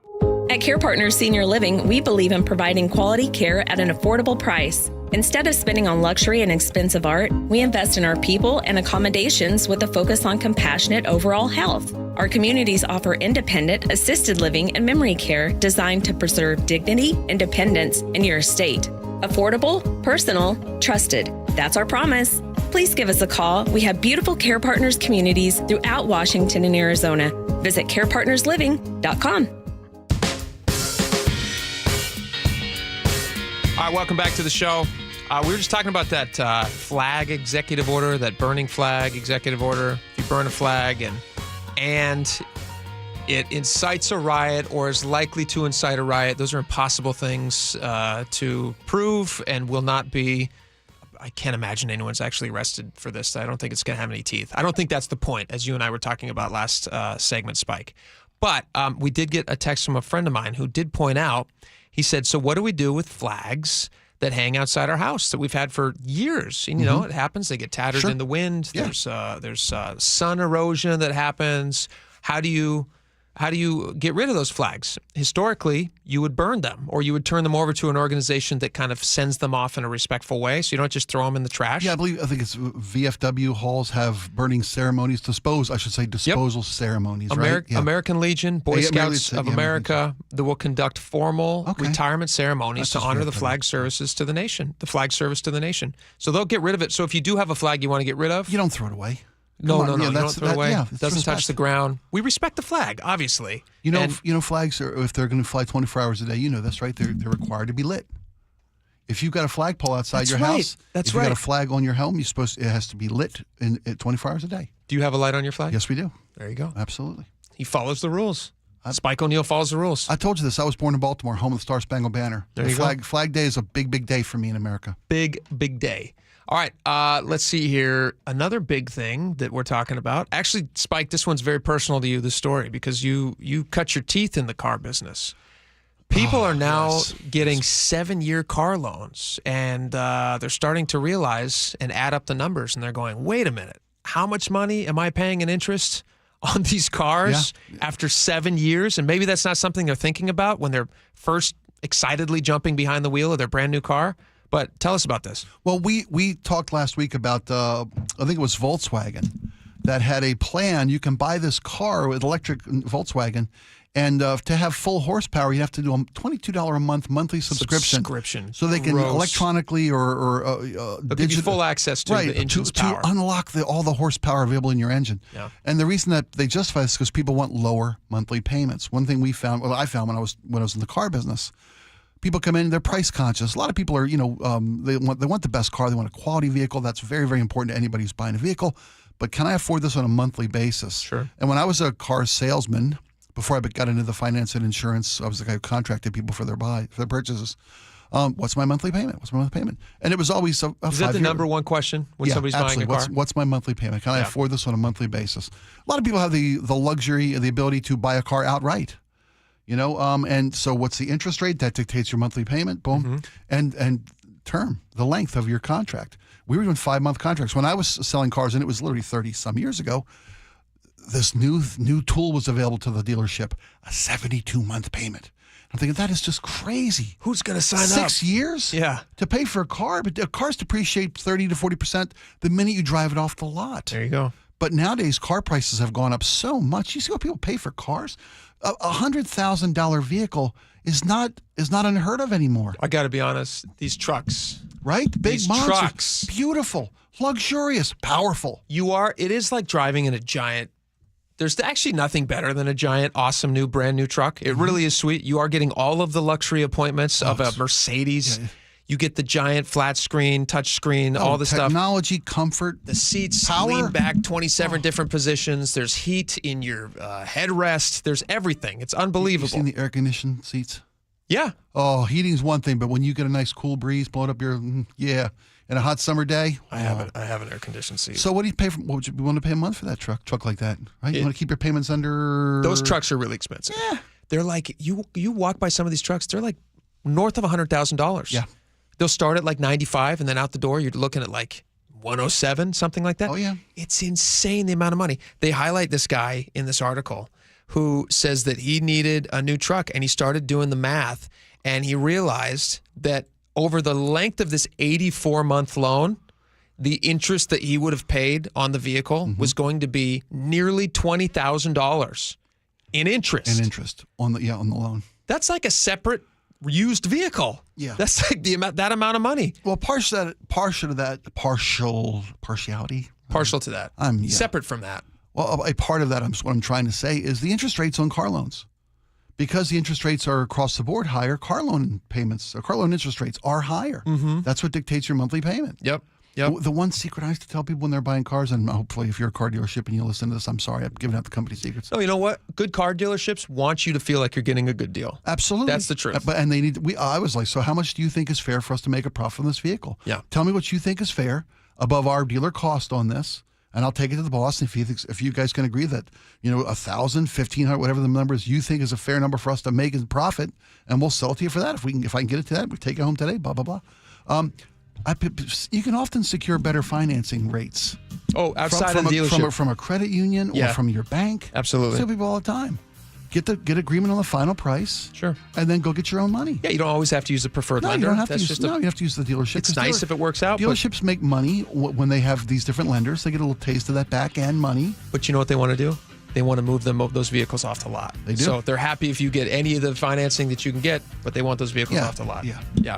At Care Partners Senior Living, we believe in providing quality care at an affordable price. Instead of spending on luxury and expensive art, we invest in our people and accommodations with a focus on compassionate overall health. Our communities offer independent, assisted living, and memory care designed to preserve dignity, independence, in your estate. Affordable, personal, trusted. That's our promise. Please give us a call. We have beautiful Care Partners communities throughout Washington and Arizona. Visit carepartnersliving.com. All right, welcome back to the show. We were just talking about that flag executive order, that burning flag executive order. If you burn a flag and it incites a riot or is likely to incite a riot. Those are impossible things to prove and will not be. I can't imagine anyone's actually arrested for this. I don't think it's going to have any teeth. I don't think that's the point, as you and I were talking about last segment, Spike. But we did get a text from a friend of mine who did point out, he said, so what do we do with flags that hang outside our house that we've had for years? And, you know, it happens. They get tattered in the wind. Yeah. There's sun erosion that happens. How do you get rid of those flags? Historically, you would burn them or you would turn them over to an organization that kind of sends them off in a respectful way, so you don't just throw them in the trash. Yeah, I think it's VFW halls have burning ceremonies, disposal ceremonies, right? Yeah. American Legion, Boy Scouts of America, that will conduct formal retirement ceremonies to honor the flag services to the nation, the flag service to the nation. So they'll get rid of it. So if you do have a flag you want to get rid of, you don't throw it away. No, you don't throw it away. It doesn't touch the ground. We respect the flag, obviously. You know, flags are, if they're going to fly 24 hours a day, you know that's right. They're required to be lit. If you've got a flagpole outside your house, if you've got a flag on your home, it has to be lit 24 hours a day. Do you have a light on your flag? Yes, we do. There you go. Absolutely. He follows the rules. Spike O'Neill follows the rules. I told you this. I was born in Baltimore, home of the Star-Spangled Banner. Flag Day is a big, big day for me in America. Big, big day. All right, let's see here. Another big thing that we're talking about. Actually, Spike, this one's very personal to you, this story, because you cut your teeth in the car business. People are now getting 7-year car loans, and they're starting to realize and add up the numbers, and they're going, wait a minute, how much money am I paying in interest on these cars after 7 years? And maybe that's not something they're thinking about when they're first excitedly jumping behind the wheel of their brand new car. But tell us about this. Well, we talked last week about, I think it was Volkswagen, that had a plan. You can buy this car with electric Volkswagen, and to have full horsepower, you have to do a $22 a month monthly subscription. So they can electronically or digital full access to the engine's power. To unlock all the horsepower available in your engine. Yeah. And the reason that they justify this is because people want lower monthly payments. One thing I found when I was in the car business, people come in, they're price conscious. A lot of people are, they want the best car. They want a quality vehicle. That's very, very important to anybody who's buying a vehicle. But can I afford this on a monthly basis? Sure. And when I was a car salesman, before I got into the finance and insurance, I was the guy who contracted people for their purchases. What's my monthly payment? And it was always a Is that the number one question when somebody's buying a car? What's my monthly payment? Can I afford this on a monthly basis? A lot of people have the luxury and the ability to buy a car outright. And so what's the interest rate? That dictates your monthly payment, boom. And term, the length of your contract. We were doing 5-month contracts. When I was selling cars, and it was literally 30-some years ago, this new tool was available to the dealership, a 72-month payment. I'm thinking, that is just crazy. Who's going to sign up? 6 years? Yeah. To pay for a car, but cars depreciate 30 to 40% the minute you drive it off the lot. There you go. But nowadays, car prices have gone up so much. You see what people pay for cars? A $100,000 vehicle is not unheard of anymore. I got to be honest. These trucks, right? Big monsters, trucks, beautiful, luxurious, powerful. It is like driving in a giant. There's actually nothing better than a giant, awesome, brand new truck. It really is sweet. You are getting all of the luxury appointments of a Mercedes. Yeah. You get the giant flat screen, touch screen, all the stuff. Technology, comfort, the seats power. Lean back 27 different positions. There's heat in your headrest. There's everything. It's unbelievable. You seen the air-conditioned seats? Yeah. Oh, heating's one thing, but when you get a nice cool breeze blowing up your, in a hot summer day. I have an air-conditioned seat. So what do you pay for? What would you want to pay a month for that truck like that? Right? You want to keep your payments under. Those trucks are really expensive. Yeah. They're like, you walk by some of these trucks, they're like north of $100,000. Yeah. They'll start at like 95, and then out the door, you're looking at like 107, something like that. Oh, yeah. It's insane, the amount of money. They highlight this guy in this article who says that he needed a new truck, and he started doing the math, and he realized that over the length of this 84-month loan, the interest that he would have paid on the vehicle was going to be nearly $20,000 in interest. In interest on the loan. That's like a separate used vehicle. Yeah. That's like that amount of money. Well, partiality. Partial to that. Separate from that. Well, a part of that, what I'm trying to say, is the interest rates on car loans. Because the interest rates are across the board higher, car loan payments, or car loan interest rates are higher. That's what dictates your monthly payment. Yep. The one secret I used to tell people when they're buying cars, and hopefully if you're a car dealership and you listen to this, I'm sorry, I'm giving out the company secrets. Oh, you know what? Good car dealerships want you to feel like you're getting a good deal. Absolutely. That's the truth. And they need. I was like, so how much do you think is fair for us to make a profit on this vehicle? Yeah. Tell me what you think is fair above our dealer cost on this, and I'll take it to the boss. And if you guys can agree that, you know, 1,000, 1,500, whatever the number is you think is a fair number for us to make as profit, and we'll sell it to you for that. If I can get it to that, we take it home today. Blah blah blah. You can often secure better financing rates. Oh, outside of the dealership. From a credit union or from your bank. Absolutely. I tell people all the time. Get agreement on the final price. Sure. And then go get your own money. Yeah, you don't always have to use the preferred lender. You don't have to use. You have to use the dealership. It's nice if it works out. Dealerships make money when they have these different lenders. They get a little taste of that back end money. But you know what they want to do? They want to move those vehicles off the lot. They do. So they're happy if you get any of the financing that you can get, but they want those vehicles off the lot. Yeah.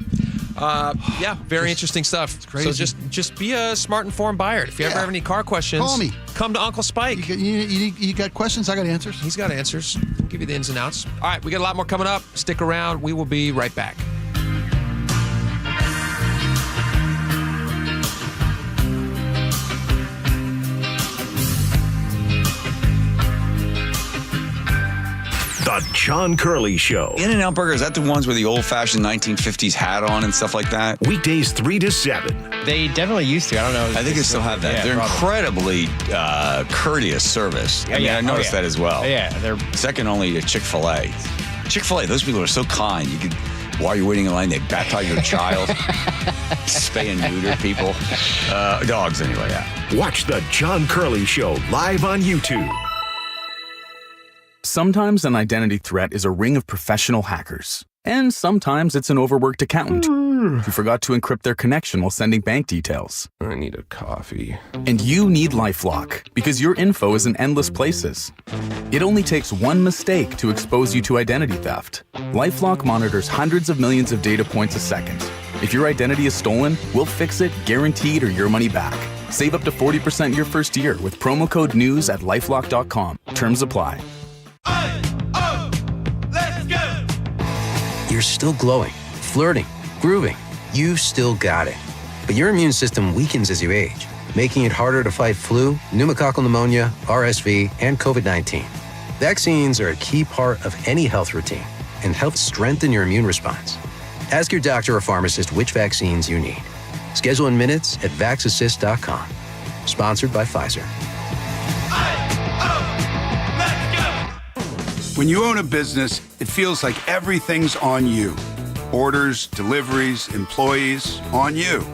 Very interesting stuff. It's crazy. So just be a smart, informed buyer. If you ever have any car questions, call me. Come to Uncle Spike. You got questions? I got answers. He's got answers. We'll give you the ins and outs. All right, we got a lot more coming up. Stick around. We will be right back. The John Curley Show. In-N-Out Burger, is that the ones with the old-fashioned 1950s hat on and stuff like that? Weekdays 3 to 7. They definitely used to. I don't know. I think they still have that. Yeah, they're probably. incredibly courteous service. I noticed that as well. They're second only to Chick-fil-A. Chick-fil-A, those people are so kind. You could, while you're waiting in line, they baptize your child, spay and neuter people, dogs anyway. Yeah. Watch the John Curley Show live on YouTube. Sometimes an identity threat is a ring of professional hackers. And sometimes it's an overworked accountant who forgot to encrypt their connection while sending bank details. I need a coffee. And you need LifeLock because your info is in endless places. It only takes one mistake to expose you to identity theft. LifeLock monitors hundreds of millions of data points a second. If your identity is stolen, we'll fix it, guaranteed, or your money back. Save up to 40% your first year with promo code NEWS at LifeLock.com. Terms apply. You're still glowing, flirting, grooving. You've still got it. But your immune system weakens as you age, making it harder to fight flu, pneumococcal pneumonia, RSV, and COVID-19. Vaccines are a key part of any health routine and help strengthen your immune response. Ask your doctor or pharmacist which vaccines you need. Schedule in minutes at vaxassist.com. Sponsored by Pfizer. When you own a business, it feels like everything's on you. Orders, deliveries, employees, on you.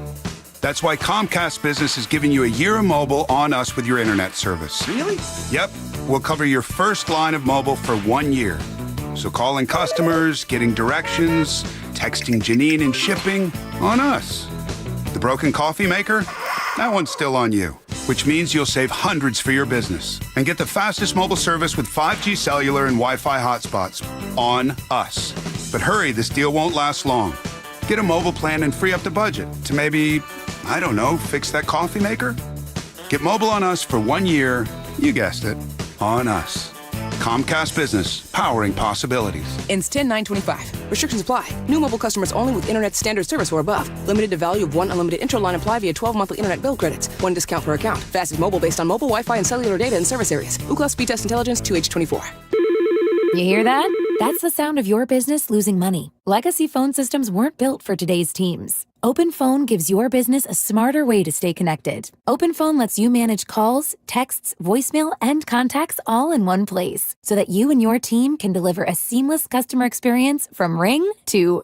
That's why Comcast Business is giving you a year of mobile on us with your internet service. Really? Yep. We'll cover your first line of mobile for 1 year. So calling customers, getting directions, texting Janine and shipping, on us. The broken coffee maker? That one's still on you, which means you'll save hundreds for your business and get the fastest mobile service with 5G cellular and Wi-Fi hotspots on us. But hurry, this deal won't last long. Get a mobile plan and free up the budget to maybe, I don't know, fix that coffee maker? Get mobile on us for 1 year, you guessed it, on us. Comcast Business, powering possibilities. Ends 10/9/25. Restrictions apply. New mobile customers only with internet standard service or above. Limited to value of one unlimited interline apply via 12 monthly internet bill credits. One discount per account. Fastest mobile based on mobile Wi-Fi and cellular data in service areas. Ookla Speed Test Intelligence 2H24. You hear that? That's the sound of your business losing money. Legacy phone systems weren't built for today's teams. OpenPhone gives your business a smarter way to stay connected. OpenPhone lets you manage calls, texts, voicemail, and contacts all in one place so that you and your team can deliver a seamless customer experience from ring to...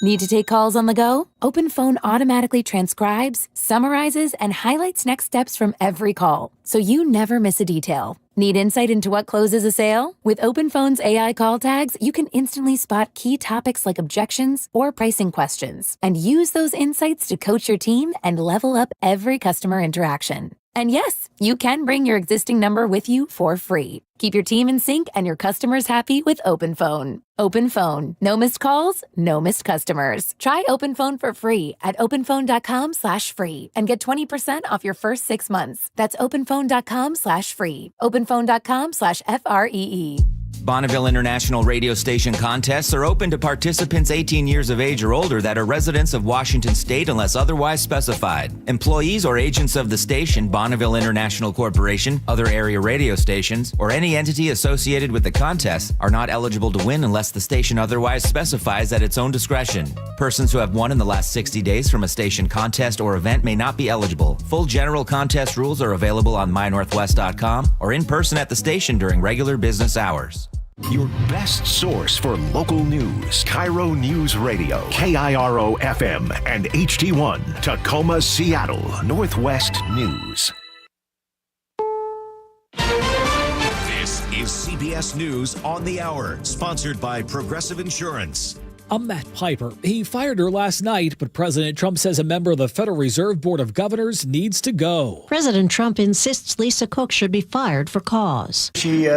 Need to take calls on the go? OpenPhone automatically transcribes, summarizes, and highlights next steps from every call, so you never miss a detail. Need insight into what closes a sale? With OpenPhone's AI call tags, you can instantly spot key topics like objections or pricing questions, and use those insights to coach your team and level up every customer interaction. And yes, you can bring your existing number with you for free. Keep your team in sync and your customers happy with OpenPhone. OpenPhone. No missed calls, no missed customers. Try OpenPhone for free at openphone.com/free and get 20% off your first 6 months. That's openphone.com/free. Openphone.com/FREE. Bonneville International radio station contests are open to participants 18 years of age or older that are residents of Washington State unless otherwise specified. Employees or agents of the station, Bonneville International Corporation, other area radio stations, or any entity associated with the contest are not eligible to win unless the station otherwise specifies at its own discretion. Persons who have won in the last 60 days from a station contest or event may not be eligible. Full general contest rules are available on mynorthwest.com or in person at the station during regular business hours. Your best source for local news. KIRO News Radio, KIRO FM and HD1, Tacoma, Seattle, Northwest News. This is CBS News on the Hour, sponsored by Progressive Insurance. I'm Matt Piper. He fired her last night, but President Trump says a member of the Federal Reserve Board of Governors needs to go. President Trump insists Lisa Cook should be fired for cause. She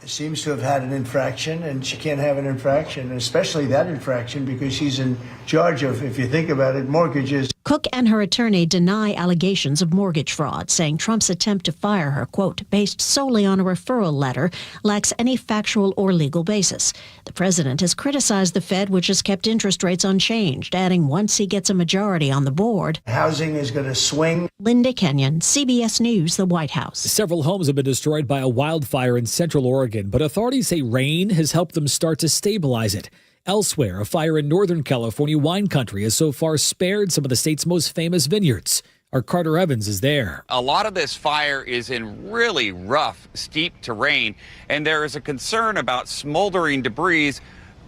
seems to have had an infraction, and she can't have an infraction, especially that infraction, because she's in charge of, if you think about it, mortgages. Cook and her attorney deny allegations of mortgage fraud, saying Trump's attempt to fire her, quote, based solely on a referral letter, lacks any factual or legal basis. The president has criticized the Fed, which has kept interest rates unchanged, adding once he gets a majority on the board, housing is going to swing. Linda Kenyon, CBS News, the White House. Several homes have been destroyed by a wildfire in Central Oregon, but authorities say rain has helped them start to stabilize it. Elsewhere, a fire in Northern California wine country has so far spared some of the state's most famous vineyards. Our Carter Evans is there. A lot of this fire is in really rough, steep terrain, and there is a concern about smoldering debris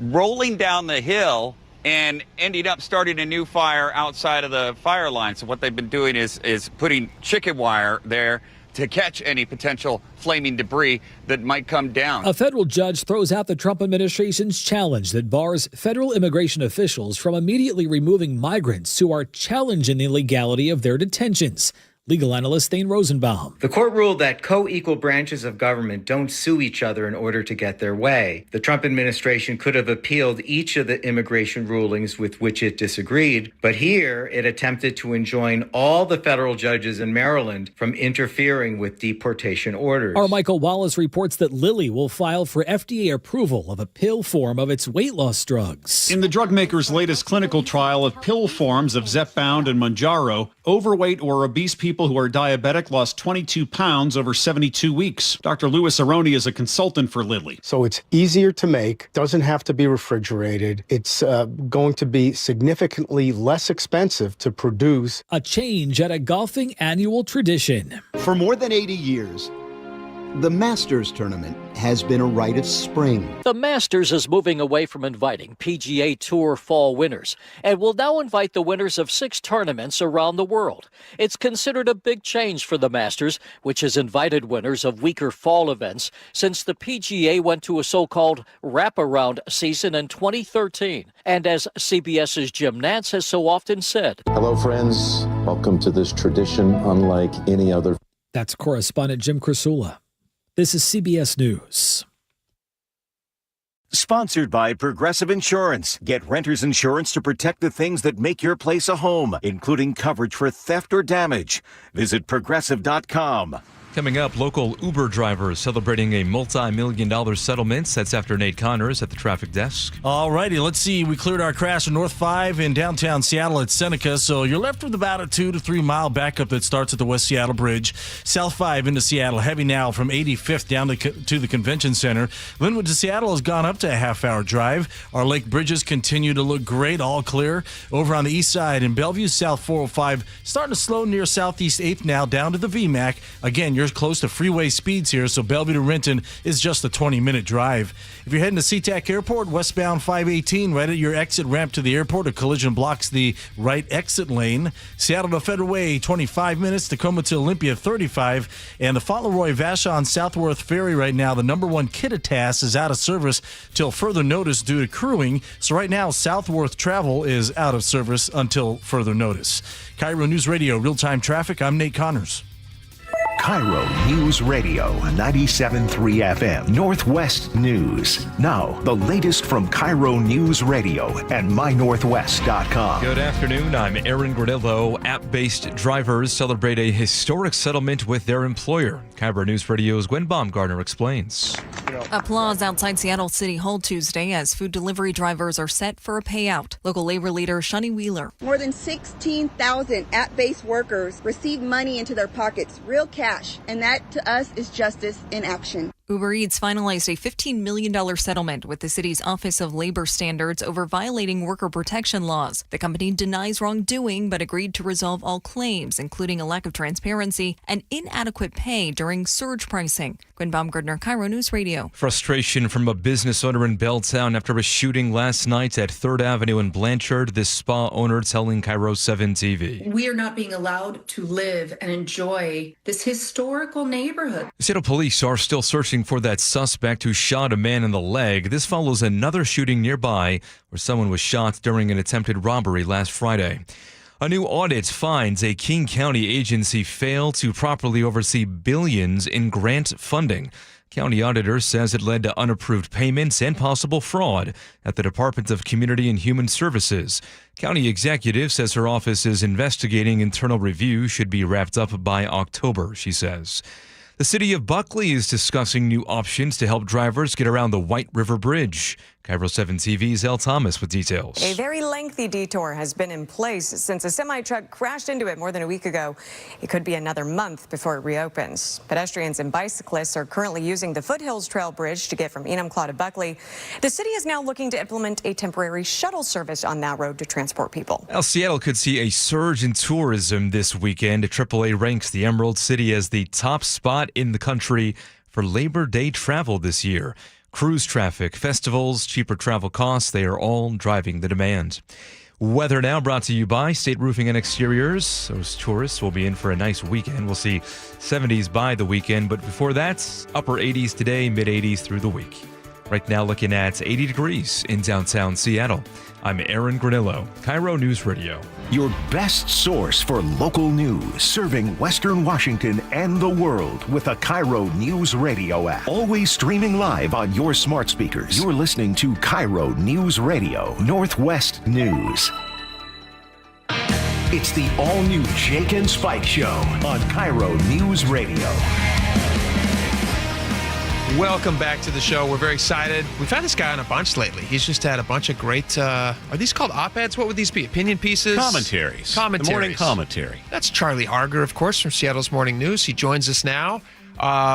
rolling down the hill and ending up starting a new fire outside of the fire line. So what they've been doing is putting chicken wire there to catch any potential flaming debris that might come down. A federal judge throws out the Trump administration's challenge that bars federal immigration officials from immediately removing migrants who are challenging the legality of their detentions. Legal analyst Thane Rosenbaum. The court ruled that co-equal branches of government don't sue each other in order to get their way. The Trump administration could have appealed each of the immigration rulings with which it disagreed, but here it attempted to enjoin all the federal judges in Maryland from interfering with deportation orders. Our Michael Wallace reports that Lilly will file for FDA approval of a pill form of its weight loss drugs. In the drug maker's latest clinical trial of pill forms of Zepbound and Mounjaro, overweight or obese people who are diabetic lost 22 pounds over 72 weeks. Dr. Louis Aroni is a consultant for Lilly. So it's easier to make, doesn't have to be refrigerated. It's going to be significantly less expensive to produce. A change at a golfing annual tradition. For more than 80 years, the Masters Tournament has been a rite of spring. The Masters is moving away from inviting PGA Tour fall winners and will now invite the winners of 6 tournaments around the world. It's considered a big change for the Masters, which has invited winners of weaker fall events since the PGA went to a so-called wraparound season in 2013. And as CBS's Jim Nantz has so often said, hello, friends. Welcome to this tradition unlike any other. That's correspondent Jim Crisula. This is CBS News. Sponsored by Progressive Insurance. Get renter's insurance to protect the things that make your place a home, including coverage for theft or damage. Visit Progressive.com. Coming up, local Uber drivers celebrating a multi-million-dollar settlement. That's after Nate Connors at the traffic desk. All righty, let's see. We cleared our crash on North 5 in downtown Seattle at Seneca, so you're left with about a 2 to 3 mile backup that starts at the West Seattle Bridge. South 5 into Seattle, heavy now from 85th down to the Convention Center. Linwood to Seattle has gone up to a half-hour drive. Our lake bridges continue to look great, all clear. Over on the east side in Bellevue, South 405, starting to slow near Southeast 8th now down to the VMAC. Again, you're close to freeway speeds here, so Bellevue to Renton is just a 20-minute drive. If you're heading to SeaTac Airport, westbound 518, right at your exit ramp to the airport, a collision blocks the right exit lane. Seattle to Federal Way, 25 minutes. Tacoma to Olympia, 35. And the Fauntleroy-Vashon Southworth Ferry right now, the number 1 Kittitas is out of service till further notice due to crewing. So right now, Southworth travel is out of service until further notice. KIRO News Radio, real-time traffic. I'm Nate Connors. KIRO News Radio, 97.3 FM, Northwest News. Now, the latest from KIRO News Radio and mynorthwest.com. Good afternoon, I'm Aaron Granillo. App-based drivers celebrate a historic settlement with their employer. KIRO News Radio's Gwen Baumgartner explains. Applause outside Seattle City Hall Tuesday as food delivery drivers are set for a payout. Local labor leader Shani Wheeler. More than 16,000 at-base workers received money into their pockets, real cash, and that to us is justice in action. Uber Eats finalized a $15 million settlement with the city's Office of Labor Standards over violating worker protection laws. The company denies wrongdoing but agreed to resolve all claims, including a lack of transparency and inadequate pay during surge pricing. Gwen Baumgartner, KIRO News Radio. Frustration from a business owner in Belltown after a shooting last night at 3rd Avenue in Blanchard. This spa owner telling KIRO 7 TV. We are not being allowed to live and enjoy this historical neighborhood. Seattle police are still searching for that suspect who shot a man in the leg. This follows another shooting nearby where someone was shot during an attempted robbery last Friday. A new audit finds a King County agency failed to properly oversee billions in grant funding. County auditor says it led to unapproved payments and possible fraud at the Department of Community and Human Services. County executive says her office is investigating. Internal review should be wrapped up by October, she says. The city of Buckley is discussing new options to help drivers get around the White River Bridge. KIRO 7 TV's Elle Thomas with details. A very lengthy detour has been in place since a semi-truck crashed into it more than a week ago. It could be another month before it reopens. Pedestrians and bicyclists are currently using the Foothills Trail Bridge to get from Enumclaw to Buckley. The city is now looking to implement a temporary shuttle service on that road to transport people. Now, Seattle could see a surge in tourism this weekend. AAA ranks the Emerald City as the top spot in the country for Labor Day travel this year. Cruise traffic, festivals, cheaper travel costs, they are all driving the demand. Weather now brought to you by State Roofing and Exteriors. Those tourists will be in for a nice weekend. We'll see 70s by the weekend, but before that, upper 80s today, mid 80s through the week. Right now looking at 80 degrees in downtown Seattle. I'm Aaron Granillo, KIRO News Radio. Your best source for local news, serving Western Washington and the world with a KIRO News Radio app. Always streaming live on your smart speakers. You're listening to KIRO News Radio, Northwest News. It's the all-new Jake and Spike Show on KIRO News Radio. Welcome back to the show. We're very excited. We've had this guy on a bunch lately. He's just had a bunch of great, are these called op-eds? What would these be? Opinion pieces? Commentaries. The morning commentary. That's Charlie Harger, of course, from Seattle's Morning News. He joins us now.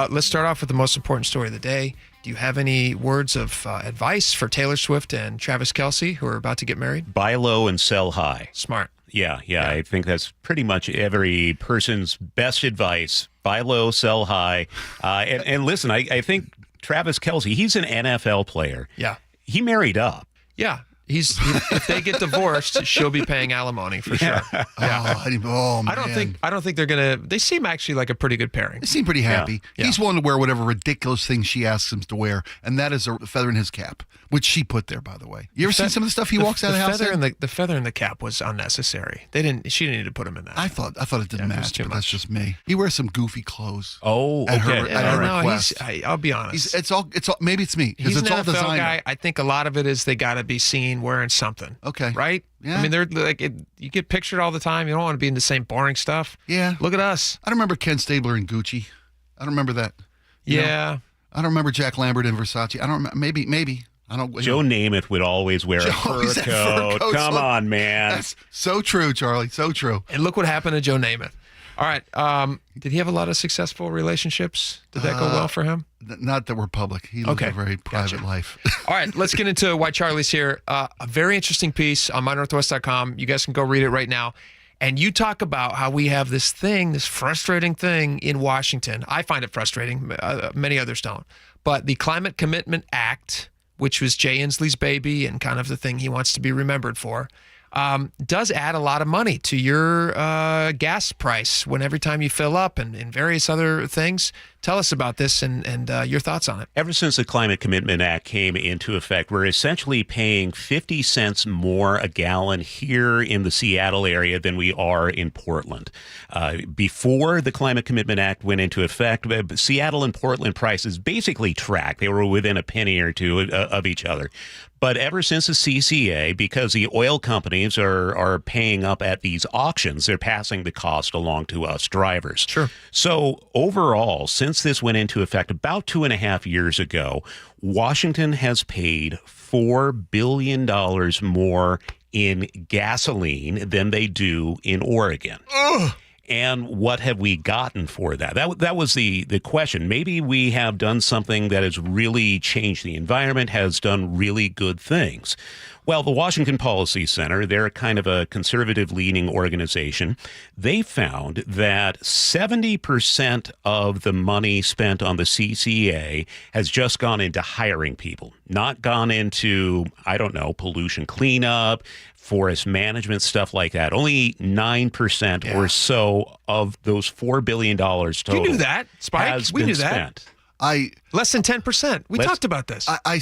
Let's start off with the most important story of the day. Do you have any words of advice for Taylor Swift and Travis Kelce, who are about to get married? Buy low and sell high. Smart. Yeah. I think that's pretty much every person's best advice. Buy low, sell high. And listen, I think Travis Kelce, he's an NFL player. Yeah. He married up. Yeah. If they get divorced, she'll be paying alimony for sure. Yeah. Oh, man. I don't think they're gonna. They seem actually like a pretty good pairing. They seem pretty happy. Yeah. He's willing to wear whatever ridiculous thing she asks him to wear, and that is a feather in his cap, which she put there, by the way. You ever seen some of the stuff he walks out of the house in? The feather in the cap was unnecessary. She didn't need to put him in that. I thought it didn't match, but that's just me. He wears some goofy clothes. Oh, at okay. her request. I'll be honest. It's all. Maybe it's me because it's all an NFL designer. Guy. I think a lot of it is they got to be seen wearing something. Okay. Right? Yeah. I mean, they're like you get pictured all the time. You don't want to be in the same boring stuff. Yeah. Look at us. I don't remember Ken Stabler in Gucci. I don't remember that. You know? I don't remember Jack Lambert in Versace. I don't remember. Maybe. I don't. Joe Namath would always wear a fur coat. Come on, man. That's so true, Charlie. So true. And look what happened to Joe Namath. All right. Did he have a lot of successful relationships? Did that go well for him? Not that were public. He lived a very private life. All right. Let's get into why Charlie's here. A very interesting piece on mynorthwest.com. You guys can go read it right now. And you talk about how we have this frustrating thing in Washington. I find it frustrating. Many others don't. But the Climate Commitment Act, which was Jay Inslee's baby and kind of the thing he wants to be remembered for, does add a lot of money to your gas price every time you fill up and various other things. Tell us about this and your thoughts on it. Ever since the Climate Commitment Act came into effect, we're essentially paying 50 cents more a gallon here in the Seattle area than we are in Portland. Before the Climate Commitment Act went into effect, Seattle and Portland prices basically tracked. They were within a penny or two of each other. But ever since the CCA, because the oil companies are paying up at these auctions, they're passing the cost along to us drivers. Sure. So overall, since since this went into effect about 2.5 years ago, Washington has paid $4 billion more in gasoline than they do in Oregon. Ugh. And what have we gotten for that? That was the question. Maybe we have done something that has really changed the environment, has done really good things. Well, the Washington Policy Center, they're kind of a conservative-leaning organization. They found that 70% of the money spent on the CCA has just gone into hiring people, not gone into, I don't know, pollution cleanup, forest management, stuff like that. Only 9% or so of those $4 billion total. You knew that, Spike. Has we been knew that. Spent. Less than 10%. We talked about this. I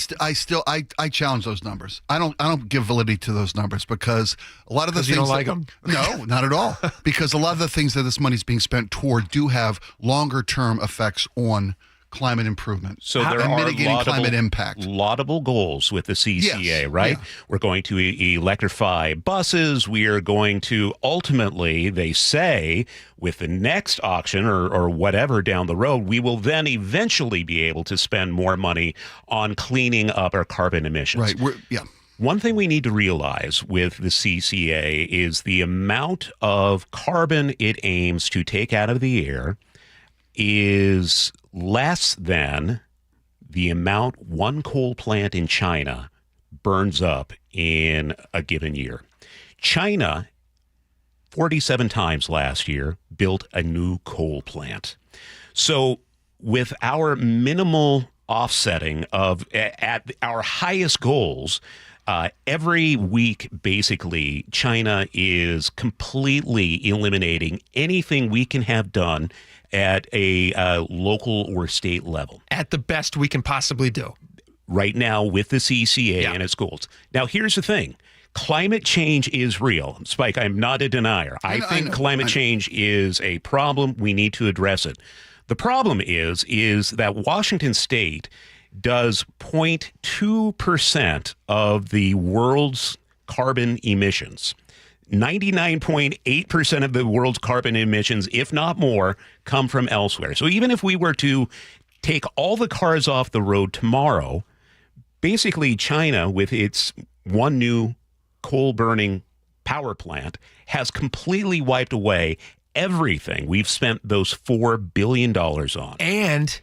challenge those numbers. I don't give validity to those numbers because a lot of the things you don't like them. No, not at all. Because a lot of the things that this money's being spent toward do have longer term effects on climate improvement. So there are mitigating climate impact. Laudable goals with the CCA, yes, right? Yeah. We're going to electrify buses. We are going to ultimately, they say, with the next auction or whatever down the road, we will then eventually be able to spend more money on cleaning up our carbon emissions. Right. One thing we need to realize with the CCA is the amount of carbon it aims to take out of the air is less than the amount one coal plant in China burns up in a given year. China, 47 times last year, built a new coal plant. So with our minimal offsetting of at our highest goals, every week, basically, China is completely eliminating anything we can have done at a local or state level. At the best we can possibly do. Right now with the CCA and its goals. Now, here's the thing. Climate change is real. Spike, I'm not a denier. I think climate change is a problem. We need to address it. The problem is that Washington State does 0.2% of the world's carbon emissions. 99.8% of the world's carbon emissions, if not more, come from elsewhere. So even if we were to take all the cars off the road tomorrow, basically China, with its one new coal-burning power plant, has completely wiped away everything we've spent those $4 billion on. And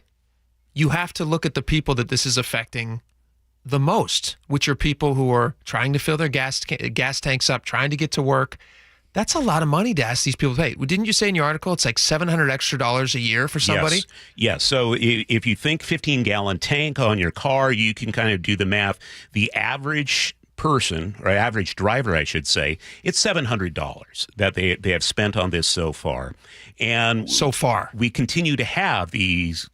you have to look at the people that this is affecting the most, which are people who are trying to fill their gas tanks up, trying to get to work. That's a lot of money to ask these people to pay. Didn't you say in your article it's like $700 extra a year for somebody? Yes. So if you think 15-gallon tank on your car, you can kind of do the math. The average person, or average driver, I should say, it's $700 that they have spent on this so far. And so far, we continue to have these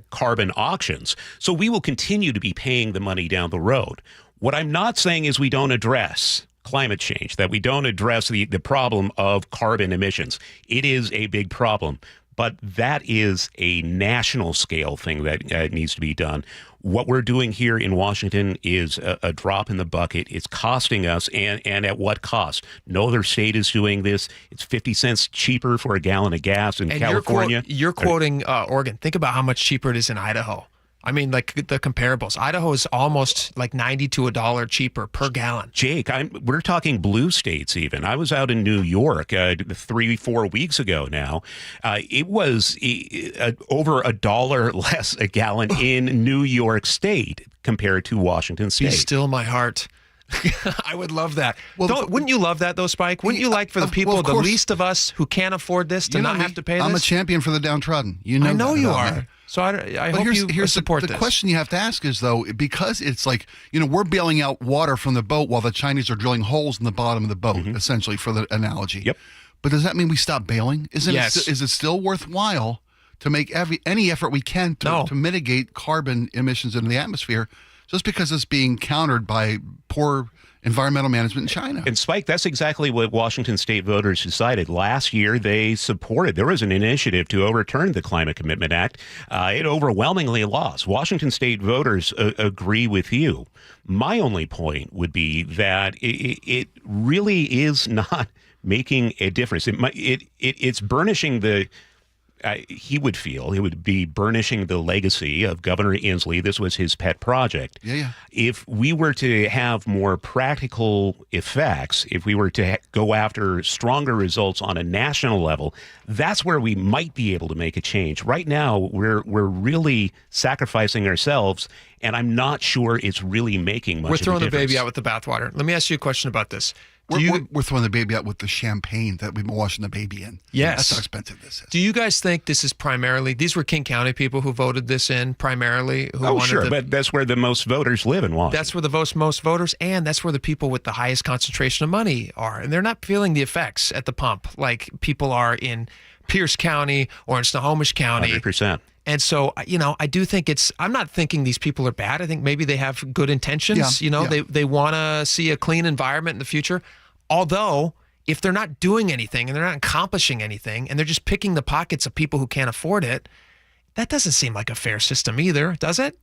carbon auctions. So we will continue to be paying the money down the road. What I'm not saying is we don't address climate change, that we don't address the problem of carbon emissions. It is a big problem, but that is a national scale thing that needs to be done. What we're doing here in Washington is a drop in the bucket. It's costing us, and at what cost? No other state is doing this. It's 50 cents cheaper for a gallon of gas in California. You're quoting Oregon. Think about how much cheaper it is in Idaho. I mean, like the comparables. Idaho is almost like $90 to $1 cheaper per gallon. Jake, we're talking blue states even. I was out in New York 3-4 weeks ago now. It was over $1 less a gallon in New York State compared to Washington State. Be still my heart. I would love that. Well, wouldn't you love that, though, Spike? Wouldn't you like for the people, the least of us who can't afford this, to not have to pay this? I'm a champion for the downtrodden. You know, I know you are. Me. So I hope you support this. The question you have to ask is, though, because it's like, we're bailing out water from the boat while the Chinese are drilling holes in the bottom of the boat, essentially, for the analogy. Yep. But does that mean we stop bailing? Is Yes. It still worthwhile to make any effort we can to mitigate carbon emissions into the atmosphere just because it's being countered by poor environmental management in China? And Spike, that's exactly what Washington State voters decided. Last year, there was an initiative to overturn the Climate Commitment Act. It overwhelmingly lost. Washington State voters agree with you. My only point would be that it really is not making a difference. It's burnishing the he would feel it would be burnishing the legacy of Governor Inslee. This was his pet project. Yeah. If we were to have more practical effects, if we were to go after stronger results on a national level, that's where we might be able to make a change. Right now, we're really sacrificing ourselves, and I'm not sure it's really making much. We're throwing of a the baby difference. out with the bathwater. Let me ask you a question about this. We're throwing the baby out with the champagne that we've been washing the baby in. Yes. That's how expensive this is. Do you guys think this is primarily, these were King County people who voted this in primarily? But that's where the most voters live in Washington. That's where the most voters, and that's where the people with the highest concentration of money are. And they're not feeling the effects at the pump like people are in Pierce County or in Snohomish County. 100%. And so, I do think I'm not thinking these people are bad. I think maybe they have good intentions. They want to see a clean environment in the future. Although, if they're not doing anything and they're not accomplishing anything and they're just picking the pockets of people who can't afford it, that doesn't seem like a fair system either, does it?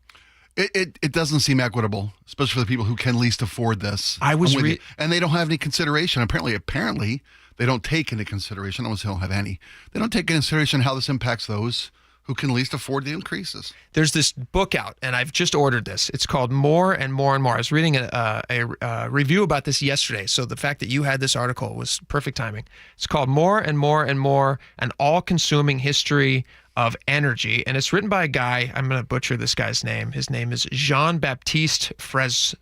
It doesn't seem equitable, especially for the people who can least afford this. And they don't have any consideration. Apparently, they don't take into consideration. I don't say they don't have any. They don't take into consideration how this impacts those who can least afford the increases. There's this book out, and I've just ordered this. It's called More and More and More. I was reading a review about this yesterday, so the fact that you had this article was perfect timing. It's called More and More and More, an all-consuming history of energy, and it's written by a guy, I'm going to butcher this guy's name. His name is Jean-Baptiste Frezos.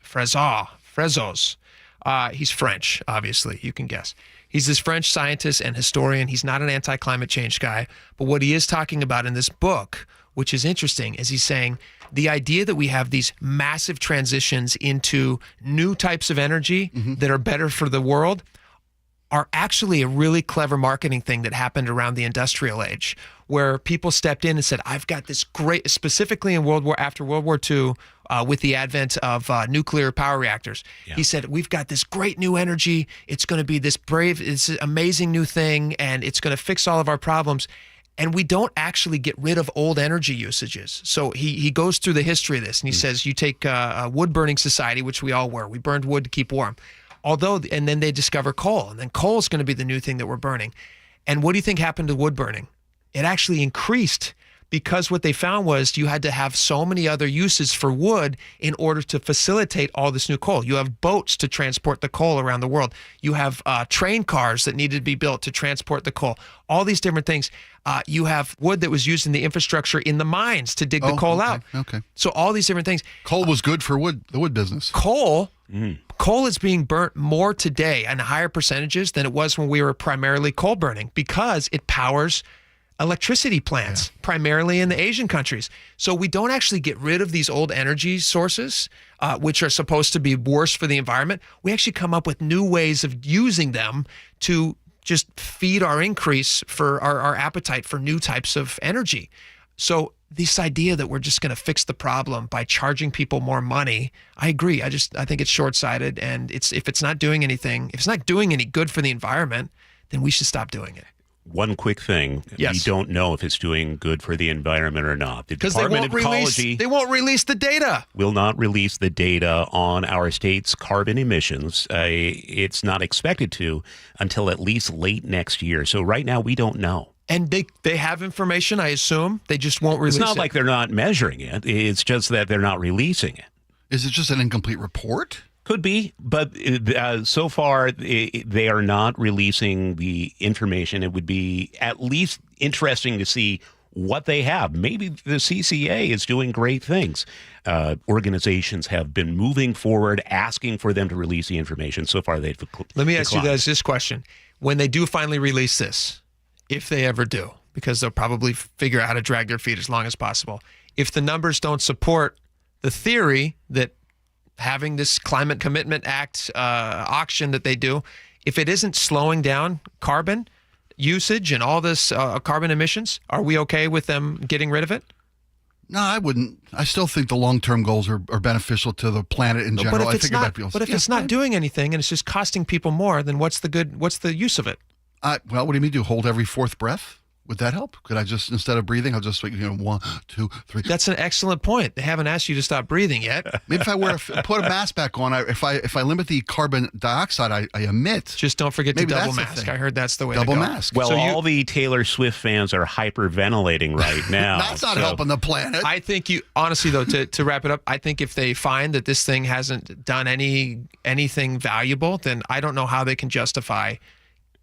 He's French, obviously, you can guess. He's this French scientist and historian. He's not an anti-climate change guy. But what he is talking about in this book, which is interesting, is he's saying the idea that we have these massive transitions into new types of energy that are better for the world are actually a really clever marketing thing that happened around the industrial age, where people stepped in and said, I've got this great, specifically in after World War II, with the advent of nuclear power reactors. Yeah. He said, we've got this great new energy. It's going to be this it's an amazing new thing, and it's going to fix all of our problems. And we don't actually get rid of old energy usages. So he goes through the history of this, and he says, you take a wood-burning society, which we all were. We burned wood to keep warm. And then they discover coal, and then coal is going to be the new thing that we're burning. And what do you think happened to wood burning? It actually increased, because what they found was you had to have so many other uses for wood in order to facilitate all this new coal. You have boats to transport the coal around the world. You have train cars that needed to be built to transport the coal. All these different things. You have wood that was used in the infrastructure in the mines to dig the coal out. Okay. So all these different things. Coal was good for the wood business. Coal is being burnt more today and higher percentages than it was when we were primarily coal burning, because it powers electricity plants, primarily in the Asian countries. So we don't actually get rid of these old energy sources, which are supposed to be worse for the environment. We actually come up with new ways of using them to just feed our increase for our appetite for new types of energy. So this idea that we're just going to fix the problem by charging people more money, I agree. I think it's short-sighted, and if it's not doing anything, if it's not doing any good for the environment, then we should stop doing it. One quick thing. Yes. We don't know if it's doing good for the environment or not. The Because Department of Ecology they won't release the data. Will not release the data on our state's carbon emissions. It's not expected to until at least late next year. So right now we don't know. And they have information, I assume. They just won't release it. It's not like they're not measuring it. It's just that they're not releasing it. Is it just an incomplete report? Could be, but so far they are not releasing the information. It would be at least interesting to see what they have. Maybe the CCA is doing great things. Organizations have been moving forward, asking for them to release the information. So far, they've declined. Let me ask you guys this question. When they do finally release this, if they ever do, because they'll probably figure out how to drag their feet as long as possible, if the numbers don't support the theory that having this Climate Commitment Act auction that they do, if it isn't slowing down carbon usage and all this carbon emissions, are we okay with them getting rid of it? No, I wouldn't. I still think the long-term goals are beneficial to the planet in general. But if it's not doing anything and it's just costing people more, then what's the use of it? Well, what do you mean? Do hold every fourth breath? Would that help? Could I just, instead of breathing, I'll just 1, 2, 3. That's an excellent point. They haven't asked you to stop breathing yet. Maybe if I put a mask back on, if I limit the carbon dioxide I emit. Just don't forget to double mask. I heard that's the way to go. Double mask. Well, all the Taylor Swift fans are hyperventilating right now. That's not helping the planet. I think honestly though, to wrap it up, I think if they find that this thing hasn't done anything valuable, then I don't know how they can justify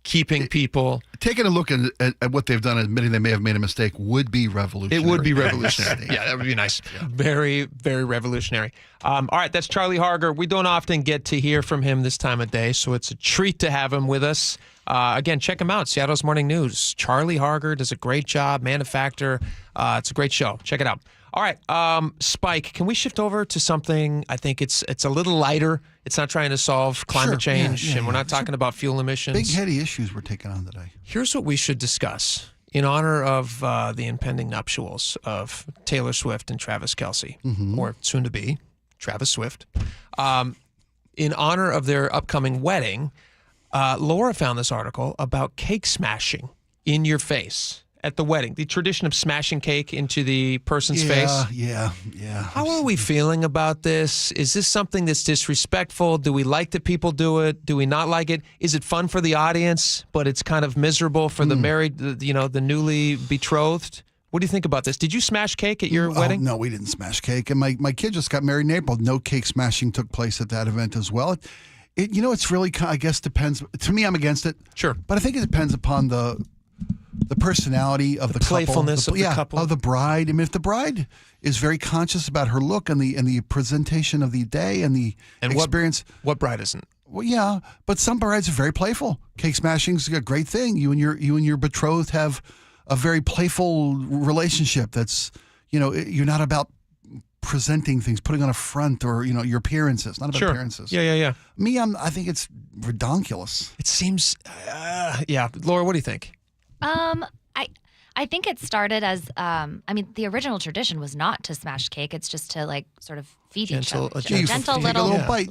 keeping people. Taking a look at what they've done, admitting they may have made a mistake, would be revolutionary. It would be revolutionary. Yeah, that would be nice. Yeah. Very, very revolutionary. All right, that's Charlie Harger. We don't often get to hear from him this time of day, so it's a treat to have him with us. Again, check him out, Seattle's Morning News. Charlie Harger does a great job, manufacturer. It's a great show. Check it out. All right, Spike, can we shift over to something? I think it's a little lighter. It's not trying to solve climate change, and we're not talking about fuel emissions. Big, heady issues we're taking on today. Here's what we should discuss in honor of the impending nuptials of Taylor Swift and Travis Kelce, or soon to be Travis Swift. In honor of their upcoming wedding, Laura found this article about cake smashing in your face at the wedding, the tradition of smashing cake into the person's face. Yeah. How are we feeling about this? Is this something that's disrespectful? Do we like that people do it? Do we not like it? Is it fun for the audience, but it's kind of miserable for the married, the newly betrothed? What do you think about this? Did you smash cake at your wedding? No, we didn't smash cake. And my kid just got married in April. No cake smashing took place at that event as well. It's really, I guess, depends. To me, I'm against it. Sure. But I think it depends upon the personality of the playfulness couple, of the couple, of the bride. I mean, if the bride is very conscious about her look and the presentation of the day and the experience, what bride isn't? Well, yeah, but some brides are very playful. Cake smashing's a great thing. You and your betrothed have a very playful relationship. That's you're not about presenting things, putting on a front or your appearances. Not about appearances. Yeah. Me, I think it's redonkulous. It seems. Laura, what do you think? I think it started as the original tradition was not to smash cake. It's just to sort of feed each other. A gentle little bite.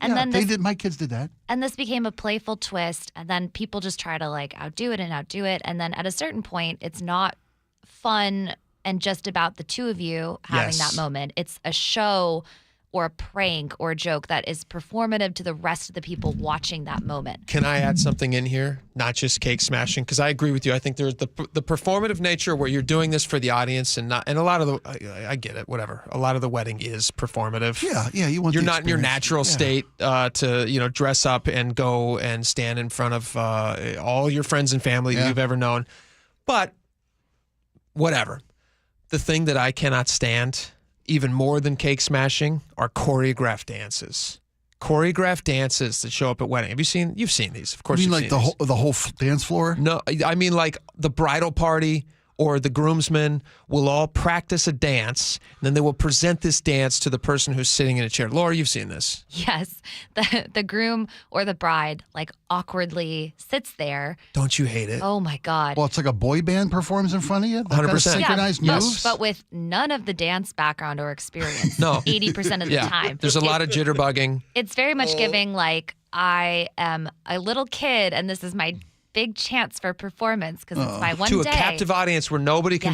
And then my kids did that. And this became a playful twist. And then people just try to outdo it. And then at a certain point, it's not fun and just about the two of you having that moment. It's a show or a prank or a joke that is performative to the rest of the people watching that moment. Can I add something in here? Not just cake smashing, because I agree with you. I think there's the performative nature where you're doing this for the audience, and a lot of I get it, whatever. A lot of the wedding is performative. Yeah. You're not in your natural state to dress up and go and stand in front of all your friends and family that you've ever known. But whatever. The thing that I cannot stand, even more than cake smashing, are choreographed dances. Choreographed dances that show up at wedding. You've seen these, of course. You mean the whole dance floor? No, I mean like the bridal party or the groomsmen will all practice a dance, and then they will present this dance to the person who's sitting in a chair. Laura, you've seen this. Yes. The groom or the bride awkwardly sits there. Don't you hate it? Oh my God. Well, it's like a boy band performs in front of you? 100%. Synchronized moves? But with none of the dance background or experience. No. 80% of the time. There's a lot of jitterbugging. It's very much giving I am a little kid and this is my big chance for performance because it's my one day. To a captive audience where nobody can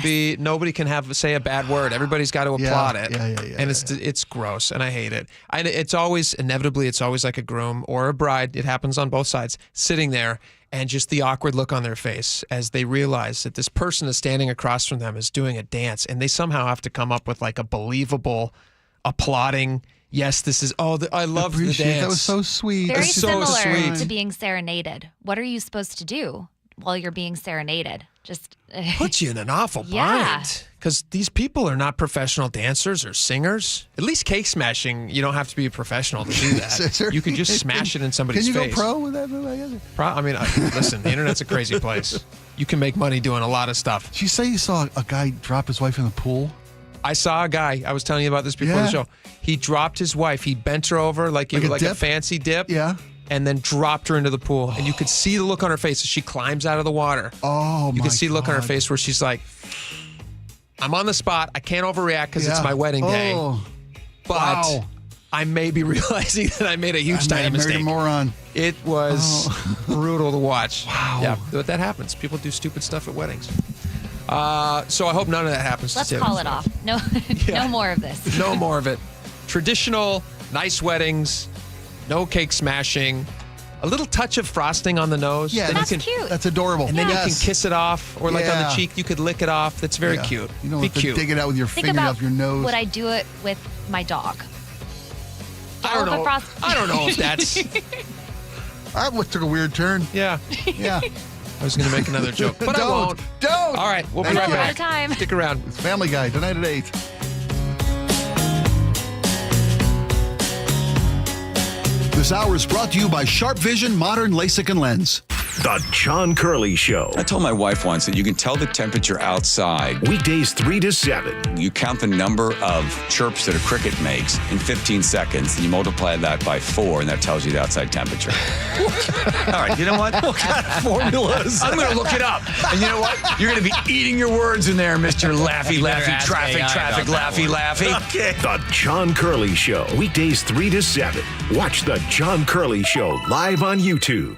say a bad word. Everybody's got to applaud it. And it's gross and I hate it. And it's always like a groom or a bride. It happens on both sides, sitting there and just the awkward look on their face as they realize that this person is standing across from them is doing a dance and they somehow have to come up with a believable applauding. Yes, this is. I love the dance. That was so sweet. Very similar to being serenaded. What are you supposed to do while you're being serenaded? Just puts you in an awful bind. Because these people are not professional dancers or singers. At least cake smashing, you don't have to be a professional to do that. You can just smash it in somebody's face. Can you go pro with that? Listen, the internet's a crazy place. You can make money doing a lot of stuff. Did you say you saw a guy drop his wife in the pool? I saw a guy. I was telling you about this before the show. He dropped his wife. He bent her over like a fancy dip. Yeah. And then dropped her into the pool. And you could see the look on her face as she climbs out of the water. Oh, You could see the look on her face where she's like, I'm on the spot. I can't overreact because it's my wedding day. Oh. But I may be realizing that I made a huge tiny mistake. I married a moron. It was brutal to watch. Wow. Yeah, but that happens. People do stupid stuff at weddings. So I hope none of that happens. Let's call it off. No, no more of this. No more of it. Traditional, nice weddings, no cake smashing, a little touch of frosting on the nose. Yeah, that's cute. That's adorable. And then you can kiss it off, or like on the cheek, you could lick it off. That's very cute. You don't Be have to cute. dig it out with your Think fingernail about off your nose. would I do it with my dog? I don't know. I don't know if that's. That took a weird turn. Yeah. Yeah. I was going to make another joke, but I won't. Don't. All right, we'll be We're right out back. of time. Stick around. It's Family Guy tonight at 8. This hour is brought to you by Sharp Vision Modern LASIK and Lens. The John Curley Show. I told my wife once that you can tell the temperature outside. Weekdays 3 to 7. You count the number of chirps that a cricket makes in 15 seconds, and you multiply that by 4, and that tells you the outside temperature. All right, you know what? What kind of formulas? I'm going to look it up. And you know what? You're going to be eating your words in there, Mr. Laffy, traffic, laffy. Okay. The John Curley Show. Weekdays 3 to 7. Watch The John Curley Show live on YouTube.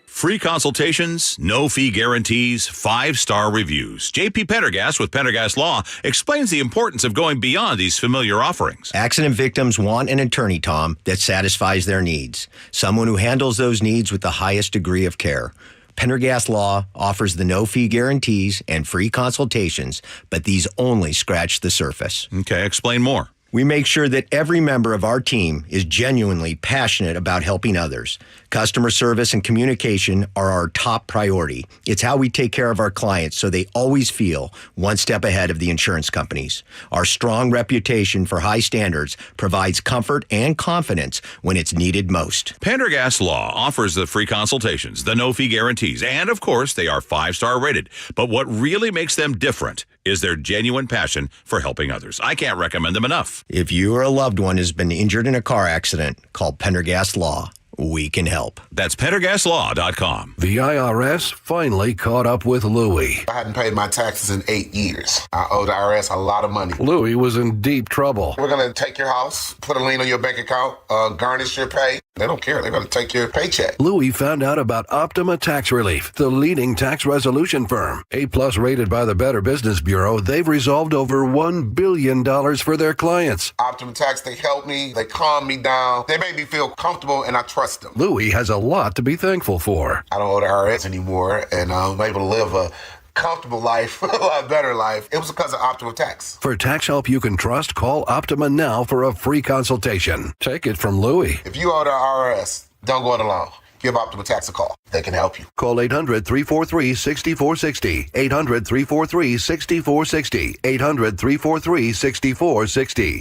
Free consultations, no fee guarantees, 5-star reviews. JP Pendergast with Pendergast Law explains the importance of going beyond these familiar offerings. Accident victims want an attorney, Tom, that satisfies their needs. Someone who handles those needs with the highest degree of care. Pendergast Law offers the no-fee guarantees and free consultations, but these only scratch the surface. Okay, explain more. We make sure that every member of our team is genuinely passionate about helping others. Customer service and communication are our top priority. It's how we take care of our clients so they always feel one step ahead of the insurance companies. Our strong reputation for high standards provides comfort and confidence when it's needed most. Pendergast Law offers the free consultations, the no-fee guarantees, and of course, they are 5-star rated. But what really makes them different is their genuine passion for helping others. I can't recommend them enough. If you or a loved one has been injured in a car accident, call Pendergast Law. We can help. That's PendergastLaw.com. The IRS finally caught up with Louie. I hadn't paid my taxes in 8 years. I owe the IRS a lot of money. Louie was in deep trouble. We're going to take your house, put a lien on your bank account, garnish your pay. They don't care. They're going to take your paycheck. Louie found out about Optima Tax Relief, the leading tax resolution firm. A-plus rated by the Better Business Bureau, they've resolved over $1 billion for their clients. Optima Tax, they help me. They calm me down. They make me feel comfortable, and I trust them. Louie has a lot to be thankful for. I don't owe the IRS anymore, and I'm able to live a comfortable life, a lot better life. It was because of Optima Tax. For tax help you can trust, call Optima now for a free consultation. Take it from Louie. If you owe the IRS, don't go it alone. Give Optima Tax a call. They can help you. Call 800-343-6460. 800-343-6460. 800-343-6460.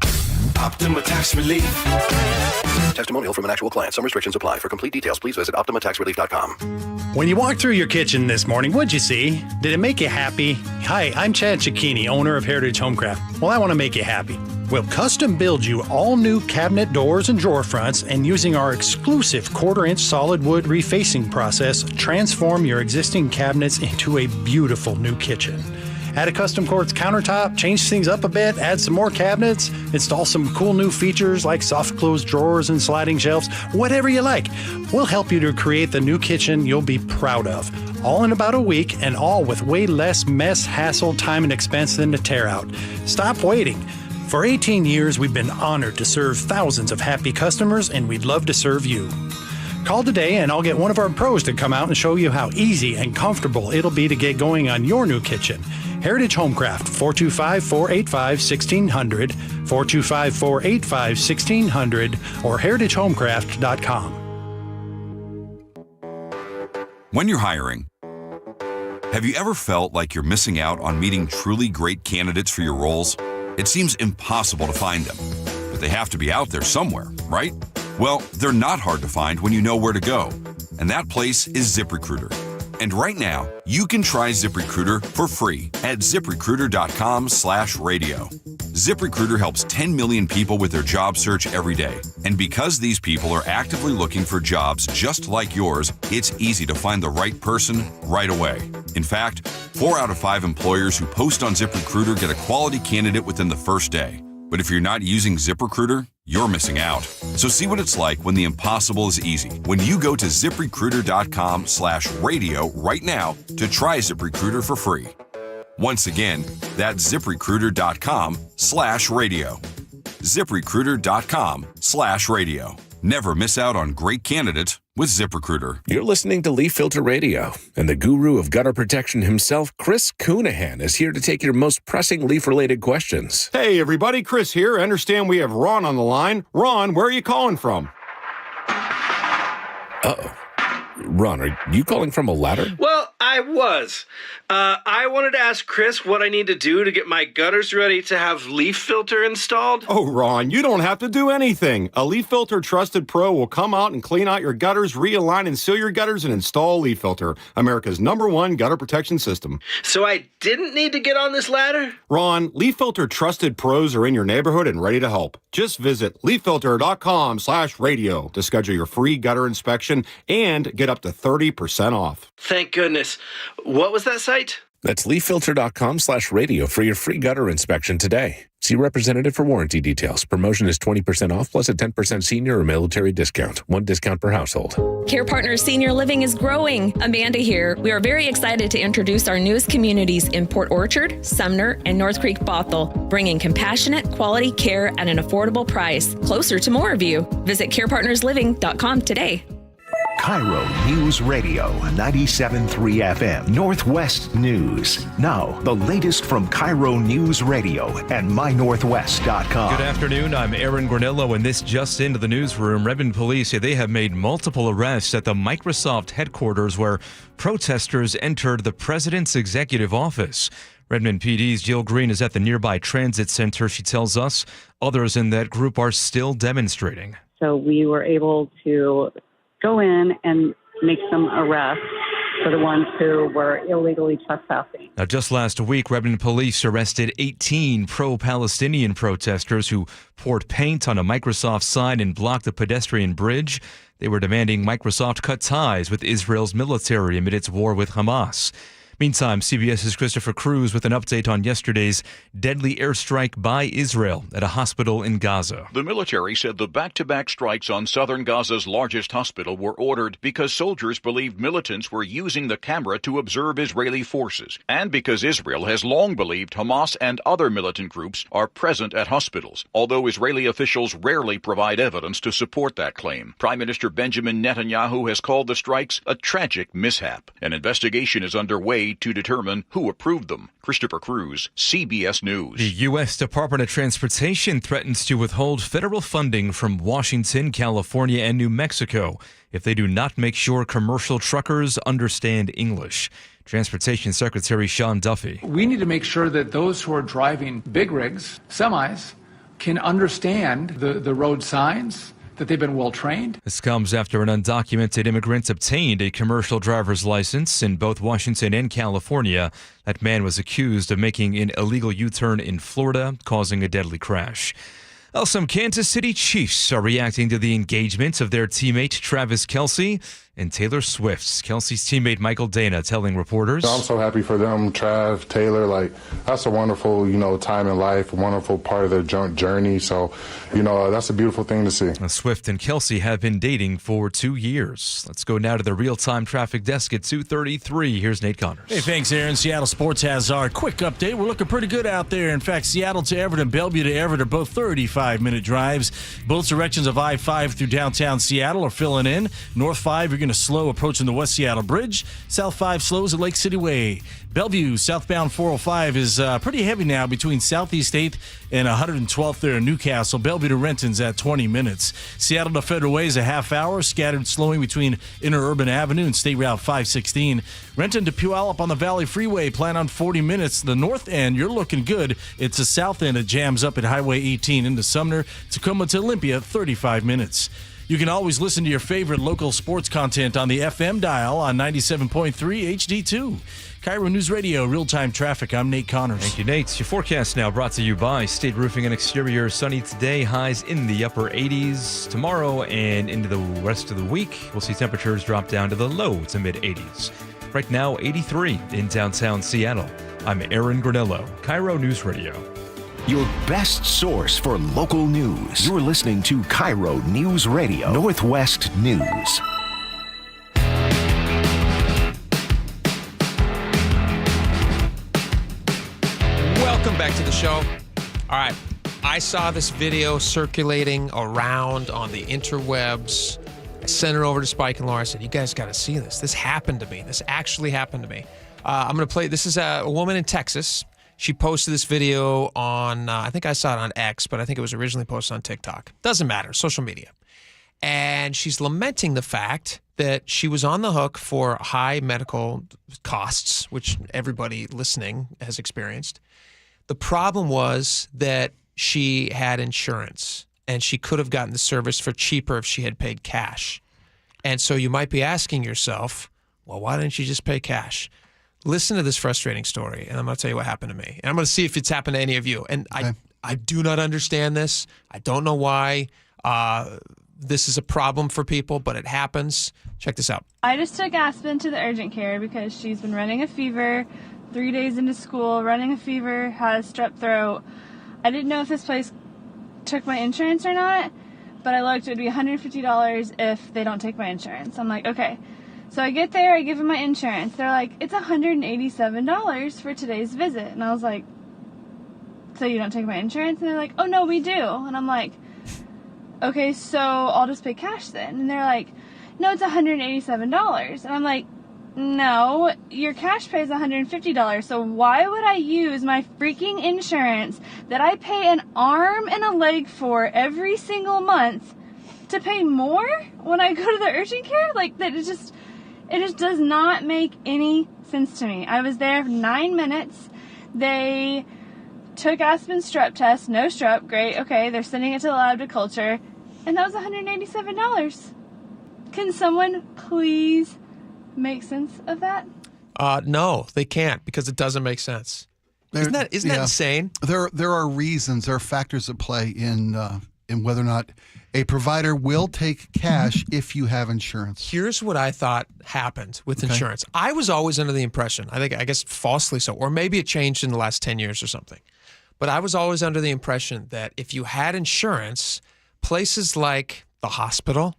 Optima Tax Relief. Testimonial from an actual client. Some restrictions apply. For complete details, please visit OptimaTaxRelief.com. When you walked through your kitchen this morning, what'd you see? Did it make you happy? Hi, I'm Chad Cicchini, owner of Heritage Homecraft. Well, I want to make you happy. We'll custom build you all new cabinet doors and drawer fronts, and using our exclusive 1/4-inch solid wood refacing process, transform your existing cabinets into a beautiful new kitchen. Add a custom quartz countertop, change things up a bit, add some more cabinets, install some cool new features like soft close drawers and sliding shelves, whatever you like. We'll help you to create the new kitchen you'll be proud of. All in about a week, and all with way less mess, hassle, time, and expense than to tear out. Stop waiting. For 18 years, we've been honored to serve thousands of happy customers, and we'd love to serve you. Call today and I'll get one of our pros to come out and show you how easy and comfortable it'll be to get going on your new kitchen. Heritage Homecraft, 425-485-1600, 425-485-1600, or heritagehomecraft.com. When you're hiring, have you ever felt like you're missing out on meeting truly great candidates for your roles? It seems impossible to find them, but they have to be out there somewhere, right? Well, they're not hard to find when you know where to go, and that place is ZipRecruiter. And right now, you can try ZipRecruiter for free at ZipRecruiter.com/radio. ZipRecruiter helps 10 million people with their job search every day. And because these people are actively looking for jobs just like yours, it's easy to find the right person right away. In fact, 4 out of 5 employers who post on ZipRecruiter get a quality candidate within the first day. But if you're not using ZipRecruiter, you're missing out. So see what it's like when the impossible is easy. When you go to ZipRecruiter.com/radio right now to try ZipRecruiter for free. Once again, that's ZipRecruiter.com/radio. ZipRecruiter.com/radio. Never miss out on great candidates with ZipRecruiter. You're listening to Leaf Filter Radio, and the guru of gutter protection himself, Chris Coonahan, is here to take your most pressing leaf-related questions. Hey, everybody, Chris here. I understand we have Ron on the line. Ron, where are you calling from? Uh-oh. Ron, are you calling from a ladder? Well, I was. I wanted to ask Chris what I need to do to get my gutters ready to have leaf filter installed. Oh, Ron, you don't have to do anything. A Leaf Filter Trusted Pro will come out and clean out your gutters, realign and seal your gutters, and install Leaf Filter, America's #1 gutter protection system. So I didn't need to get on this ladder? Ron, Leaf Filter Trusted Pros are in your neighborhood and ready to help. Just visit leaffilter.com/radio to schedule your free gutter inspection and get up to 30% off. Thank goodness. What was that site? That's leaffilter.com/radio for your free gutter inspection today. See representative for warranty details. Promotion is 20% off plus a 10% senior or military discount. One discount per household. Care Partners Senior Living is growing. Amanda here. We are very excited to introduce our newest communities in Port Orchard, Sumner, and North Creek Bothell, bringing compassionate, quality care at an affordable price, closer to more of you. Visit carepartnersliving.com today. KIRO News Radio 97.3 FM Northwest News. Now, the latest from KIRO News Radio and mynorthwest.com. Good afternoon. I'm Aaron Granillo, and this just into the newsroom. Redmond police say they have made multiple arrests at the Microsoft headquarters where protesters entered the president's executive office. Redmond PD's Jill Green is at the nearby transit center. She tells us others in that group are still demonstrating. So we were able to go in and make some arrests for the ones who were illegally trespassing. Now, just last week, Redmond police arrested 18 pro-Palestinian protesters who poured paint on a Microsoft sign and blocked a pedestrian bridge. They were demanding Microsoft cut ties with Israel's military amid its war with Hamas. Meantime, CBS's Christopher Cruz with an update on yesterday's deadly airstrike by Israel at a hospital in Gaza. The military said the back-to-back strikes on southern Gaza's largest hospital were ordered because soldiers believed militants were using the camera to observe Israeli forces, and because Israel has long believed Hamas and other militant groups are present at hospitals, although Israeli officials rarely provide evidence to support that claim. Prime Minister Benjamin Netanyahu has called the strikes a tragic mishap. An investigation is underway to determine who approved them. Christopher Cruz, CBS News. The U.S. Department of Transportation threatens to withhold federal funding from Washington, California, and New Mexico if they do not make sure commercial truckers understand English. Transportation Secretary Sean Duffy. We need to make sure that those who are driving big rigs, semis, can understand the road signs, that they've been well trained. This comes after an undocumented immigrant obtained a commercial driver's license in both Washington and California. That man was accused of making an illegal U-turn in Florida, causing a deadly crash. Well, some Kansas City Chiefs are reacting to the engagement of their teammate Travis Kelce and Taylor Swift. Kelce's teammate Michael Dana telling reporters, I'm so happy for them, Trav, Taylor. That's a wonderful, time in life, a wonderful part of their journey. So, that's a beautiful thing to see. Swift and Kelce have been dating for 2 years. Let's go now to the real-time traffic desk at 2:33. Here's Nate Connors. Hey, thanks, Aaron. Seattle Sports has our quick update. We're looking pretty good out there. In fact, Seattle to Everett and Bellevue to Everett are both 35-minute drives. Both directions of I-5 through downtown Seattle are filling in. North 5, you're going to slow approaching the West Seattle Bridge. South 5 slows at Lake City Way. Bellevue, southbound 405 is pretty heavy now between Southeast 8th and 112th there in Newcastle. Bellevue to Renton's at 20 minutes. Seattle to Federal Way is a half hour, scattered slowing between Interurban Avenue and State Route 516. Renton to Puyallup on the Valley Freeway, plan on 40 minutes. The north end, you're looking good. It's the south end that jams up at Highway 18 into Sumner. Tacoma to Olympia, 35 minutes. You can always listen to your favorite local sports content on the FM dial on 97.3 HD2. KIRO News Radio, real-time traffic. I'm Nate Connors. Thank you, Nate. Your forecast now brought to you by State Roofing and Exterior. Sunny today, highs in the upper 80s. Tomorrow and into the rest of the week, we'll see temperatures drop down to the low to mid-80s. Right now, 83 in downtown Seattle. I'm Aaron Granillo, KIRO News Radio. your best source for local news. You're listening to KIRO News Radio, Northwest News. Welcome back to the show. All right, I saw this video circulating around on the interwebs. I sent it over to Spike and Laura. I said, you guys got to see this. This happened to me. This actually happened to me. I'm going to play. This is a woman in Texas. She posted this video on, I think I saw it on X, but I think it was originally posted on TikTok. Doesn't matter, social media. And she's lamenting the fact that she was on the hook for high medical costs, which everybody listening has experienced. The problem was that she had insurance, and she could have gotten the service for cheaper if she had paid cash. And so you might be asking yourself, well, why didn't you just pay cash? Listen to this frustrating story, and I'm going to tell you what happened to me. And I'm going to see if it's happened to any of you. And okay. I do not understand this. I don't know why this is a problem for people, but it happens. Check this out. I just took Aspen to the urgent care because she's been running a fever, 3 days into school, running a fever, has strep throat. I didn't know if this place took my insurance or not, but I looked, it would be $150 if they don't take my insurance. I'm like, okay. So I get there, I give them my insurance. They're like, it's $187 for today's visit. And I was like, so you don't take my insurance? And they're like, oh, no, we do. And I'm like, okay, so I'll just pay cash then. And they're like, no, it's $187. And I'm like, no, your cash pay is $150. So why would I use my freaking insurance that I pay an arm and a leg for every single month to pay more when I go to the urgent care? Like, that is just... It just does not make any sense to me. I was there for 9 minutes. They took Aspen's strep test. No strep. Great. Okay. They're sending it to the lab to culture. And that was $187. Can someone please make sense of that? No, they can't, because it doesn't make sense. Isn't that insane? There are reasons. There are factors at play in whether or not a provider will take cash if you have insurance. Here's what I thought happened with insurance. I was always under the impression, I guess falsely so, or maybe it changed in the last 10 years or something, but I was always under the impression that if you had insurance, places like the hospital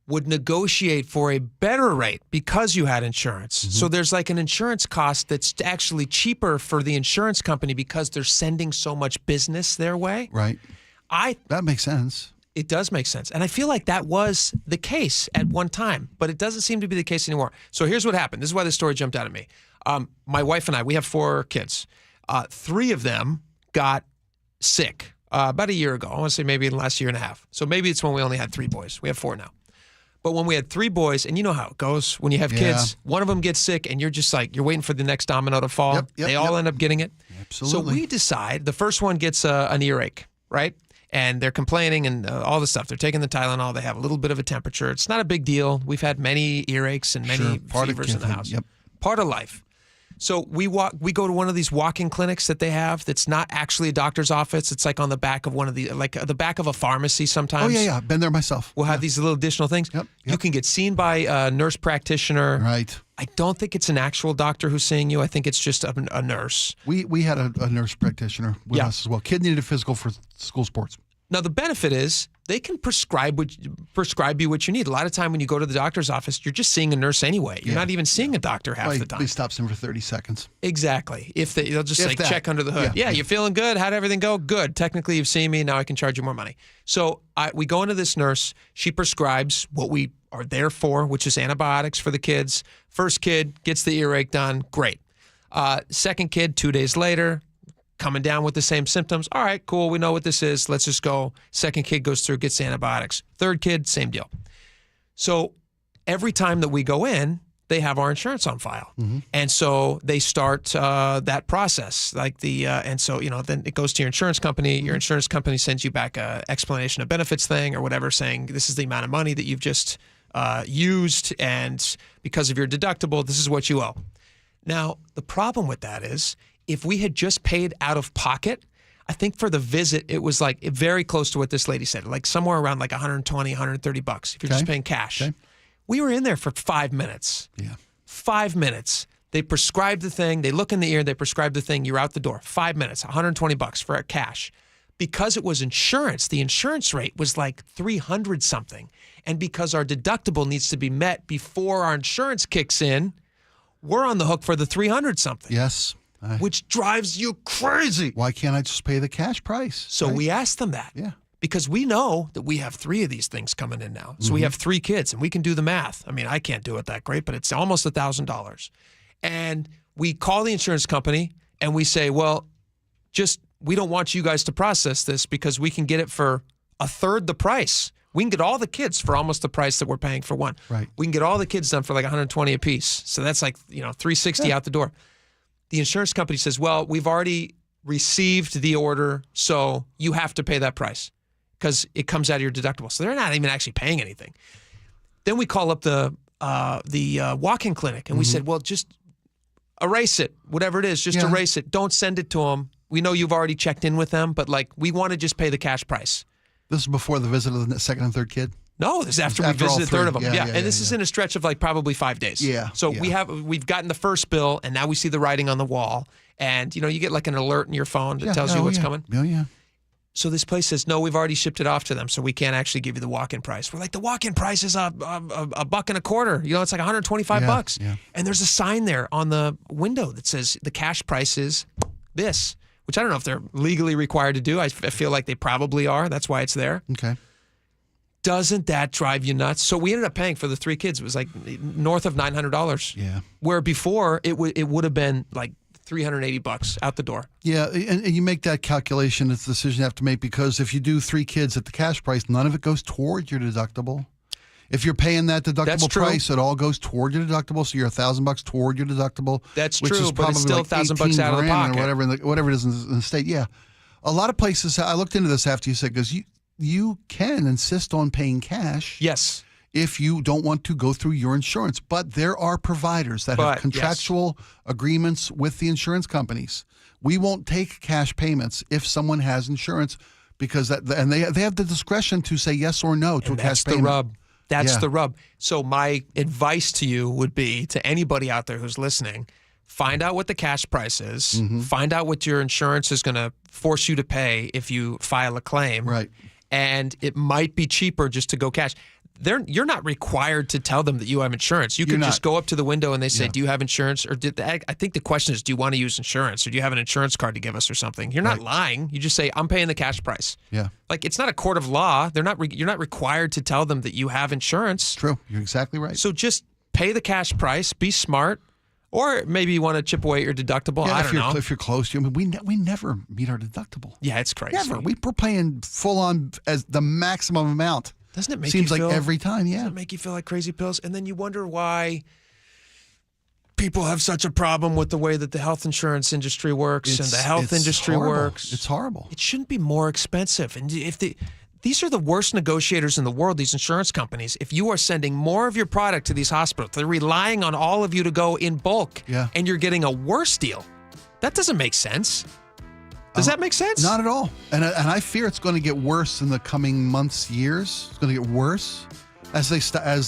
would negotiate for a better rate because you had insurance. So there's like an insurance cost that's actually cheaper for the insurance company because they're sending so much business their way. Right. That makes sense. It does make sense. And I feel like that was the case at one time, but it doesn't seem to be the case anymore. So here's what happened. This is why this story jumped out at me. My wife and I, we have 4 kids. 3 of them got sick about a year ago. I want to say maybe in the last year and a half. So maybe it's when we only had 3 boys. We have 4 now. But when we had 3 boys, and you know how it goes when you have kids, one of them gets sick and you're just like, you're waiting for the next domino to fall. They all end up getting it. Absolutely. So we decide the first one gets an earache, right? And they're complaining and all the stuff. They're taking the Tylenol. They have a little bit of a temperature. It's not a big deal. We've had many earaches and many fevers in the house. Part of life. So we go to one of these walk-in clinics that they have that's not actually a doctor's office. It's like on the back of one of the, like the back of a pharmacy sometimes. Oh, yeah. Been there myself. We'll have these little additional things. You can get seen by a nurse practitioner. Right. I don't think it's an actual doctor who's seeing you. I think it's just a nurse. We had a nurse practitioner with us as well. Kid needed a physical for school sports. Now, the benefit is they can prescribe you what you need. A lot of time when you go to the doctor's office, you're just seeing a nurse anyway. You're not even seeing a doctor half the time. They stops in for 30 seconds. Exactly. They'll just check under the hood. Yeah, you're feeling good. How'd everything go? Good. Technically, you've seen me. Now I can charge you more money. So we go into this nurse. She prescribes what we are there for, which is antibiotics for the kids. First kid gets the earache done. Great. Second kid, 2 days later, coming down with the same symptoms. All right, cool. We know what this is. Let's just go. Second kid goes through, gets antibiotics. Third kid, same deal. So every time that we go in, they have our insurance on file. And so they start that process. And so, then it goes to your insurance company. Your insurance company sends you back a explanation of benefits thing or whatever, saying this is the amount of money that you've just used, and because of your deductible, this is what you owe. Now, the problem with that is, if we had just paid out of pocket, I think for the visit, it was like very close to what this lady said, like somewhere around like $120, $130 if you're just paying cash. We were in there for 5 minutes. 5 minutes. They prescribe the thing. They look in the ear. They prescribe the thing. You're out the door. 5 minutes, $120 for cash. Because it was insurance, the insurance rate was like $300 something. And because our deductible needs to be met before our insurance kicks in, we're on the hook for the $300 something. Yes. Which drives you crazy. Why can't I just pay the cash price? So we asked them that. Yeah. Because we know that we have 3 of these things coming in now. So we have 3 kids, and we can do the math. I mean, I can't do it that great, but it's almost $1,000. And we call the insurance company, and we say, well, we don't want you guys to process this because we can get it for a third the price. We can get all the kids for almost the price that we're paying for one. Right. We can get all the kids done for like $120 a piece. So that's like, $360 out the door. The insurance company says, well, we've already received the order, so you have to pay that price because it comes out of your deductible. So they're not even actually paying anything. Then we call up the walk-in clinic, and we said, well, just erase it, whatever it is, just erase it. Don't send it to them. We know you've already checked in with them, but we want to just pay the cash price. This is before the visit of the second and third kid? No, this is after we visited a third of them. Yeah, and this is in a stretch of probably 5 days. Yeah. So we've gotten the first bill, and now we see the writing on the wall, and you get like an alert in your phone that tells you what's coming. Oh yeah. So this place says, no, we've already shipped it off to them, so we can't actually give you the walk-in price. We're like, the walk-in price is $1.25. It's like $125. Yeah. And there's a sign there on the window that says the cash price is this, which I don't know if they're legally required to do. I feel like they probably are. That's why it's there. Okay. Doesn't that drive you nuts? So we ended up paying for the 3 kids. It was like north of $900. Yeah. Where before it would have been like $380 out the door. Yeah, and you make that calculation. It's a decision you have to make because if you do 3 kids at the cash price, none of it goes toward your deductible. If you're paying that deductible price, it all goes toward your deductible. So you're $1,000 toward your deductible. That's which true, is but it's still like $1,000 out of the pocket. Or whatever it is in the state. Yeah, a lot of places. I looked into this after you said because you can insist on paying cash. Yes. If you don't want to go through your insurance. But there are providers that have contractual agreements with the insurance companies. We won't take cash payments if someone has insurance because they have the discretion to say yes or no to a cash payment. That's the rub. So my advice to you would be to anybody out there who's listening, find out what the cash price is, find out what your insurance is going to force you to pay if you file a claim. Right. And it might be cheaper just to go cash. You're not required to tell them that you have insurance. You can just go up to the window and they say, do you have insurance? Or I think the question is, do you want to use insurance? Or do you have an insurance card to give us or something? You're not lying. You just say, I'm paying the cash price. Yeah. Like, it's not a court of law. You're not required to tell them that you have insurance. True. You're exactly right. So just pay the cash price. Be smart. Or maybe you want to chip away at your deductible. I don't know. If you're close to, we never meet our deductible. Yeah, it's crazy. Never. We're paying full on as the maximum amount. Doesn't it make Seems you feel like every time, yeah. Doesn't it make you feel like crazy pills? And then you wonder why people have such a problem with the way that the health insurance industry works and the health industry works. It's horrible. It shouldn't be more expensive. And these are the worst negotiators in the world, these insurance companies. If you are sending more of your product to these hospitals, they're relying on all of you to go in bulk, and you're getting a worse deal. That doesn't make sense. Does that make sense? Not at all. And I fear it's going to get worse in the coming months, years. It's going to get worse as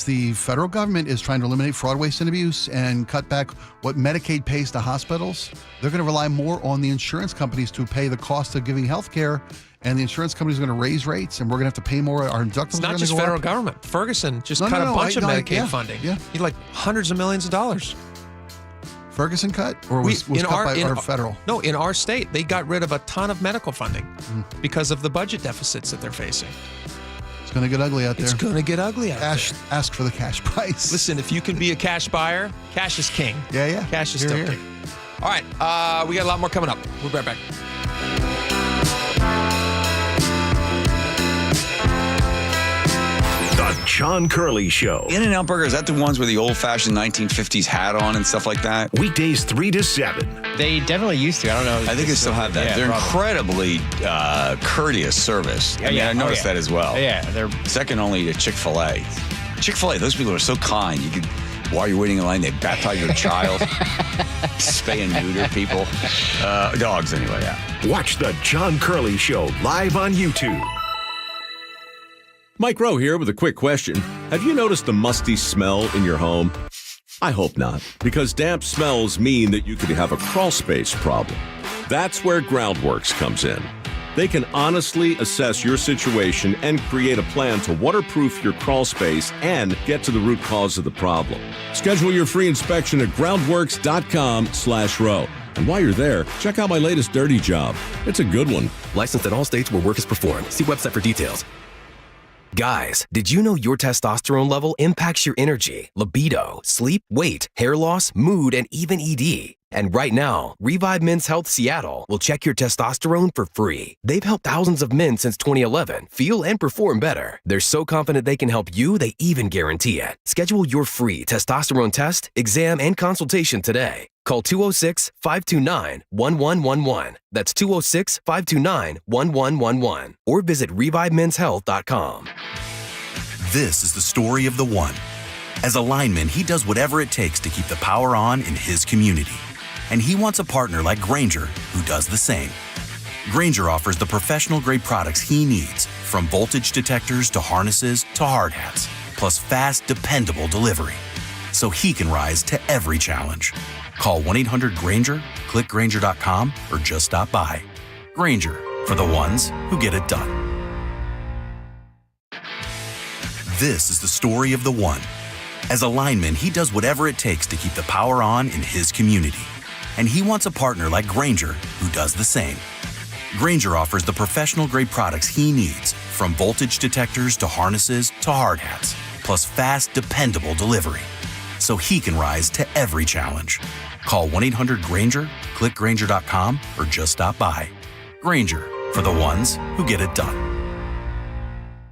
the federal government is trying to eliminate fraud, waste, and abuse and cut back what Medicaid pays to hospitals. They're going to rely more on the insurance companies to pay the cost of giving health care. And the insurance companies are going to raise rates, and we're going to have to pay more. Our deductibles It's not just federal government. Ferguson just cut a bunch of Medicaid funding. Yeah. He like hundreds of millions of dollars. Ferguson cut? Or was cut by our federal? No, in our state, they got rid of a ton of medical funding because of the budget deficits that they're facing. It's going to get ugly out there. It's going to get ugly out there. Ask for the cash price. Listen, if you can be a cash buyer, cash is king. Yeah. Cash is still king. All right, we got a lot more coming up. We'll be right back. The John Curley Show. In-N-Out Burger, is that the ones with the old-fashioned 1950s hat on and stuff like that? Weekdays 3 to 7. They definitely used to. I don't know. I think they still have that. They're incredibly courteous service. I noticed that as well. Yeah, they're second only to Chick-fil-A. Chick-fil-A, those people are so kind. You could, while you're waiting in line, they baptize your child, spay and neuter people, dogs anyway. Yeah. Watch the John Curley Show live on YouTube. Mike Rowe here with a quick question. Have you noticed the musty smell in your home? I hope not, because damp smells mean that you could have a crawl space problem. That's where Groundworks comes in. They can honestly assess your situation and create a plan to waterproof your crawl space and get to the root cause of the problem. Schedule your free inspection at groundworks.com/row. And while you're there, check out my latest dirty job. It's a good one. Licensed in all states where work is performed. See website for details. Guys, did you know your testosterone level impacts your energy, libido, sleep, weight, hair loss, mood, and even ED? And right now, Revive Men's Health Seattle will check your testosterone for free. They've helped thousands of men since 2011 feel and perform better. They're so confident they can help you, they even guarantee it. Schedule your free testosterone test, exam, and consultation today. Call 206-529-1111. That's 206-529-1111. Or visit ReviveMen'sHealth.com. This is the story of the one. As a lineman, he does whatever it takes to keep the power on in his community. And he wants a partner like Grainger who does the same. Grainger offers the professional-grade products he needs, from voltage detectors to harnesses to hard hats, plus fast, dependable delivery, so he can rise to every challenge. Call 1-800-GRAINGER, click Grainger.com, or just stop by. Grainger, for the ones who get it done. This is the story of the one. As a lineman, he does whatever it takes to keep the power on in his community. And he wants a partner like Grainger who does the same. Grainger offers the professional-grade products he needs, from voltage detectors to harnesses to hard hats, plus fast, dependable delivery, so he can rise to every challenge. Call 1-800-GRAINGER, click Grainger.com, or just stop by. Grainger, for the ones who get it done.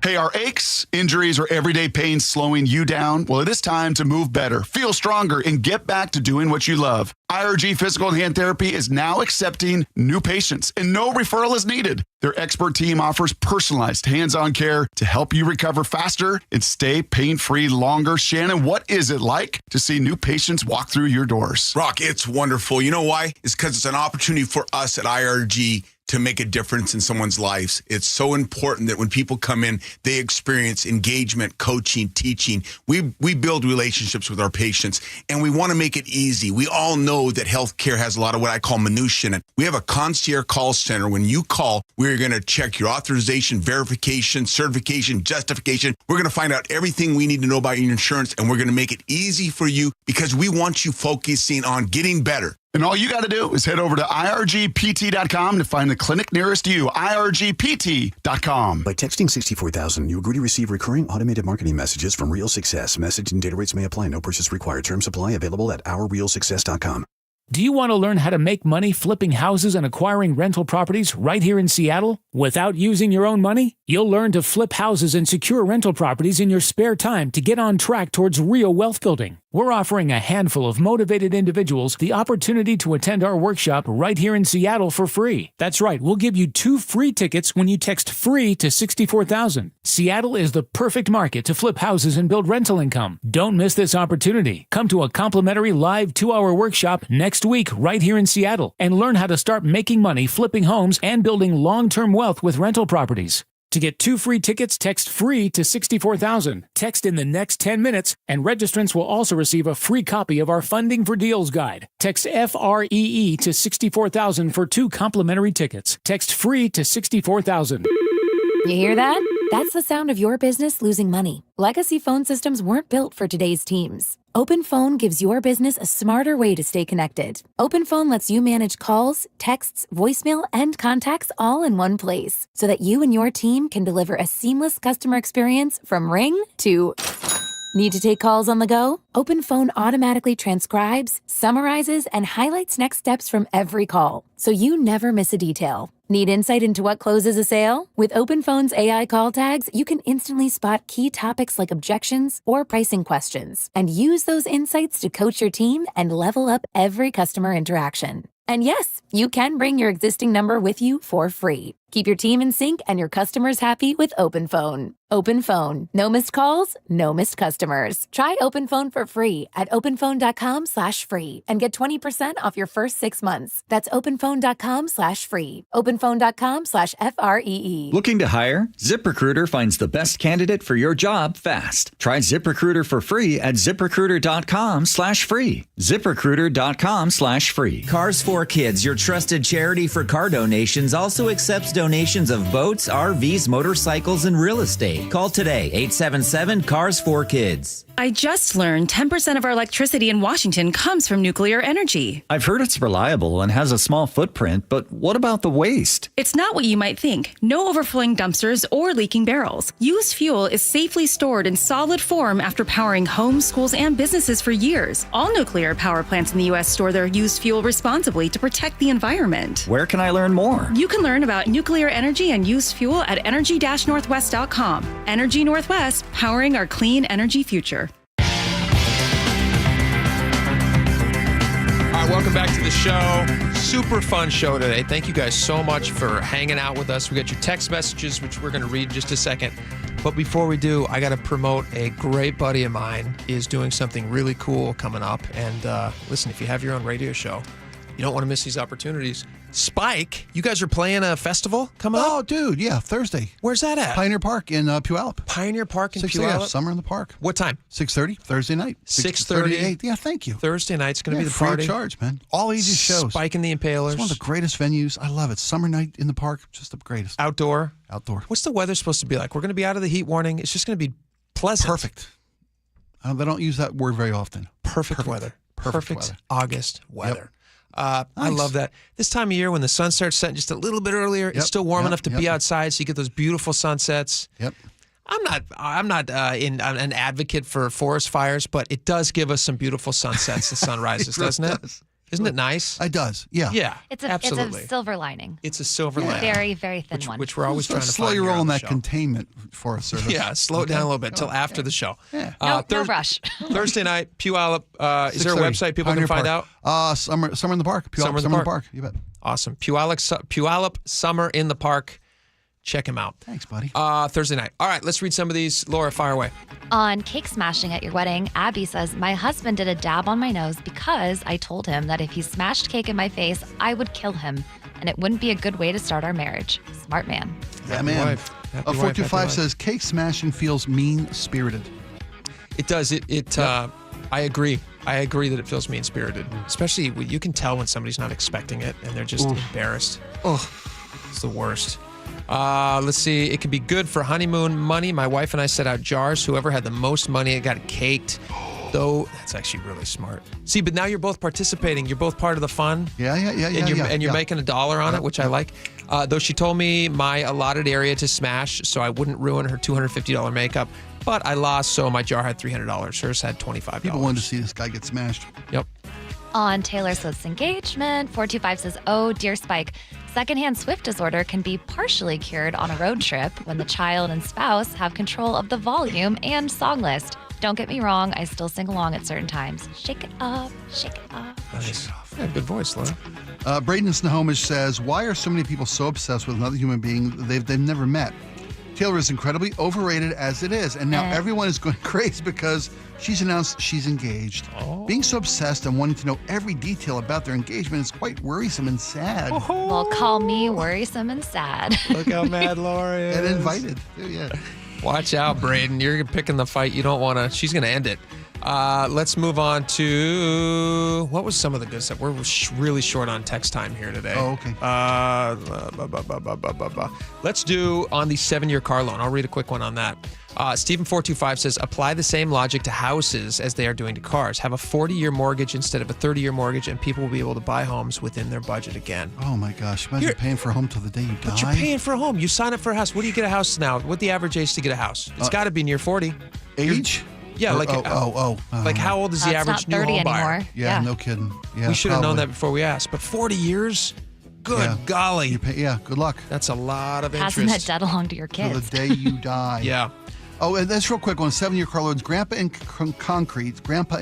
Hey, are aches, injuries, or everyday pain slowing you down? Well, it is time to move better, feel stronger, and get back to doing what you love. IRG Physical and Hand Therapy is now accepting new patients, and no referral is needed. Their expert team offers personalized hands-on care to help you recover faster and stay pain-free longer. Shannon, what is it like to see new patients walk through your doors? Rock, it's wonderful. You know why? It's because it's an opportunity for us at IRG to make a difference in someone's lives. It's so important that when people come in, they experience engagement, coaching, teaching. We build relationships with our patients, and we want to make it easy. We all know that healthcare has a lot of what I call minutia in it. We have a concierge call center. When you call, we're going to check your authorization, verification, certification, justification. We're going to find out everything we need to know about your insurance, and we're going to make it easy for you because we want you focusing on getting better. And all you got to do is head over to irgpt.com to find the clinic nearest you. irgpt.com. By texting 64000, you agree to receive recurring automated marketing messages from Real Success. Message and data rates may apply. No purchase required. Terms apply. Available at ourrealsuccess.com. Do you want to learn how to make money flipping houses and acquiring rental properties right here in Seattle without using your own money? You'll learn to flip houses and secure rental properties in your spare time to get on track towards real wealth building. We're offering a handful of motivated individuals the opportunity to attend our workshop right here in Seattle for free. That's right, we'll give you 2 free tickets when you text FREE to 64,000. Seattle is the perfect market to flip houses and build rental income. Don't miss this opportunity. Come to a complimentary live 2-hour workshop next week right here in Seattle and learn how to start making money flipping homes and building long-term wealth with rental properties. To get 2 free tickets, text FREE to 64,000. Text in the next 10 minutes, and registrants will also receive a free copy of our Funding for Deals guide. Text FREE to 64,000 for 2 complimentary tickets. Text FREE to 64,000. You hear that? That's the sound of your business losing money. Legacy phone systems weren't built for today's teams. OpenPhone gives your business a smarter way to stay connected. OpenPhone lets you manage calls, texts, voicemail, and contacts all in one place so that you and your team can deliver a seamless customer experience from ring to... Need to take calls on the go? OpenPhone automatically transcribes, summarizes, and highlights next steps from every call, so you never miss a detail. Need insight into what closes a sale? With OpenPhone's AI call tags, you can instantly spot key topics like objections or pricing questions, and use those insights to coach your team and level up every customer interaction. And yes, you can bring your existing number with you for free. Keep your team in sync and your customers happy with OpenPhone. OpenPhone. No missed calls, no missed customers. Try OpenPhone for free at openphone.com/free and get 20% off your first 6 months. That's openphone.com/free. openphone.com/FREE. Looking to hire? ZipRecruiter finds the best candidate for your job fast. Try ZipRecruiter for free at ziprecruiter.com/free. ZipRecruiter.com/free. Cars for Kids, your trusted charity for car donations, also accepts donations of boats, RVs, motorcycles, and real estate. Call today, 877-CARS4KIDS. I just learned 10% of our electricity in Washington comes from nuclear energy. I've heard it's reliable and has a small footprint, but what about the waste? It's not what you might think. No overflowing dumpsters or leaking barrels. Used fuel is safely stored in solid form after powering homes, schools, and businesses for years. All nuclear power plants in the U.S. store their used fuel responsibly to protect the environment. Where can I learn more? You can learn about nuclear energy and used fuel at energy-northwest.com. Energy Northwest, powering our clean energy future. All right, welcome back to the show. Super fun show today. Thank you guys so much for hanging out with us. We got your text messages, which we're going to read in just a second. But before we do, I got to promote a great buddy of mine is doing something really cool coming up. And listen, if you have your own radio show, you don't want to miss these opportunities. Spike, you guys are playing a festival coming up? Oh, dude, yeah, Thursday. Where's that at? Pioneer Park in Puyallup. Pioneer Park in 6 Puyallup? a.m., Summer in the Park. What time? 6:30, Thursday night. 6:30. Yeah, thank you. Thursday night's going to be the free party. of charge, man. All easy shows. Spike and the Impalers. It's one of the greatest venues. I love it. Summer night in the park, just the greatest. Outdoor. What's the weather supposed to be like? We're going to be out of the heat warning. It's just going to be pleasant. Perfect. They don't use that word very often. Perfect weather. Perfect weather. August weather. Yep. I love that. This time of year when the sun starts setting just a little bit earlier, it's still warm enough to be outside, so you get those beautiful sunsets. Yep. I'm not an advocate for forest fires, but it does give us some beautiful sunsets and sunrises, doesn't it? Isn't it nice? It does. Yeah. Yeah. It's a silver lining. It's a silver lining. Very, very thin one. Which we're always trying to slow find your here roll on on the that show. containment Forest Service. Yeah, slow it down a little bit until after the show. Yeah. No rush. Thursday night, Puyallup. Is there a website people can find out? Summer in the Park. Puyallup, Summer in the Park. You bet. Awesome. Puyallup Summer in the Park. Check him out. Thanks, buddy. Thursday night. All right, let's read some of these. Laura, fire away. On cake smashing at your wedding, Abby says, my husband did a dab on my nose because I told him that if he smashed cake in my face, I would kill him, and it wouldn't be a good way to start our marriage. Smart man. Yeah, man. 425 says, cake smashing feels mean-spirited. It does. I agree. I agree that it feels mean-spirited. Especially, you can tell when somebody's not expecting it, and they're just embarrassed. Oh, it's the worst. Let's see. It could be good for honeymoon money. My wife and I set out jars. Whoever had the most money, it got caked. Though that's actually really smart. See, but now you're both participating. You're both part of the fun. Yeah. And you're making $1 on it, which I like. Though she told me my allotted area to smash, so I wouldn't ruin her $250 makeup. But I lost, so my jar had $300. Hers had $25. People wanted to see this guy get smashed. Yep. On Taylor Swift's engagement, 425 says, oh, dear Spike, secondhand Swift disorder can be partially cured on a road trip when the child and spouse have control of the volume and song list. Don't get me wrong, I still sing along at certain times. Shake it up, shake it up. Nice. Yeah, good voice, Laura. Braden Snohomish says, why are so many people so obsessed with another human being they've never met? Taylor is incredibly overrated as it is, and now everyone is going crazy because she's announced she's engaged. Oh. Being so obsessed and wanting to know every detail about their engagement is quite worrisome and sad. Oh. Well, call me worrisome and sad. Look how mad Laura is. And invited. Yeah. Watch out, Braden. You're picking the fight you don't want to. She's going to end it. Let's move on to what was some of the good stuff. We're really short on text time here today. Oh, okay. Let's do on the 7-year car loan. I'll read a quick one on that. Stephen425 says, apply the same logic to houses as they are doing to cars. Have a 40-year mortgage instead of a 30-year mortgage, and people will be able to buy homes within their budget again. Oh, my gosh. Imagine paying for a home till the day you die. But you're paying for a home. You sign up for a house. What do you get a house now? What the average age to get a house? It's got to be near 40. Age? Yeah, like like how old is the average new home buyer? Yeah, no kidding. Yeah, we should have known that before we asked. But 40 years? Good golly. Good luck. That's a lot of interest. Passing that debt along to your kids. Till the day you die. Yeah. Oh, and that's real quick. On 7-year car loans, Grandpa in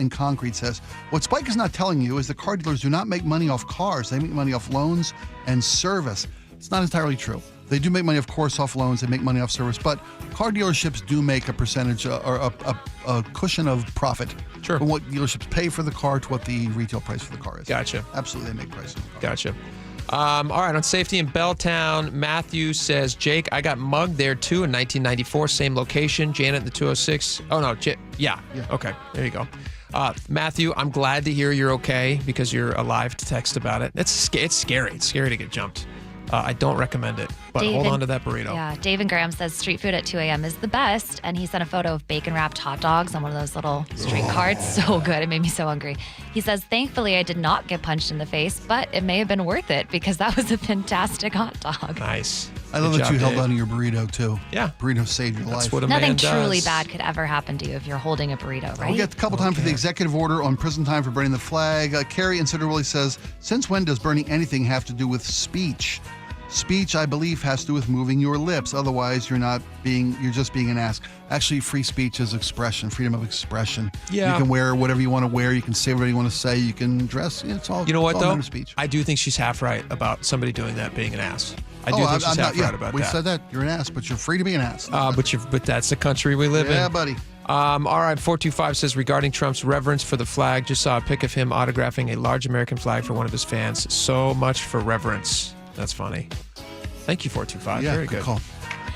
Concrete says, what Spike is not telling you is the car dealers do not make money off cars. They make money off loans and service. It's not entirely true. They do make money, of course, off loans. They make money off service. But car dealerships do make a percentage or a cushion of profit from what dealerships pay for the car to what the retail price for the car is. Gotcha. Absolutely, they make pricing. Gotcha. All right, on safety in Belltown, Matthew says, Jake, I got mugged there too in 1994, same location, Janet in the 206. Oh, no, yeah. Okay, there you go. Matthew, I'm glad to hear you're okay because you're alive to text about it. It's scary. It's scary to get jumped. I don't recommend it, but hold on to that burrito. Yeah, Dave and Graham says street food at 2 a.m. is the best, and he sent a photo of bacon-wrapped hot dogs on one of those little street carts. So good. It made me so hungry. He says, thankfully, I did not get punched in the face, but it may have been worth it because that was a fantastic hot dog. Nice. I love that you held on to your burrito, too. Yeah. Burrito saved your life. That's what a Nothing man does. truly bad could ever happen to you if you're holding a burrito, right? We get a couple times for the executive order on prison time for burning the flag. Carrie in Cedar Willie says, since when does burning anything have to do with speech? Speech, I believe, has to do with moving your lips. Otherwise, you're just being an ass. Actually, free speech is expression, freedom of expression. Yeah. You can wear whatever you want to wear. You can say whatever you want to say. You can dress. It's all. You know what, it's all though? speech. I do think she's half right about somebody doing that being an ass. I do think she's half right about we that. We said that. You're an ass, but you're free to be an ass. But that's the country we live in. Yeah, buddy. All right, 425 says, regarding Trump's reverence for the flag, just saw a pic of him autographing a large American flag for one of his fans. So much for reverence. That's funny. Thank you, 425. Yeah, very good. Call.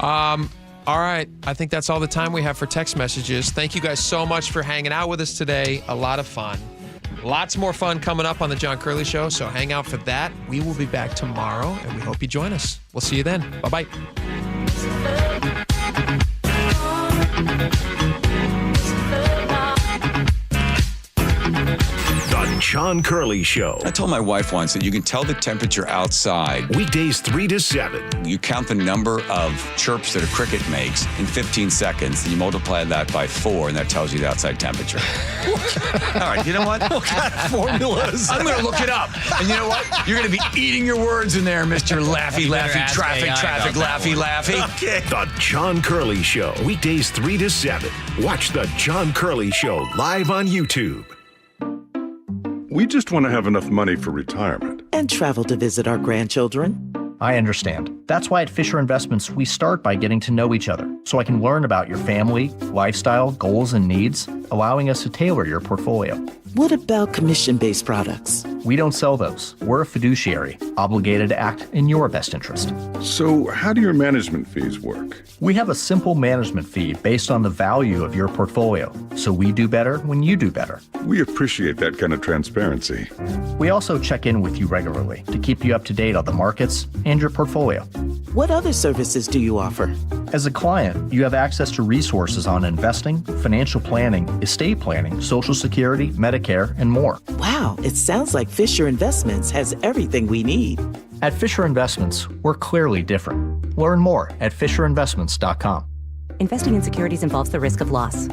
All right. I think that's all the time we have for text messages. Thank you guys so much for hanging out with us today. A lot of fun. Lots more fun coming up on the John Curley Show, so hang out for that. We will be back tomorrow, and we hope you join us. We'll see you then. Bye-bye. The John Curley Show. I told my wife once that you can tell the temperature outside. Weekdays 3 to 7. You count the number of chirps that a cricket makes in 15 seconds, and you multiply that by 4, and that tells you the outside temperature. All right, you know what? What kind of formulas? I'm going to look it up. And you know what? You're going to be eating your words in there, Mr. Laffy, traffic, laffy. Okay. The John Curley Show. Weekdays 3 to 7. Watch The John Curley Show live on YouTube. We just want to have enough money for retirement. And travel to visit our grandchildren. I understand. That's why at Fisher Investments, we start by getting to know each other so I can learn about your family, lifestyle, goals, and needs, allowing us to tailor your portfolio. What about commission-based products? We don't sell those. We're a fiduciary, obligated to act in your best interest. So how do your management fees work? We have a simple management fee based on the value of your portfolio, so we do better when you do better. We appreciate that kind of transparency. We also check in with you regularly to keep you up to date on the markets and your portfolio. What other services do you offer? As a client, you have access to resources on investing, financial planning, estate planning, Social Security, Medicare, and more. Wow, it sounds like Fisher Investments has everything we need. At Fisher Investments, we're clearly different. Learn more at FisherInvestments.com. Investing in securities involves the risk of loss.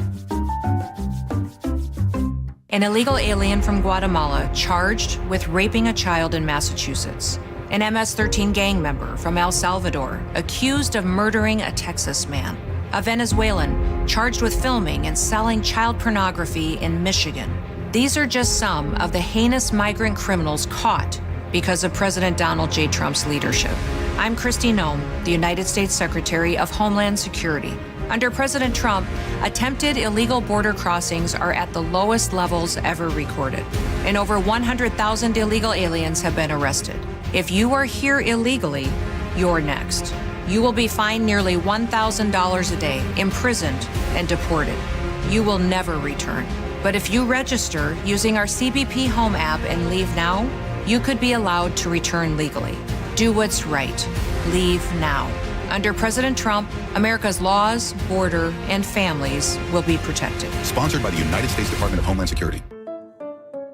An illegal alien from Guatemala charged with raping a child in Massachusetts. An MS-13 gang member from El Salvador accused of murdering a Texas man. A Venezuelan charged with filming and selling child pornography in Michigan. These are just some of the heinous migrant criminals caught because of President Donald J. Trump's leadership. I'm Kristi Noem, the United States Secretary of Homeland Security. Under President Trump, attempted illegal border crossings are at the lowest levels ever recorded, and over 100,000 illegal aliens have been arrested. If you are here illegally, you're next. You will be fined nearly $1,000 a day, imprisoned, and deported. You will never return. But if you register using our CBP Home app and leave now, you could be allowed to return legally. Do what's right. Leave now. Under President Trump, America's laws, border, and families will be protected. Sponsored by the United States Department of Homeland Security.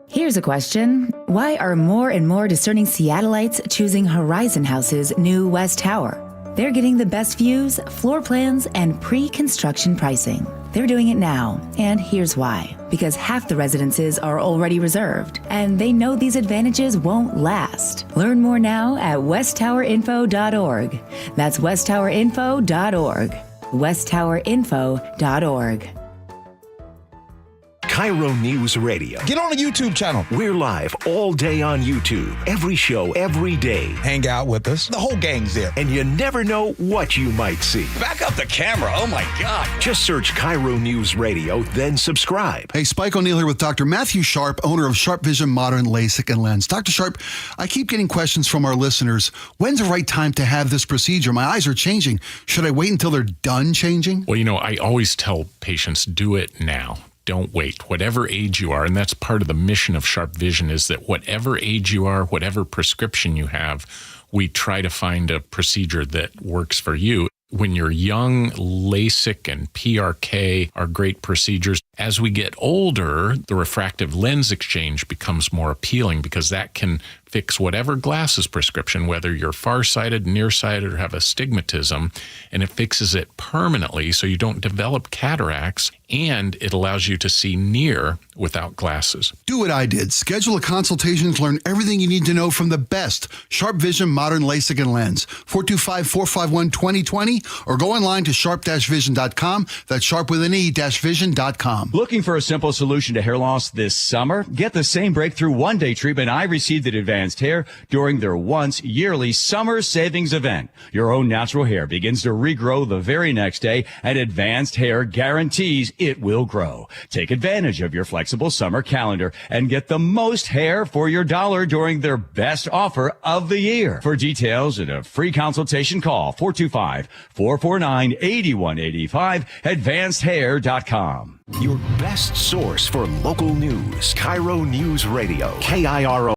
Here's a question. Why are more and more discerning Seattleites choosing Horizon House's new West Tower? They're getting the best views, floor plans, and pre-construction pricing. They're doing it now, and here's why. Because half the residences are already reserved, and they know these advantages won't last. Learn more now at westtowerinfo.org. That's westtowerinfo.org. westtowerinfo.org. KIRO News Radio. Get on the YouTube channel. We're live all day on YouTube. Every show, every day. Hang out with us. The whole gang's there. And you never know what you might see. Back up the camera. Oh, my God. Just search KIRO News Radio, then subscribe. Hey, Spike O'Neill here with Dr. Matthew Sharp, owner of Sharp Vision Modern LASIK and Lens. Dr. Sharp, I keep getting questions from our listeners. When's the right time to have this procedure? My eyes are changing. Should I wait until they're done changing? Well, I always tell patients, do it now. Don't wait. Whatever age you are, and that's part of the mission of Sharp Vision, is that whatever age you are, whatever prescription you have, we try to find a procedure that works for you. When you're young, LASIK and PRK are great procedures. As we get older, the refractive lens exchange becomes more appealing because that can fix whatever glasses prescription, whether you're farsighted, nearsighted, or have astigmatism, and it fixes it permanently so you don't develop cataracts, and it allows you to see near without glasses. Do what I did. Schedule a consultation to learn everything you need to know from the best Sharp Vision Modern LASIK and Lens. 425-451-2020, or go online to sharp-vision.com. That's sharp with an E-vision.com. Looking for a simple solution to hair loss this summer? Get the same breakthrough one-day treatment I received at Advanced Hair during their once yearly summer savings event. Your own natural hair begins to regrow the very next day, and Advanced Hair guarantees it will grow. Take advantage of your flexible summer calendar and get the most hair for your dollar during their best offer of the year. For details and a free consultation, call 425-449-8185, advancedhair.com. Your best source for local news, KIRO News Radio, KIRO.